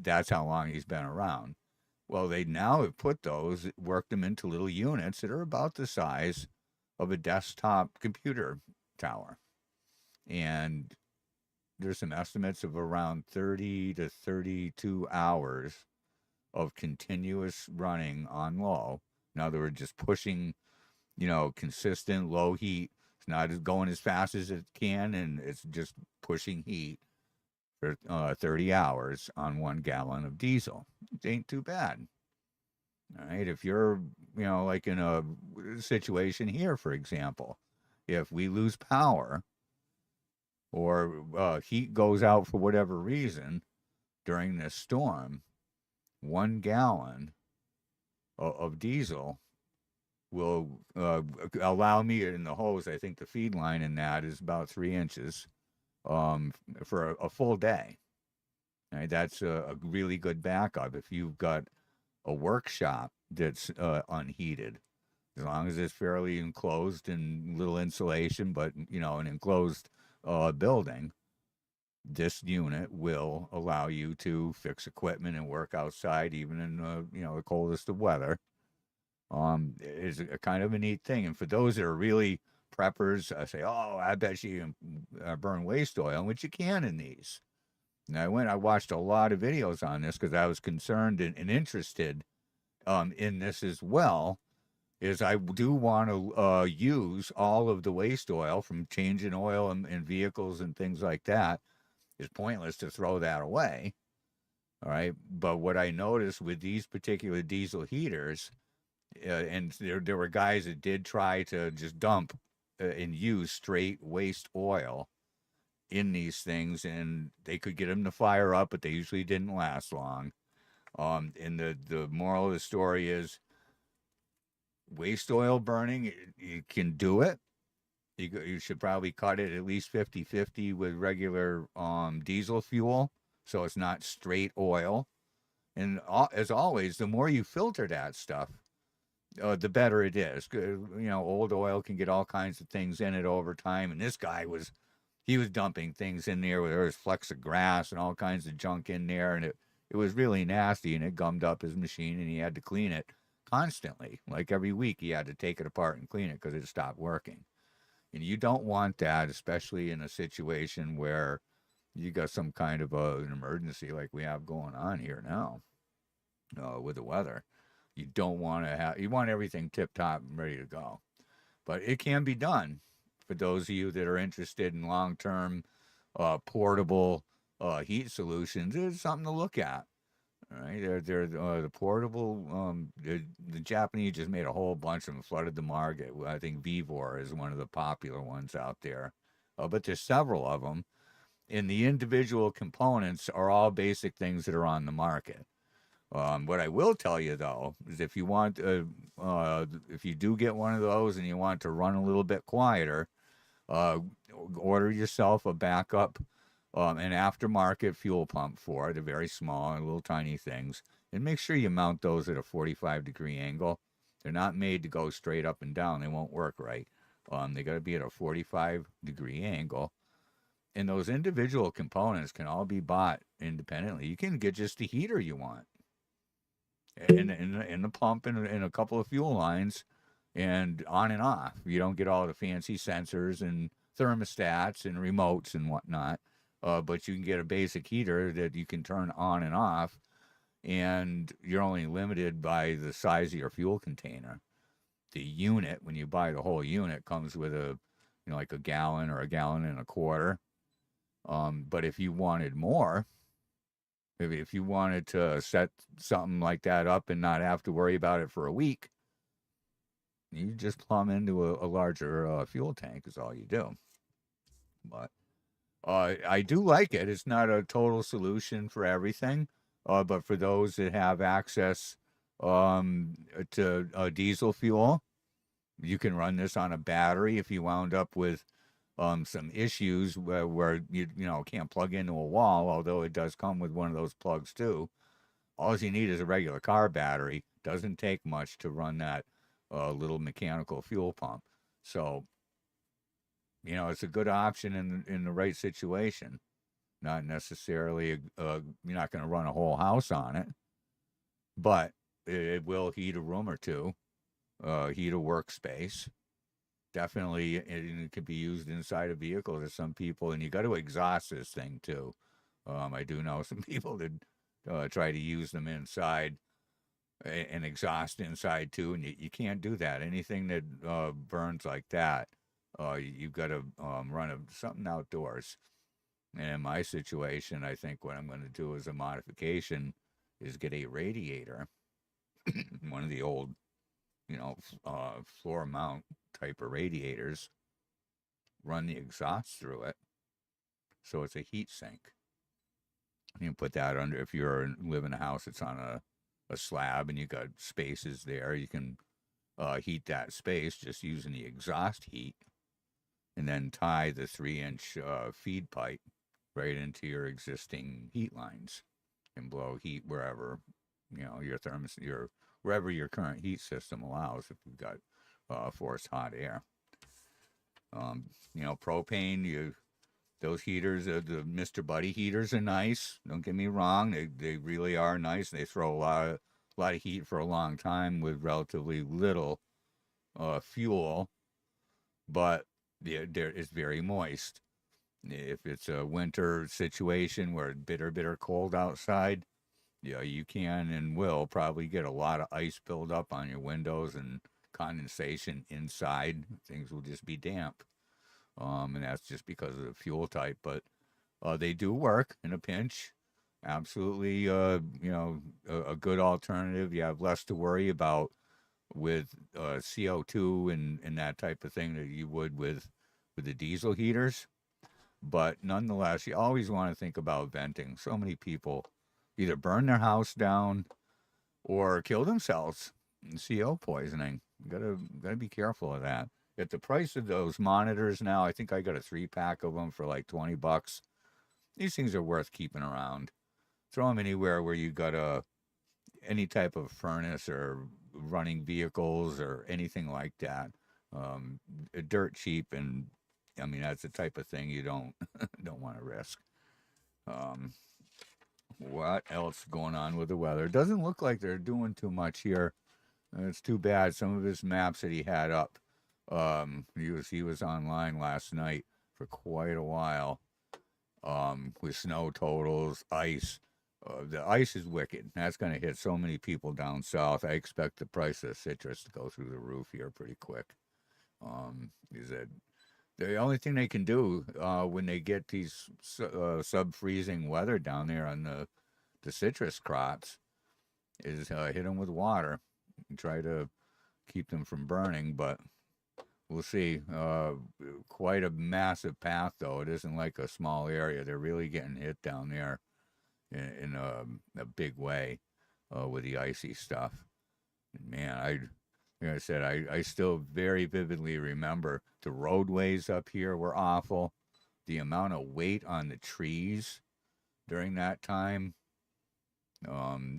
That's how long he's been around. Well, they now have put those, worked them into little units that are about the size of a desktop computer tower. And there's some estimates of around 30 to 32 hours of continuous running on low. In other words, just pushing, consistent low heat. It's not going as fast as it can, and it's just pushing heat for 30 hours on 1 gallon of diesel. It ain't too bad. All right. If you're, like in a situation here, for example, if we lose power or heat goes out for whatever reason during this storm, 1 gallon of diesel will allow me in the hose. I think the feed line in that is about 3 inches for a full day. All right, that's a really good backup. If you've got a workshop that's unheated, as long as it's fairly enclosed and little insulation, but an enclosed building, this unit will allow you to fix equipment and work outside even in the coldest of weather. Is a kind of a neat thing. And for those that are really preppers, I say, oh, I bet you can burn waste oil, which you can in these. And I watched a lot of videos on this because I was concerned and interested in this as well. Is I do want to use all of the waste oil from changing oil in vehicles and things like that. It's pointless to throw that away. All right. But what I noticed with these particular diesel heaters, and there were guys that did try to just dump and use straight waste oil in these things, and they could get them to fire up, but they usually didn't last long. And the moral of the story is waste oil burning, you can do it. You should probably cut it at least 50-50 with regular diesel fuel, so it's not straight oil. And as always, the more you filter that stuff, the better it is. Old oil can get all kinds of things in it over time, and this guy was dumping things in there where there was flecks of grass and all kinds of junk in there, and it was really nasty, and it gummed up his machine, and he had to clean it constantly. Like every week, he had to take it apart and clean it because it stopped working. And you don't want that, especially in a situation where you got some kind of an emergency like we have going on here now. with the weather. You don't want to have, you want everything tip top and ready to go. But it can be done for those of you that are interested in long term portable heat solutions. It's something to look at. All right, they're the portable. The Japanese just made a whole bunch of them, flooded the market. I think Vivor is one of the popular ones out there, but there's several of them, and the individual components are all basic things that are on the market. What I will tell you though is if you want, if you do get one of those and you want to run a little bit quieter, uh, order yourself a backup, an aftermarket fuel pump for it. They're very small, little tiny things, and make sure you mount those at a 45-degree angle. They're not made to go straight up and down. They won't work right. They got to be at a 45-degree angle. And those individual components can all be bought independently. You can get just the heater you want, and the pump and a couple of fuel lines, and on and off. You don't get all the fancy sensors and thermostats and remotes and whatnot, but you can get a basic heater that you can turn on and off, and you're only limited by the size of your fuel container. The unit, when you buy the whole unit, comes with a, like a gallon or a gallon and a quarter. But if you wanted more, if you wanted to set something like that up and not have to worry about it for a week, you just plumb into a larger fuel tank is all you do. But I do like it. It's not a total solution for everything, but for those that have access to diesel fuel, you can run this on a battery. If you wound up with some issues where you can't plug into a wall, although it does come with one of those plugs too. All you need is a regular car battery. Doesn't take much to run that little mechanical fuel pump. So, it's a good option in the right situation. Not necessarily, you're not going to run a whole house on it, but it will heat a room or two, heat a workspace. Definitely, it could be used inside a vehicle to some people, and you got to exhaust this thing too. I do know some people that try to use them inside and exhaust inside too, and you can't do that. Anything that burns like that, you've got to run something outdoors. And in my situation, I think what I'm going to do as a modification is get a radiator, one of the old, floor mount type of radiators, run the exhaust through it, so it's a heat sink. You can put that under, if you're live in a house that's on a slab and you got spaces there, you can heat that space just using the exhaust heat, and then tie the 3-inch feed pipe right into your existing heat lines and blow heat wherever your wherever your current heat system allows. If you've got forced hot air, propane, those heaters, the Mr. Buddy heaters are nice. Don't get me wrong; they really are nice. They throw a lot of heat for a long time with relatively little fuel, but it's very moist. If it's a winter situation where it's bitter cold outside, you can and will probably get a lot of ice build up on your windows and condensation inside. Things will just be damp. And that's just because of the fuel type. But they do work in a pinch. Absolutely, a good alternative. You have less to worry about with CO2 and that type of thing that you would with the diesel heaters. But nonetheless, you always want to think about venting. So many people either burn their house down or kill themselves in CO poisoning. You gotta be careful of that. At the price of those monitors now, I think I got a 3-pack of them for like $20. These things are worth keeping around. Throw them anywhere where you got any type of furnace or running vehicles or anything like that. Dirt cheap, and I mean that's the type of thing you don't want to risk. What else going on with the weather? It doesn't look like they're doing too much here. It's too bad. Some of his maps that he had up, he was online last night for quite a while, with snow totals, ice, the ice is wicked. That's going to hit so many people down south. I expect the price of citrus to go through the roof here pretty quick. Is that the only thing they can do when they get these sub-freezing weather down there on the citrus crops is hit them with water and try to keep them from burning, but we'll see. Quite a massive path, though. It isn't like a small area. They're really getting hit down there in a big way with the icy stuff. And man, like I said, I still very vividly remember the roadways up here were awful. The amount of weight on the trees during that time.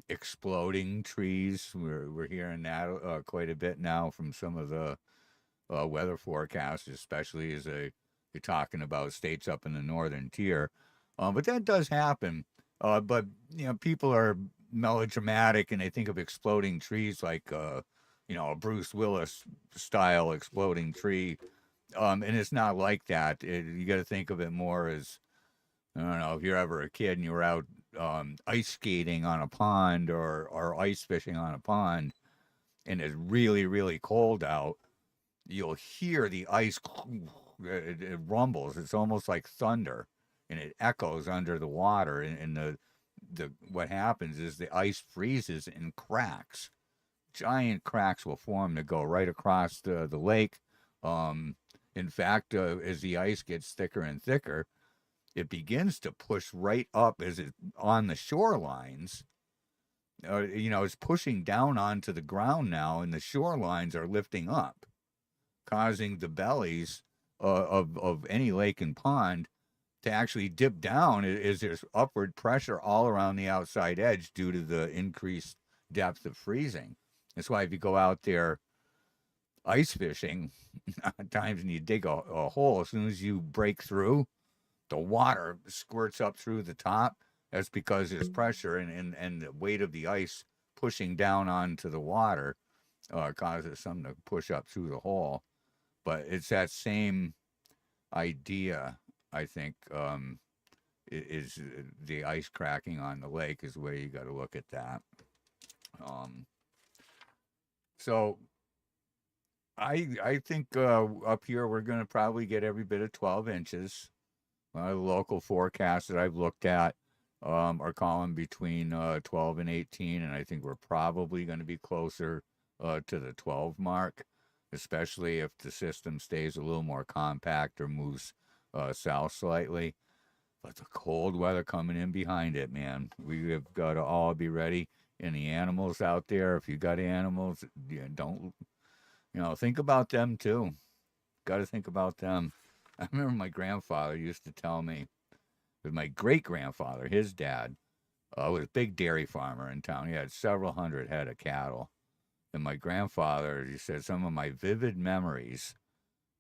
Exploding trees. We're hearing that quite a bit now from some of the weather forecasts, especially as they're talking about states up in the northern tier. But that does happen. But people are melodramatic and they think of exploding trees like a Bruce Willis style exploding tree. And it's not like that. You got to think of it more as, I don't know, if you're ever a kid and you were out ice skating on a pond or ice fishing on a pond and it's really, really cold out, you'll hear the ice, it rumbles. It's almost like thunder and it echoes under the water. And the what happens is the ice freezes and cracks. Giant cracks will form to go right across the lake. In fact, as the ice gets thicker and thicker, it begins to push right up as it on the shorelines. It's pushing down onto the ground now, and the shorelines are lifting up, causing the bellies of any lake and pond to actually dip down as there's upward pressure all around the outside edge due to the increased depth of freezing. That's why if you go out there ice fishing at times and you dig a hole, as soon as you break through, the water squirts up through the top. That's because there's pressure and the weight of the ice pushing down onto the water causes some to push up through the hole. But it's that same idea, I think, is the ice cracking on the lake is the way you got to look at that. So I think up here we're going to probably get every bit of 12 inches. The local forecasts that I've looked at are calling between 12 and 18, and I think we're probably going to be closer to the 12 mark, especially if the system stays a little more compact or moves south slightly. But the cold weather coming in behind it, man. We have got to all be ready. And the animals out there, if you got animals, don't, think about them too. Got to think about them. I remember my grandfather used to tell me, with my great-grandfather, his dad, was a big dairy farmer in town. He had several hundred head of cattle. And my grandfather, he said, some of my vivid memories,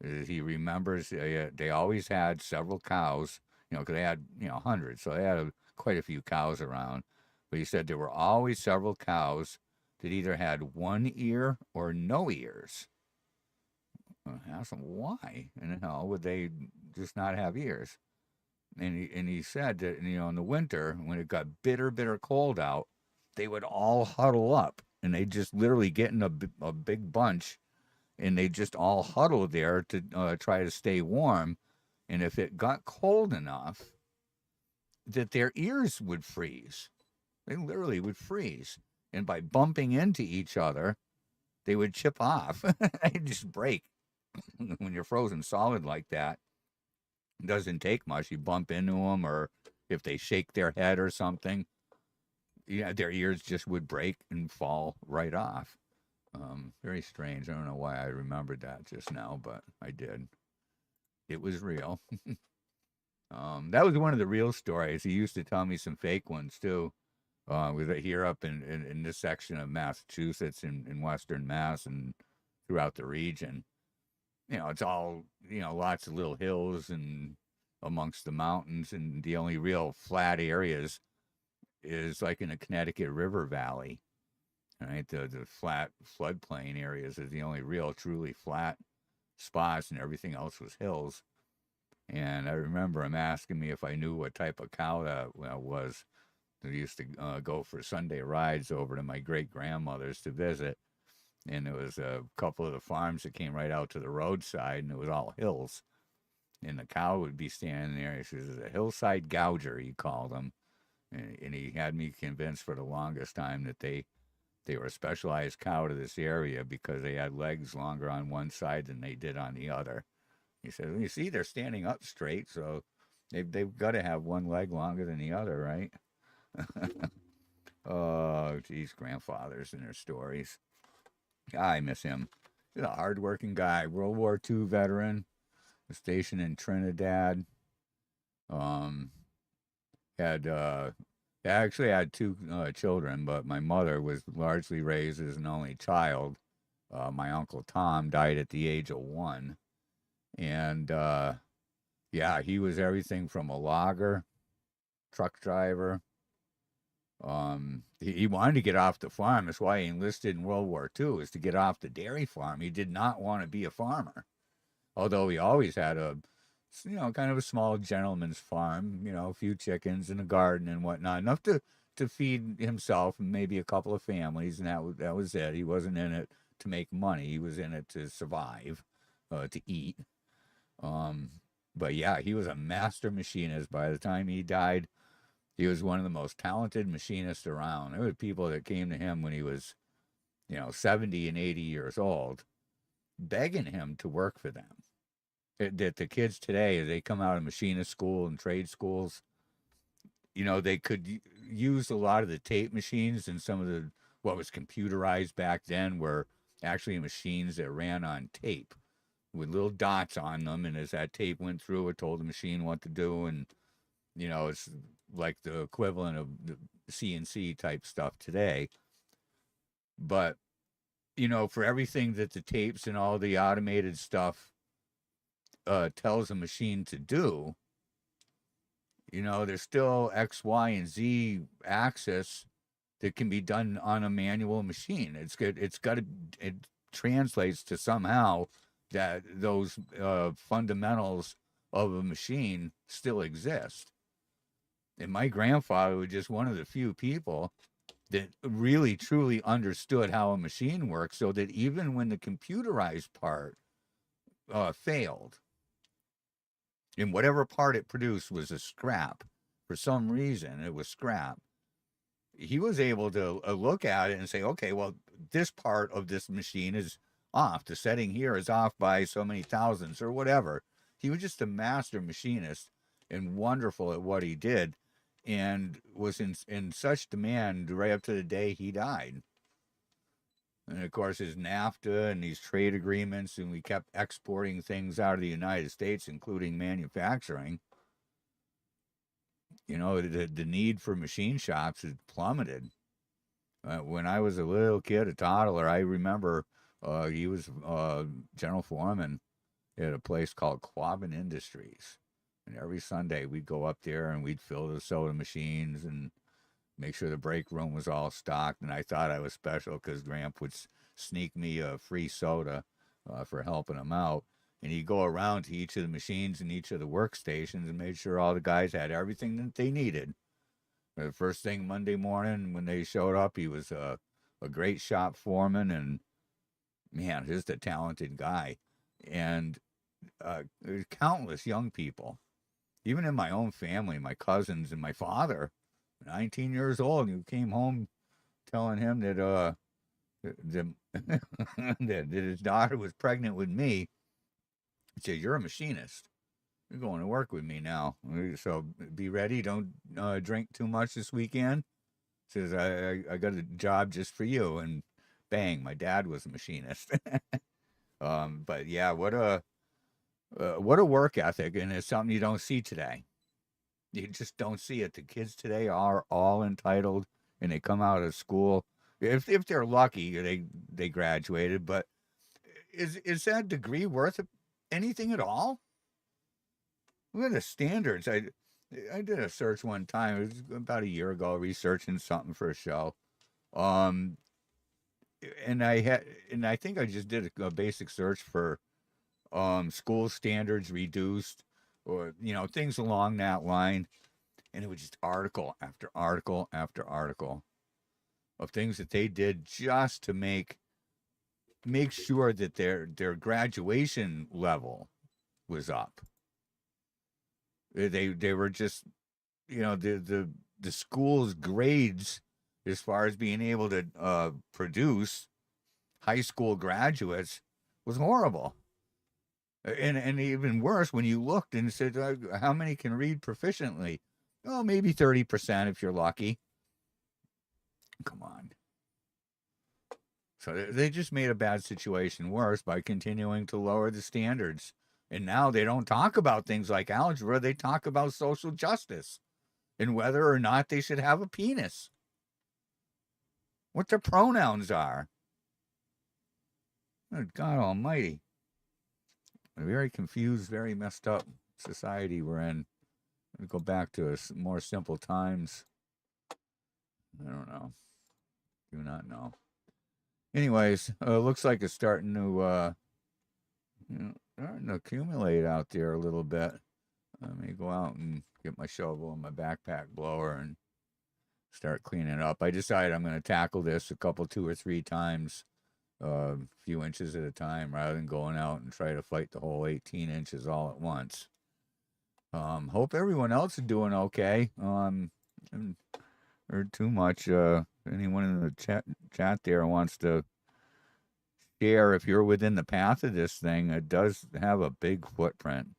he remembers they always had several cows, because they had, hundreds. So they had quite a few cows around. But he said there were always several cows that either had one ear or no ears. I asked him why, and how would they just not have ears? And he said that in the winter when it got bitter cold out, they would all huddle up and they just literally get in a big bunch, and they just all huddle there to try to stay warm. And if it got cold enough, that their ears would freeze. They literally would freeze, and by bumping into each other, they would chip off. They'd just break. When you're frozen solid like that, it doesn't take much. You bump into them, or if they shake their head or something, their ears just would break and fall right off. Very strange. I don't know why I remembered that just now, but I did. It was real. That was one of the real stories. He used to tell me some fake ones too. With here up in this section of Massachusetts, in Western Mass, and throughout the region. It's all, lots of little hills and amongst the mountains, and the only real flat areas is like in the Connecticut River Valley, right? The flat floodplain areas is the only real truly flat spots, and everything else was hills. And I remember him asking me if I knew what type of cow that was. We used to go for Sunday rides over to my great-grandmother's to visit. And there was a couple of the farms that came right out to the roadside, and it was all hills. And the cow would be standing there. He says, a hillside gouger, he called them. And he had me convinced for the longest time that they were a specialized cow to this area because they had legs longer on one side than they did on the other. He said, well, you see, they're standing up straight, so they've got to have one leg longer than the other, right? Oh, geez, grandfathers and their stories. I miss him. He's a hardworking guy, World War II veteran, stationed in Trinidad. Actually had two children, but my mother was largely raised as an only child. My Uncle Tom died at the age of 1. And, yeah, he was everything from a logger, truck driver. He wanted to get off the farm. That's why he enlisted in World War II, is to get off the dairy farm. He did not want to be a farmer, although he always had a, kind of a small gentleman's farm, a few chickens and a garden and whatnot, enough to feed himself and maybe a couple of families, and that was it. He wasn't in it to make money. He was in it to survive, to eat. But yeah, he was a master machinist. By the time he died, he was one of the most talented machinists around. There were people that came to him when he was, 70 and 80 years old, begging him to work for them. That the kids today, as they come out of machinist school and trade schools, they could use a lot of the tape machines, and some of what was computerized back then were actually machines that ran on tape with little dots on them. And as that tape went through, it told the machine what to do. And, it's like the equivalent of the CNC type stuff today. But, for everything that the tapes and all the automated stuff tells a machine to do, there's still X, Y, and Z axis that can be done on a manual machine. It translates to somehow that those fundamentals of a machine still exist. And my grandfather was just one of the few people that really, truly understood how a machine works, so that even when the computerized part failed, and whatever part it produced was a scrap, for some reason it was scrap, he was able to look at it and say, okay, well, this part of this machine is off. The setting here is off by so many thousandths or whatever. He was just a master machinist and wonderful at what he did, and was in such demand right up to the day he died. And of course, his NAFTA and these trade agreements, and we kept exporting things out of the United States, including manufacturing. The need for machine shops has plummeted. When I was a little kid, a toddler, I remember he was general foreman at a place called Quabbin Industries. And every Sunday we'd go up there and we'd fill the soda machines and make sure the break room was all stocked. And I thought I was special because Gramp would sneak me a free soda for helping him out. And he'd go around to each of the machines and each of the workstations and made sure all the guys had everything that they needed. The first thing Monday morning when they showed up, he was a great shop foreman, and man, just a talented guy. And there's countless young people, even in my own family, my cousins and my father, 19 years old, who came home telling him that that his daughter was pregnant with me. He said, "You're a machinist. You're going to work with me now. So be ready. Don't drink too much this weekend." Says, I got a job just for you. And bang, my dad was a machinist. But yeah, what a work ethic. And it's something you don't see today. You just don't see it. The kids today are all entitled, and they come out of school. If they're lucky, they graduated. But is that degree worth anything at all? Look at the standards. I did a search one time. It was about a year ago, researching something for a show. And I think I just did a basic search for school standards reduced, or things along that line. And it was just article after article after article of things that they did just to make sure that their graduation level was up. They were just, you know, the school's grades as far as being able to produce high school graduates was horrible. And even worse, when you looked and said, how many can read proficiently? Oh, maybe 30% if you're lucky. Come on. So they just made a bad situation worse by continuing to lower the standards. And now they don't talk about things like algebra. They talk about social justice and whether or not they should have a penis, what their pronouns are. Oh, God almighty. A very confused, very messed up society we're in. We go back to more simple times. I don't know. Do not know. Anyways, looks like it's starting to, starting to accumulate out there a little bit. Let me go out and get my shovel and my backpack blower and start cleaning up. I decided I'm going to tackle this a couple, 2 or 3 times, a few inches at a time, rather than going out and try to fight the whole 18 inches all at once. Hope everyone else is doing okay. Heard too much. Anyone in the chat there wants to share, if you're within the path of this thing, it does have a big footprint.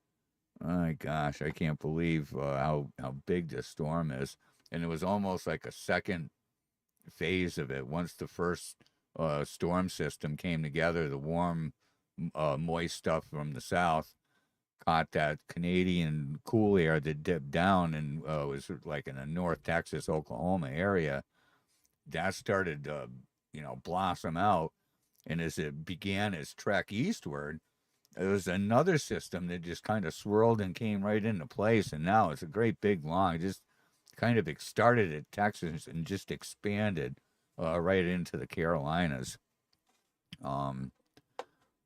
My gosh, I can't believe how big this storm is. And it was almost like a second phase of it. Once the first storm system came together, the warm, moist stuff from the south caught that Canadian cool air that dipped down and was like in the North Texas, Oklahoma area. That started to, blossom out. And as it began its trek eastward, there was another system that just kind of swirled and came right into place. And now it's a great big long, just kind of started at Texas and just expanded right into the Carolinas.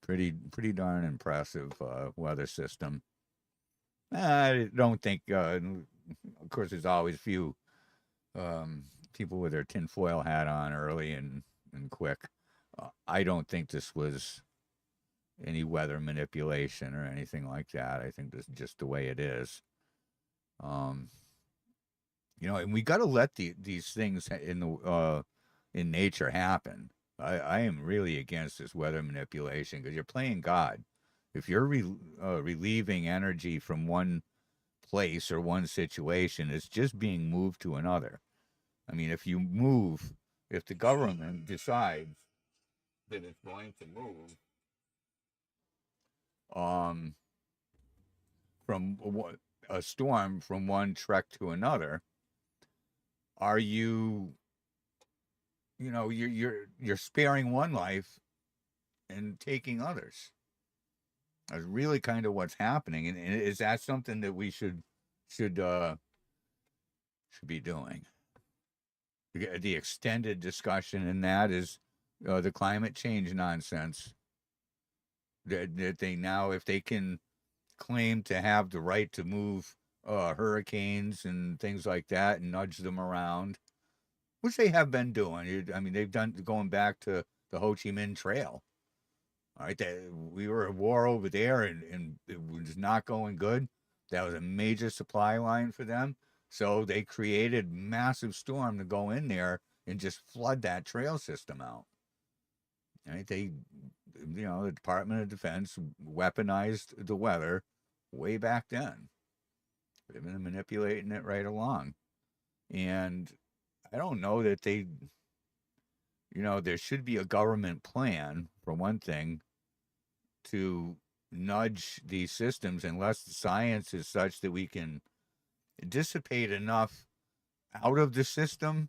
Pretty darn impressive weather system. I don't think, of course, there's always a few people with their tinfoil hat on early and quick. I don't think this was any weather manipulation or anything like that. I think this is just the way it is. And we got to let these things in nature happen. I am really against this weather manipulation because you're playing God. If you're relieving energy from one place or one situation, it's just being moved to another. I mean, if the government decides that it's going to move from a storm from one trek to another, are you? You're sparing one life and taking others. That's really kind of what's happening, and is that something that we should be doing? The extended discussion in that is the climate change nonsense. That they now, if they can claim to have the right to move hurricanes and things like that and nudge them around, which they have been doing. I mean, they've done, going back to the Ho Chi Minh Trail. All right, we were at war over there, and it was not going good. That was a major supply line for them. So they created massive storm to go in there and just flood that trail system out. All right, the Department of Defense weaponized the weather way back then. They've been manipulating it right along. And I don't know that there should be a government plan, for one thing, to nudge these systems unless the science is such that we can dissipate enough out of the system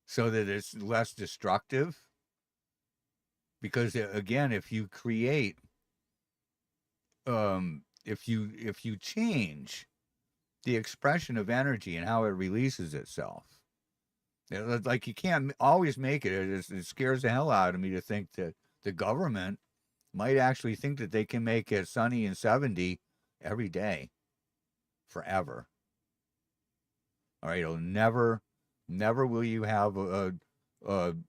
so that it's less destructive. Because again, if you create, if you change the expression of energy and how it releases itself, like, you can't always make it. It scares the hell out of me to think that the government might actually think that they can make it sunny and 70 every day forever. All right, it'll never will you have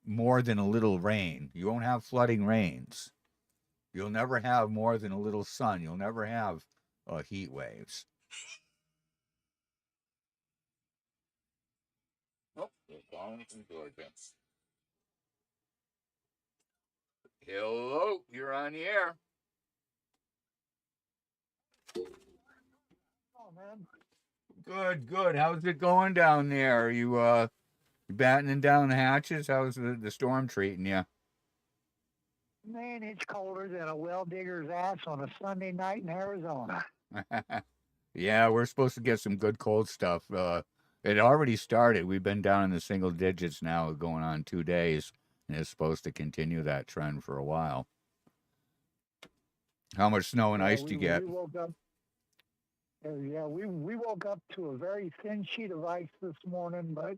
more than a little rain. You won't have flooding rains. You'll never have more than a little sun. You'll never have heat waves. Oh, they're calling from Georgia. Hello, you're on the air. Oh, man. Good, good. How's it going down there? Are you battening down the hatches? How's the storm treating you? Man, it's colder than a well digger's ass on a Sunday night in Arizona. Yeah, we're supposed to get some good cold stuff. It already started. We've been down in the single digits now, going on 2 days, and it's supposed to continue that trend for a while. How much snow and ice do you get? We woke up. We woke up to a very thin sheet of ice this morning, but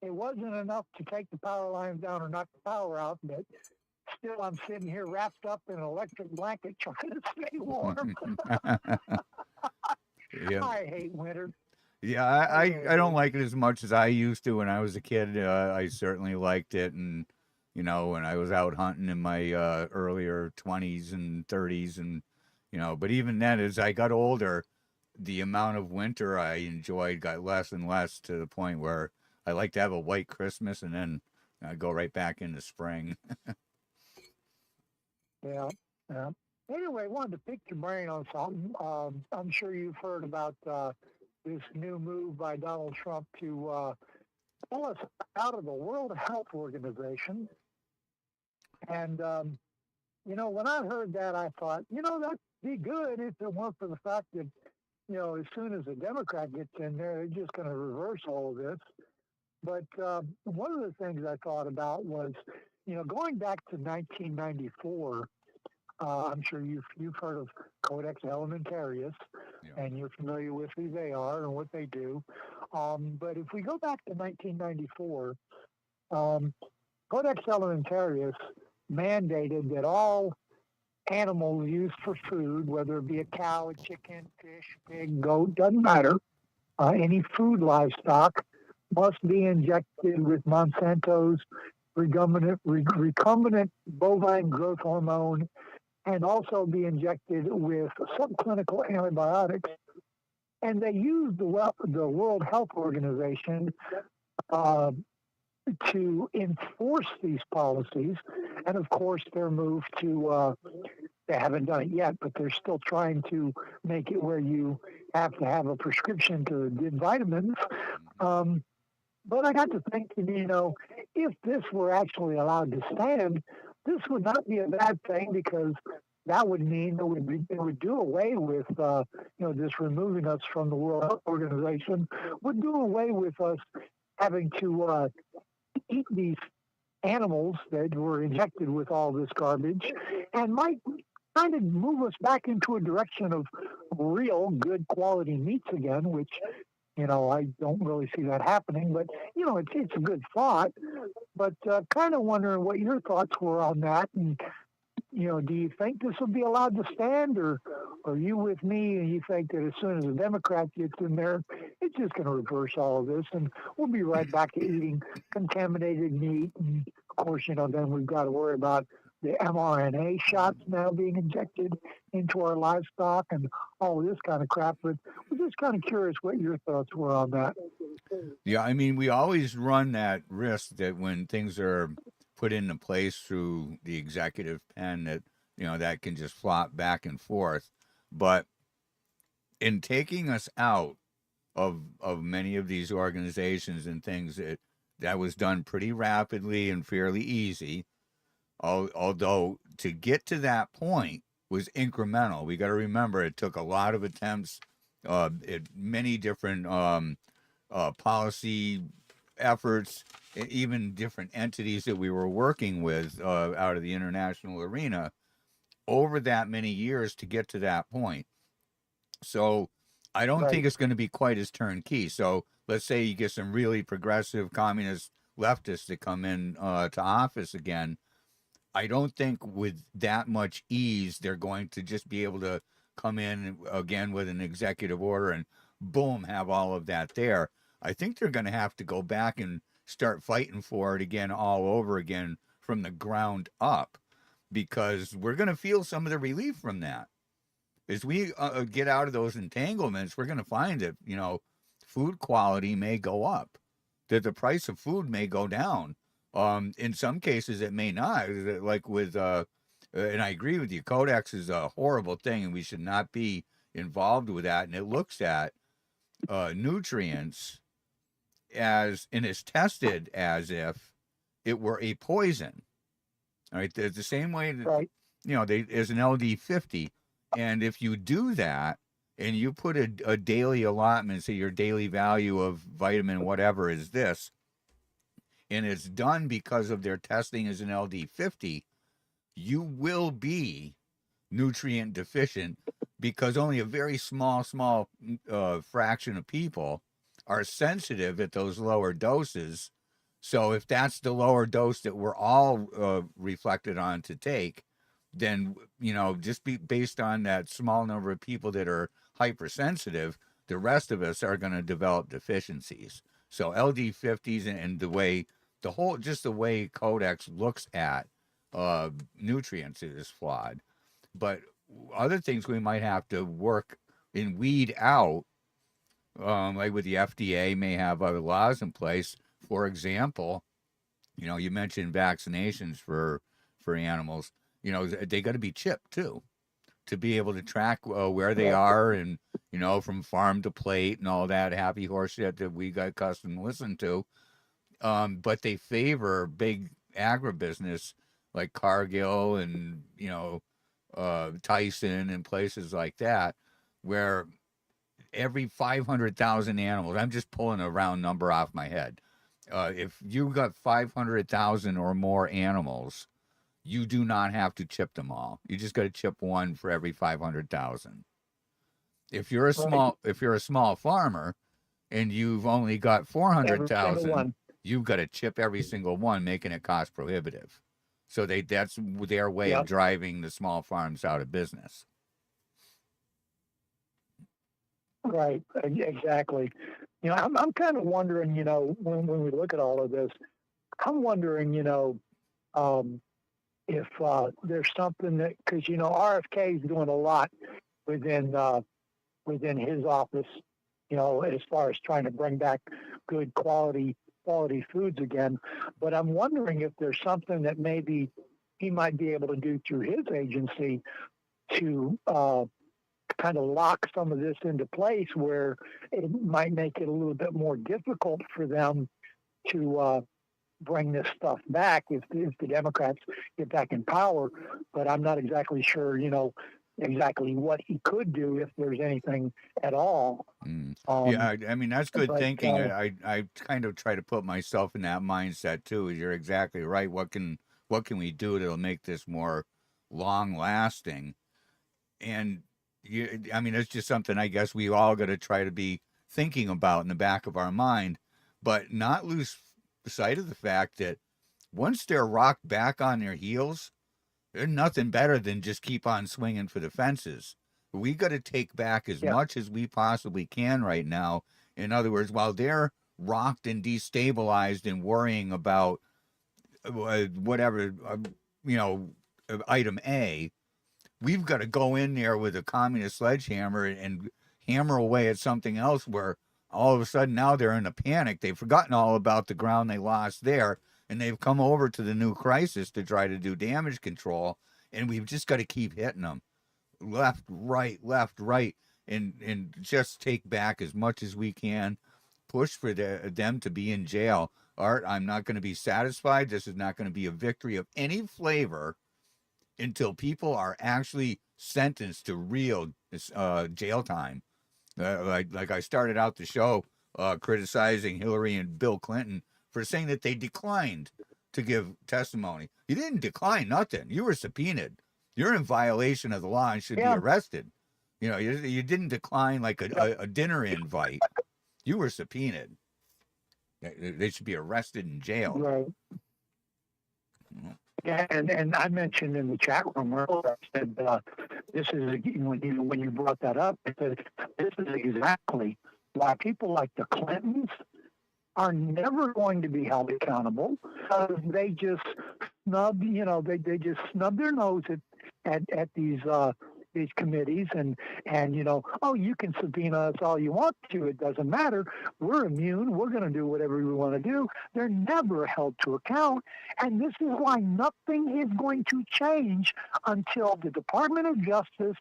it wasn't enough to take the power lines down or knock the power out. But still, I'm sitting here wrapped up in an electric blanket trying to stay warm. Yeah. I hate winter. Yeah, I don't like it as much as I used to when I was a kid. I certainly liked it, and when I was out hunting in my earlier 20s and 30s, and but even then, as I got older, the amount of winter I enjoyed got less and less, to the point where I like to have a white Christmas and then go right back into spring. Yeah. Anyway, I wanted to pick your brain on something. I'm sure you've heard about this new move by Donald Trump to pull us out of the World Health Organization. And, when I heard that, I thought, that'd be good if it weren't for the fact that, as soon as a Democrat gets in there, they're just going to reverse all of this. But one of the things I thought about was, going back to 1994, I'm sure you've heard of Codex Alimentarius, and you're familiar with who they are and what they do. But if we go back to 1994, Codex Alimentarius mandated that all animals used for food, whether it be a cow, a chicken, fish, pig, goat, doesn't matter, any food livestock must be injected with Monsanto's recombinant bovine growth hormone, and also be injected with subclinical antibiotics. And they used the World Health Organization to enforce these policies. And of course, their move to, they haven't done it yet, but they're still trying to make it where you have to have a prescription to get vitamins. But I got to thinking, if this were actually allowed to stand, this would not be a bad thing, because that would mean it would do away with, just removing us from the World Health Organization, would do away with us having to eat these animals that were injected with all this garbage, and might kind of move us back into a direction of real good quality meats again, which, I don't really see that happening, but, it's a good thought. But kind of wondering what your thoughts were on that. And, do you think this will be allowed to stand, or are you with me and you think that as soon as a Democrat gets in there, it's just going to reverse all of this and we'll be right back to eating contaminated meat? And of course, then we've got to worry about the mRNA shots now being injected into our livestock and all of this kind of crap. But we're just kind of curious what your thoughts were on that. Yeah, I mean, we always run that risk that when things are put into place through the executive pen, that that can just flop back and forth. But in taking us out of many of these organizations and things, that was done pretty rapidly and fairly easy. Although to get to that point was incremental. We got to remember it took a lot of attempts, many different policy efforts, even different entities that we were working with out of the international arena over that many years to get to that point. So I don't think it's going to be quite as turnkey. So let's say you get some really progressive communist leftists that come in to office again. I don't think with that much ease they're going to just be able to come in again with an executive order and boom, have all of that there. I think they're going to have to go back and start fighting for it again all over again from the ground up, because we're going to feel some of the relief from that. As we get out of those entanglements, we're going to find that, food quality may go up, that the price of food may go down. In some cases, it may not. Like with, and I agree with you, Codex is a horrible thing, and we should not be involved with that. And it looks at nutrients and is tested as if it were a poison. All right, the same way that, Right. There's an LD50. And if you do that and you put a daily allotment, say your daily value of vitamin whatever is this, and it's done because of their testing as an LD50, you will be nutrient deficient, because only a very small fraction of people are sensitive at those lower doses. So if that's the lower dose that we're all reflected on to take, then, just based on that small number of people that are hypersensitive, the rest of us are going to develop deficiencies. So LD50s and the way the way Codex looks at nutrients is flawed. But other things we might have to work and weed out, like with the FDA may have other laws in place. For example, you mentioned vaccinations for animals. They got to be chipped too, to be able to track where they are, and from farm to plate and all that happy horse shit that we got accustomed to listen to. But they favor big agribusiness like Cargill and Tyson and places like that, where every 500,000 animals, I'm just pulling a round number off my head. If you got 500,000 or more animals, you do not have to chip them all. You just got to chip one for every 500,000. If you're a small farmer and you've only got 400,000, you've got to chip every single one, making it cost prohibitive. So that's their way of driving the small farms out of business. Right, exactly. I'm kind of wondering, when we look at all of this, I'm wondering, if there's something that, because RFK is doing a lot within his office, as far as trying to bring back good quality foods again. But I'm wondering if there's something that maybe he might be able to do through his agency to kind of lock some of this into place, where it might make it a little bit more difficult for them to bring this stuff back if the Democrats get back in power. But I'm not exactly sure, exactly what he could do, if there's anything at all. I mean, that's good thinking. I kind of try to put myself in that mindset too. You're exactly right. What can we do that'll make this more long lasting? And it's just something I guess we all got to try to be thinking about in the back of our mind, but not lose sight of the fact that once they're rocked back on their heels, they're nothing better than just keep on swinging for the fences. We got to take back as much as we possibly can right now. In other words, while they're rocked and destabilized and worrying about whatever, item A, we've got to go in there with a communist sledgehammer and hammer away at something else, where all of a sudden now they're in a panic. They've forgotten all about the ground they lost there, and they've come over to the new crisis to try to do damage control, and we've just got to keep hitting them left, right, and just take back as much as we can, push for them to be in jail. Art, I'm not going to be satisfied. This is not going to be a victory of any flavor until people are actually sentenced to real jail time. Like I started out the show criticizing Hillary and Bill Clinton for saying that they declined to give testimony. You didn't decline nothing. You were subpoenaed. You're in violation of the law and should be arrested. You didn't decline like a dinner invite. You were subpoenaed. They should be arrested and jailed. Right. Yeah, and I mentioned in the chat room earlier, I said this is when you brought that up, I said this is exactly why people like the Clintons are never going to be held accountable. They just snub, they just snub their nose at these committees and oh, you can subpoena us all you want to. It doesn't matter. We're immune. We're going to do whatever we want to do. They're never held to account. And this is why nothing is going to change until the Department of Justice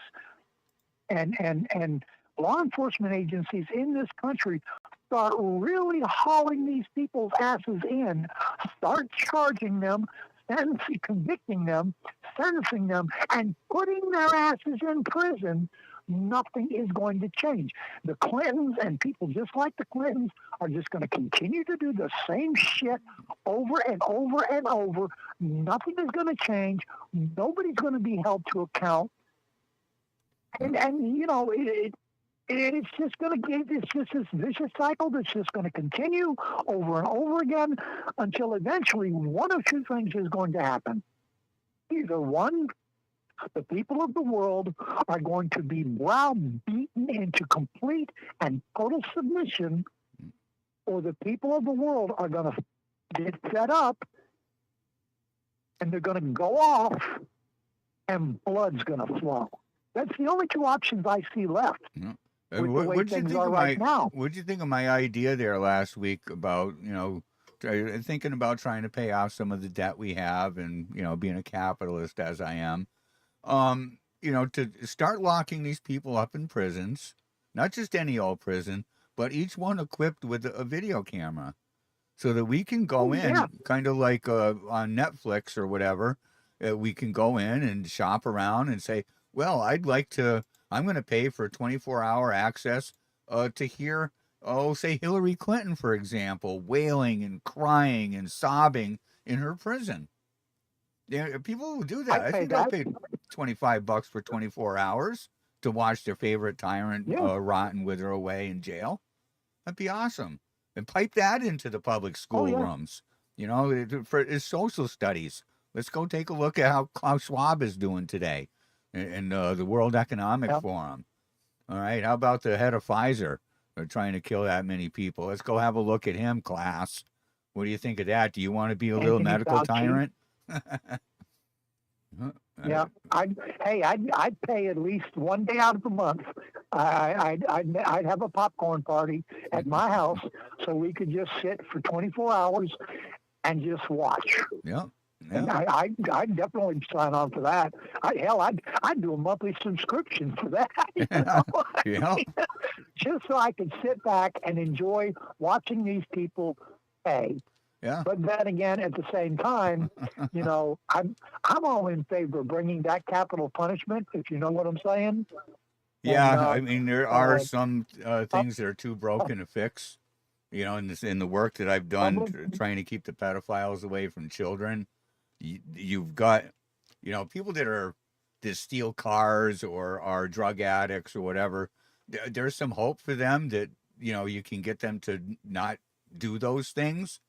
and law enforcement agencies in this country start really hauling these people's asses in, start charging them, convicting them, sentencing them, and putting their asses in prison. Nothing is going to change. The Clintons and people just like the Clintons are just going to continue to do the same shit over and over and over. Nothing is going to change. Nobody's going to be held to account. And it's just going to get, it's just this vicious cycle that's just going to continue over and over again until eventually one of two things is going to happen. Either one, the people of the world are going to be browbeaten into complete and total submission, or the people of the world are going to get fed up and they're going to go off and blood's going to flow. That's the only two options I see left. Yeah. What'd you think of my idea there last week about, thinking about trying to pay off some of the debt we have and, being a capitalist as I am, to start locking these people up in prisons, not just any old prison, but each one equipped with a video camera so that we can go in kind of like on Netflix or whatever. We can go in and shop around and say, well, I'm going to pay for 24-hour access to hear, say Hillary Clinton, for example, wailing and crying and sobbing in her prison. Yeah, people will do that. I think they'll pay $25 for 24 hours to watch their favorite tyrant rot and wither away in jail. That'd be awesome. And pipe that into the public school rooms. For his social studies. Let's go take a look at how Klaus Schwab is doing today. And the World Economic Forum. All right, how about the head of Pfizer? They're trying to kill that many people. Let's go have a look at him, class. What do you think of that? Do you want to be a little medical tyrant? Yeah, I'd pay at least one day out of the month. I'd have a popcorn party at my house so we could just sit for 24 hours and just watch. Yeah. And I'd definitely sign on for that. I'd do a monthly subscription for that. Just so I could sit back and enjoy watching these people pay. Yeah. But then again, at the same time, I'm all in favor of bringing back capital punishment, if you know what I'm saying. Yeah, and, there are some things that are too broken to fix. In the work that I've done trying to keep the pedophiles away from children. You've got, people that steal cars or are drug addicts or whatever. There's some hope for them that, you can get them to not do those things.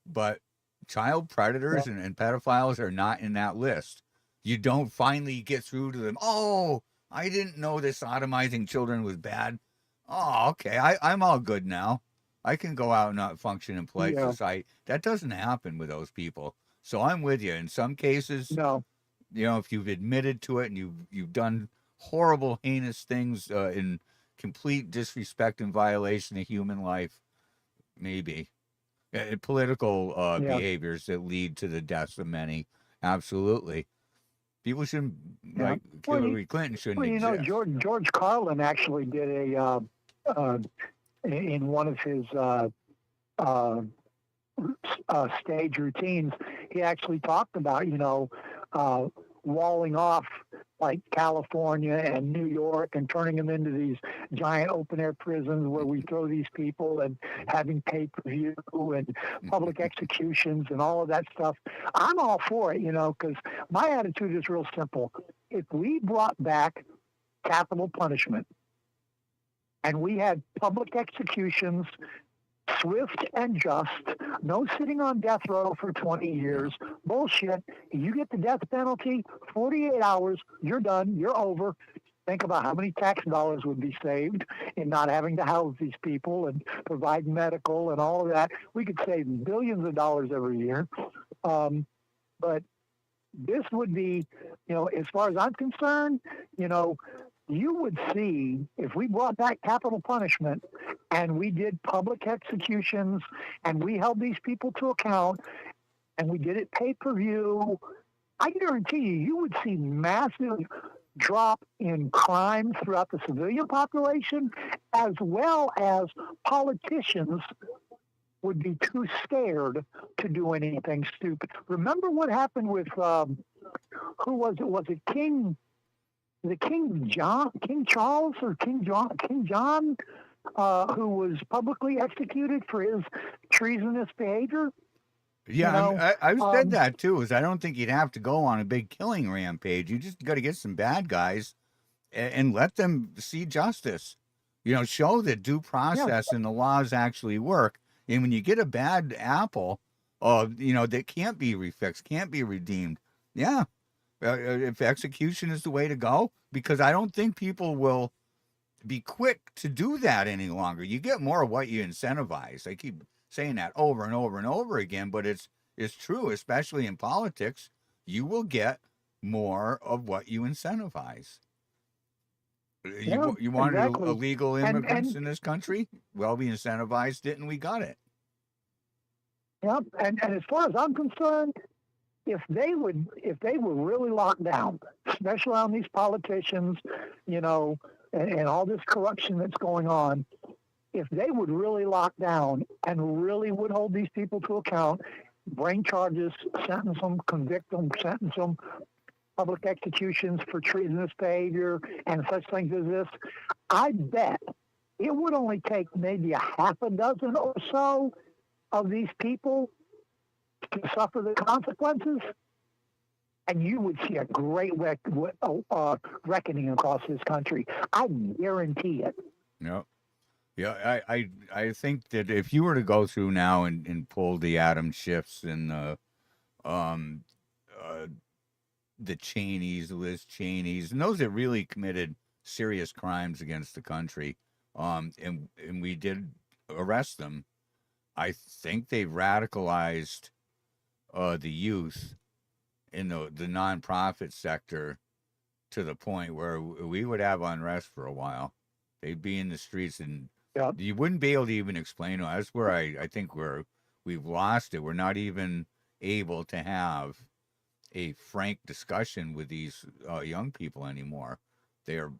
But child predators and pedophiles are not in that list. You don't finally get through to them. Oh, I didn't know that sodomizing children was bad. Oh, okay. I'm all good now. I can go out and not function in polite society. That doesn't happen with those people. So I'm with you. In some cases, if you've admitted to it and you've done horrible, heinous things in complete disrespect and violation of human life, maybe. Political behaviors that lead to the deaths of many, absolutely. People shouldn't, like Hillary Clinton shouldn't exist. George Carlin actually did in one of his stage routines, he actually talked about, walling off like California and New York and turning them into these giant open air prisons where we throw these people and having pay-per-view and public executions and all of that stuff. I'm all for it, because my attitude is real simple. If we brought back capital punishment and we had public executions, swift and just, no sitting on death row for 20 years. Bullshit. You get the death penalty, 48 hours, you're done, you're over. Think about how many tax dollars would be saved in not having to house these people and provide medical and all of that. We could save billions of dollars every year. But this would be, as far as I'm concerned, you would see if we brought back capital punishment and we did public executions and we held these people to account and we did it pay-per-view, I guarantee you would see massive drop in crime throughout the civilian population, as well as politicians would be too scared to do anything stupid. Remember what happened with who was it? Was it King Charles or King John, who was publicly executed for his treasonous behavior? Yeah, I've said that too. Is I don't think you'd have to go on a big killing rampage. You just got to get some bad guys and let them see justice. Show that due process and the laws actually work. And when you get a bad apple, that can't be refixed, can't be redeemed. Yeah, if execution is the way to go, because I don't think people will be quick to do that any longer. You get more of what you incentivize. I keep saying that over and over and over again, but it's true, especially in politics. You will get more of what you incentivize. You wanted exactly. illegal immigrants in this country? Well, we incentivized it and we got it. Yep. And as far as I'm concerned, if they were really locked down, especially on these politicians, and all this corruption that's going on, if they would really lock down and really would hold these people to account, bring charges, sentence them, convict them, sentence them, public executions for treasonous behavior and such things as this, I bet it would only take maybe a half a dozen or so of these people to suffer the consequences, and you would see a great reckoning across this country. I guarantee it. Yep. Yeah, I think that if you were to go through now and pull the Adam Schiffs and the Cheneys, Liz Cheneys, and those that really committed serious crimes against the country, and we did arrest them, I think they've radicalized the youth in the nonprofit sector to the point where we would have unrest for a while. They'd be in the streets and you wouldn't be able to even explain it. That's where I think we've lost it. We're not even able to have a frank discussion with these young people anymore. They're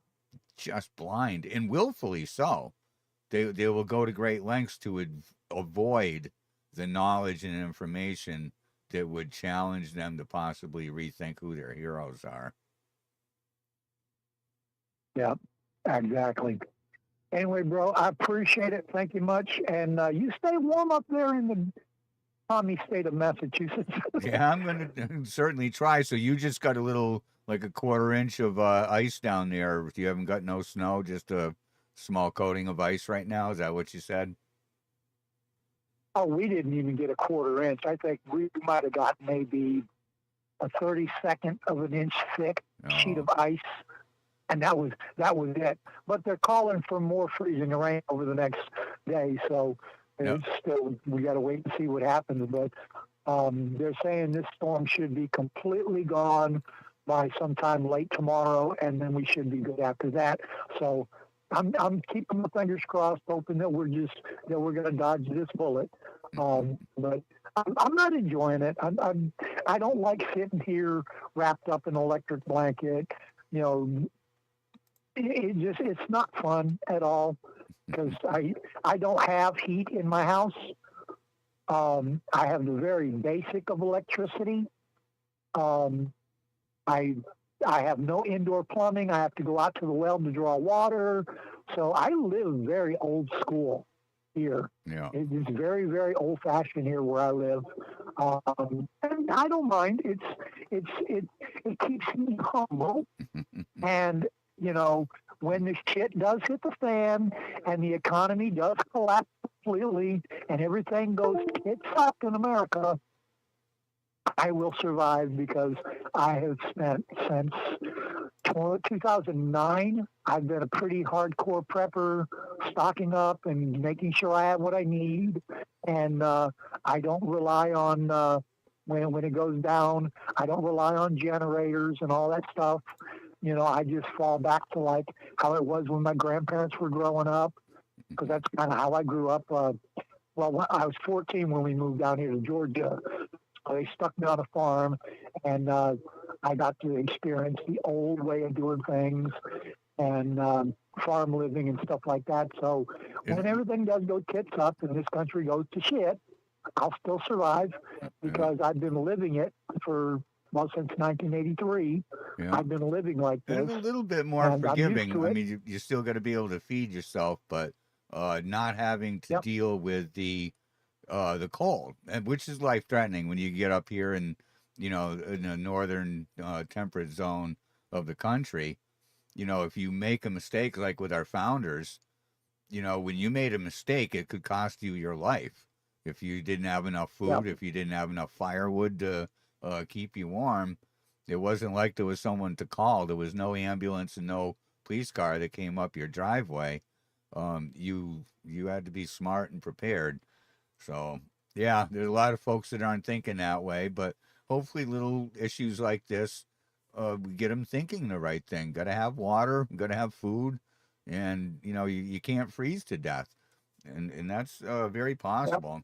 just blind, and willfully so. They will go to great lengths to avoid the knowledge and information that would challenge them to possibly rethink who their heroes are. Yeah, exactly. Anyway, bro, I appreciate it. Thank you much. And you stay warm up there in the Tommy state of Massachusetts. Yeah, I'm going to certainly try. So you just got like a quarter inch of ice down there. You haven't got no snow, just a small coating of ice right now. Is that what you said? Oh, we didn't even get a quarter inch. I think we might have got maybe a 32nd of an inch thick sheet of ice. And that was it. But they're calling for more freezing rain over the next day, so it's still, we got to wait and see what happens. But they're saying this storm should be completely gone by sometime late tomorrow, and then we should be good after that. So I'm keeping my fingers crossed, hoping that we're going to dodge this bullet. But I'm not enjoying it. I don't like sitting here wrapped up in an electric blanket. It's not fun at all because I don't have heat in my house. I have the very basic of electricity. I have no indoor plumbing. I have to go out to the well to draw water. So I live very old school here. Yeah. It's very, very old fashioned here where I live. And I don't mind. It keeps me humble. And when the shit does hit the fan and the economy does collapse completely and everything goes tits up in America, I will survive because I have spent since 2009, I've been a pretty hardcore prepper, stocking up and making sure I have what I need. And I don't rely on, when it goes down, I don't rely on generators and all that stuff. I just fall back to like how it was when my grandparents were growing up, because that's kind of how I grew up. Well, I was 14 when we moved down here to Georgia. They stuck me on a farm, and I got to experience the old way of doing things and farm living and stuff like that. So when everything does go tits up and this country goes to shit, I'll still survive because I've been living it since 1983. Yeah. I've been living like this. And a little bit more forgiving. I mean, you still got to be able to feed yourself, but not having to deal with the cold, which is life threatening when you get up here and in the northern temperate zone of the country. If you make a mistake, like with our founders, when you made a mistake, it could cost you your life. If you didn't have enough food, if you didn't have enough firewood to keep you warm, it wasn't like there was someone to call. There was no ambulance and no police car that came up your driveway. You had to be smart and prepared. So, yeah, there's a lot of folks that aren't thinking that way, but hopefully little issues like this, we get them thinking the right thing. Got to have water, got to have food, and, you can't freeze to death. And that's very possible.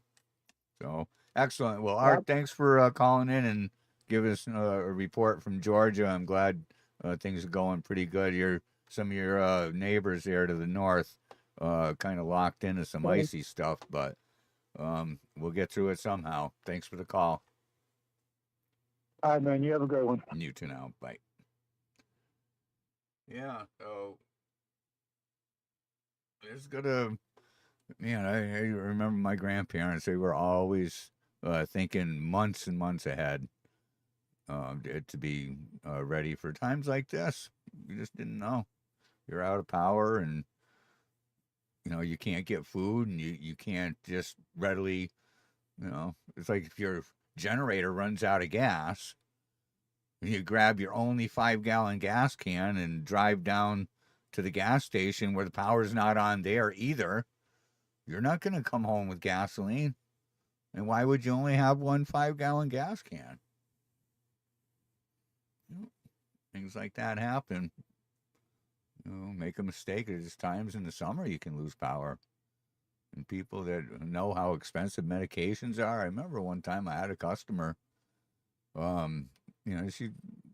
So, excellent. Well, Art, thanks for calling in and giving us a report from Georgia. I'm glad things are going pretty good. Some of your neighbors there to the north kind of locked into some icy stuff, but we'll get through it somehow. Thanks for the call. All right, man. You have a great one. You too now. Bye. Yeah, so it's gonna, man, I remember my grandparents, they were always thinking months and months ahead to be ready for times like this. You just didn't know. You're out of power and you can't get food and you can't just readily, it's like if your generator runs out of gas, you grab your only 5-gallon gas can and drive down to the gas station where the power's not on there either. You're not going to come home with gasoline. And why would you only have one 5-gallon gas can? Things like that happen. Make a mistake. There's times in the summer you can lose power. And people that know how expensive medications are. I remember one time I had a customer, she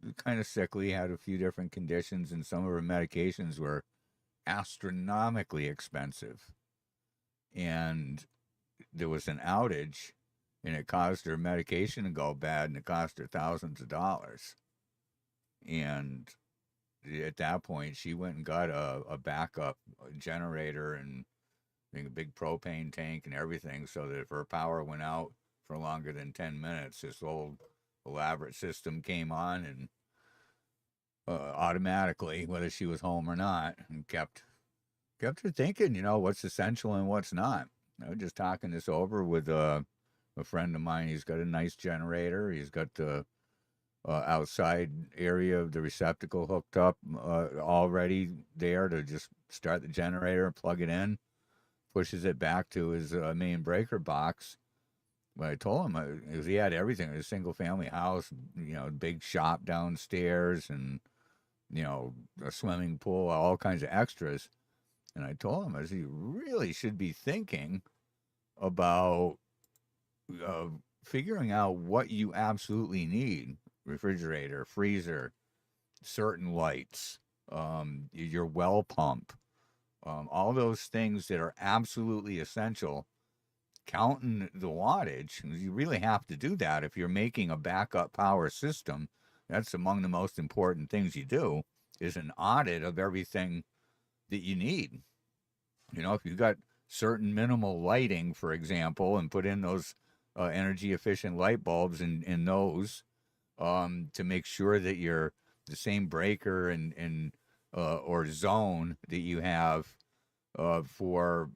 was kind of sickly, had a few different conditions, and some of her medications were astronomically expensive. And there was an outage, and it caused her medication to go bad, and it cost her thousands of dollars. And at that point, she went and got a backup generator and a big propane tank and everything, so that if her power went out for longer than 10 minutes, this old elaborate system came on and automatically, whether she was home or not, and kept her thinking, what's essential and what's not. I was just talking this over with a friend of mine. He's got a nice generator. He's got the outside area of the receptacle hooked up already there to just start the generator and plug it in. Pushes it back to his main breaker box. But I told him he had everything. A single family house, big shop downstairs and, a swimming pool, all kinds of extras. And I told him, you really should be thinking about figuring out what you absolutely need. Refrigerator, freezer, certain lights, your well pump, all those things that are absolutely essential. Counting the wattage, you really have to do that if you're making a backup power system. That's among the most important things you do, is an audit of everything that you need. If you got certain minimal lighting, for example, and put in those energy efficient light bulbs in those to make sure that you're the same breaker and or zone that you have for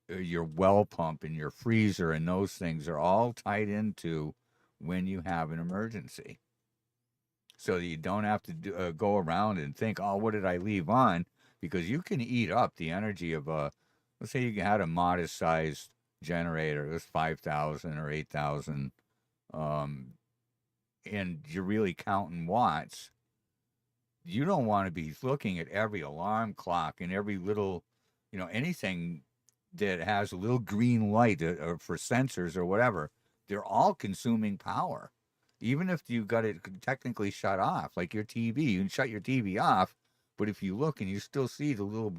your well pump and your freezer and those things are all tied into when you have an emergency. so that you don't have to go around and think, oh, what did I leave on? Because you can eat up the energy of a, let's say you had a modest sized generator, it was 5,000 or 8,000, um, and you're really counting watts. You don't want to be looking at every alarm clock and every little, anything that has a little green light or for sensors or whatever. They're all consuming power. Even if you got it technically shut off, like your TV, you can shut your TV off, but if you look and you still see the little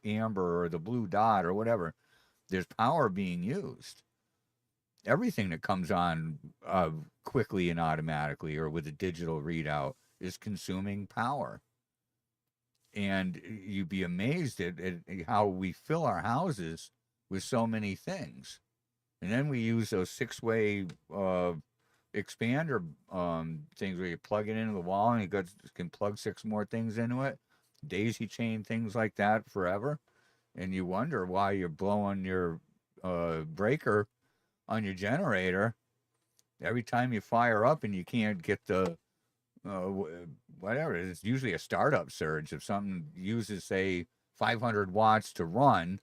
amber or the blue dot or whatever, there's power being used. Everything that comes on quickly and automatically or with a digital readout is consuming power. And you'd be amazed at how we fill our houses with so many things. And then we use those 6-way expander things where you plug it into the wall and you can plug 6 more things into it. Daisy chain things like that forever. And you wonder why you're blowing your breaker on your generator every time you fire up and you can't get the whatever. It's usually a startup surge. If something uses, say, 500 watts to run,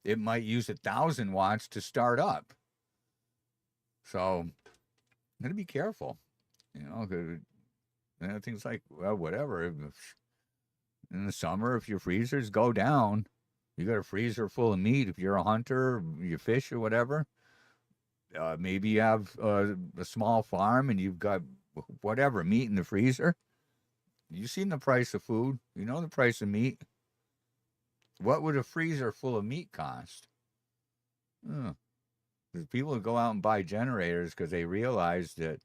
it might use 1,000 watts to start up. So, got to be careful. Things like, well, whatever. In the summer, if your freezers go down, you got a freezer full of meat. If you're a hunter, you fish or whatever, maybe you have a small farm and you've got whatever meat in the freezer. You've seen the price of food. You know the price of meat. What would a freezer full of meat cost? There's people who go out and buy generators because they realize that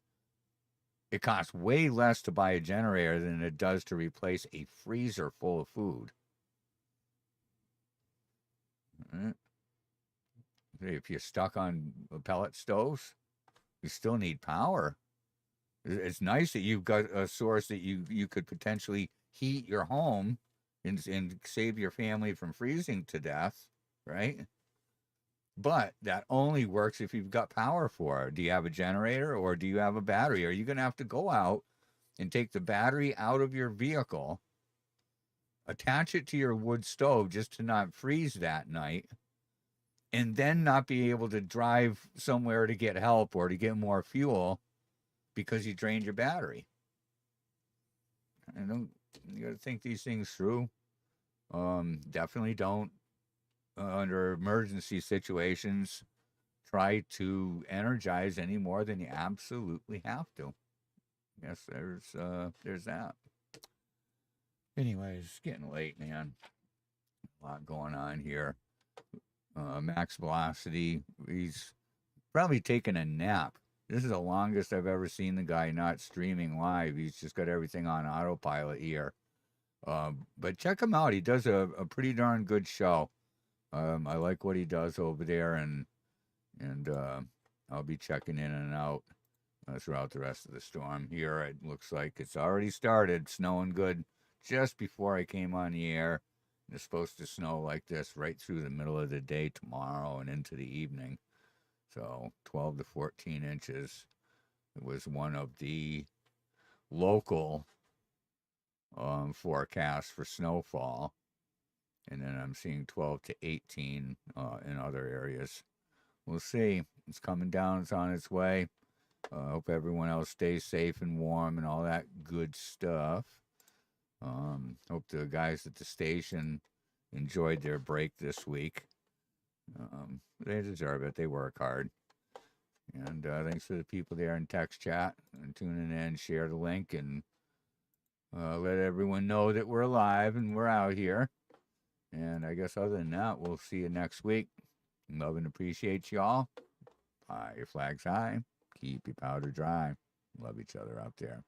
it costs way less to buy a generator than it does to replace a freezer full of food. If you're stuck on pellet stoves, you still need power. It's nice that you've got a source that you could potentially heat your home and save your family from freezing to death, right? But that only works if you've got power for it. Do you have a generator or do you have a battery? Are you going to have to go out and take the battery out of your vehicle, attach it to your wood stove just to not freeze that night, and then not be able to drive somewhere to get help or to get more fuel because you drained your battery? You got to think these things through. Definitely don't, under emergency situations, try to energize any more than you absolutely have to. Yes, there's that. Anyways, it's getting late, man. A lot going on here. Max Velocity, he's probably taking a nap. This is the longest I've ever seen the guy not streaming live. He's just got everything on autopilot here. But check him out. He does a pretty darn good show. I like what he does over there, and I'll be checking in and out throughout the rest of the storm. Here, it looks like it's already started snowing good just before I came on the air. It's supposed to snow like this right through the middle of the day tomorrow and into the evening. So 12 to 14 inches. It was one of the local forecasts for snowfall. And then I'm seeing 12 to 18 in other areas. We'll see. It's coming down. It's on its way. Hope everyone else stays safe and warm and all that good stuff. Hope the guys at the station enjoyed their break this week. They deserve it. They work hard. And thanks to the people there in text chat and tuning in. Share the link and let everyone know that we're alive and we're out here. And I guess other than that, we'll see you next week. Love and appreciate y'all. Fly your flags high. Keep your powder dry. Love each other out there.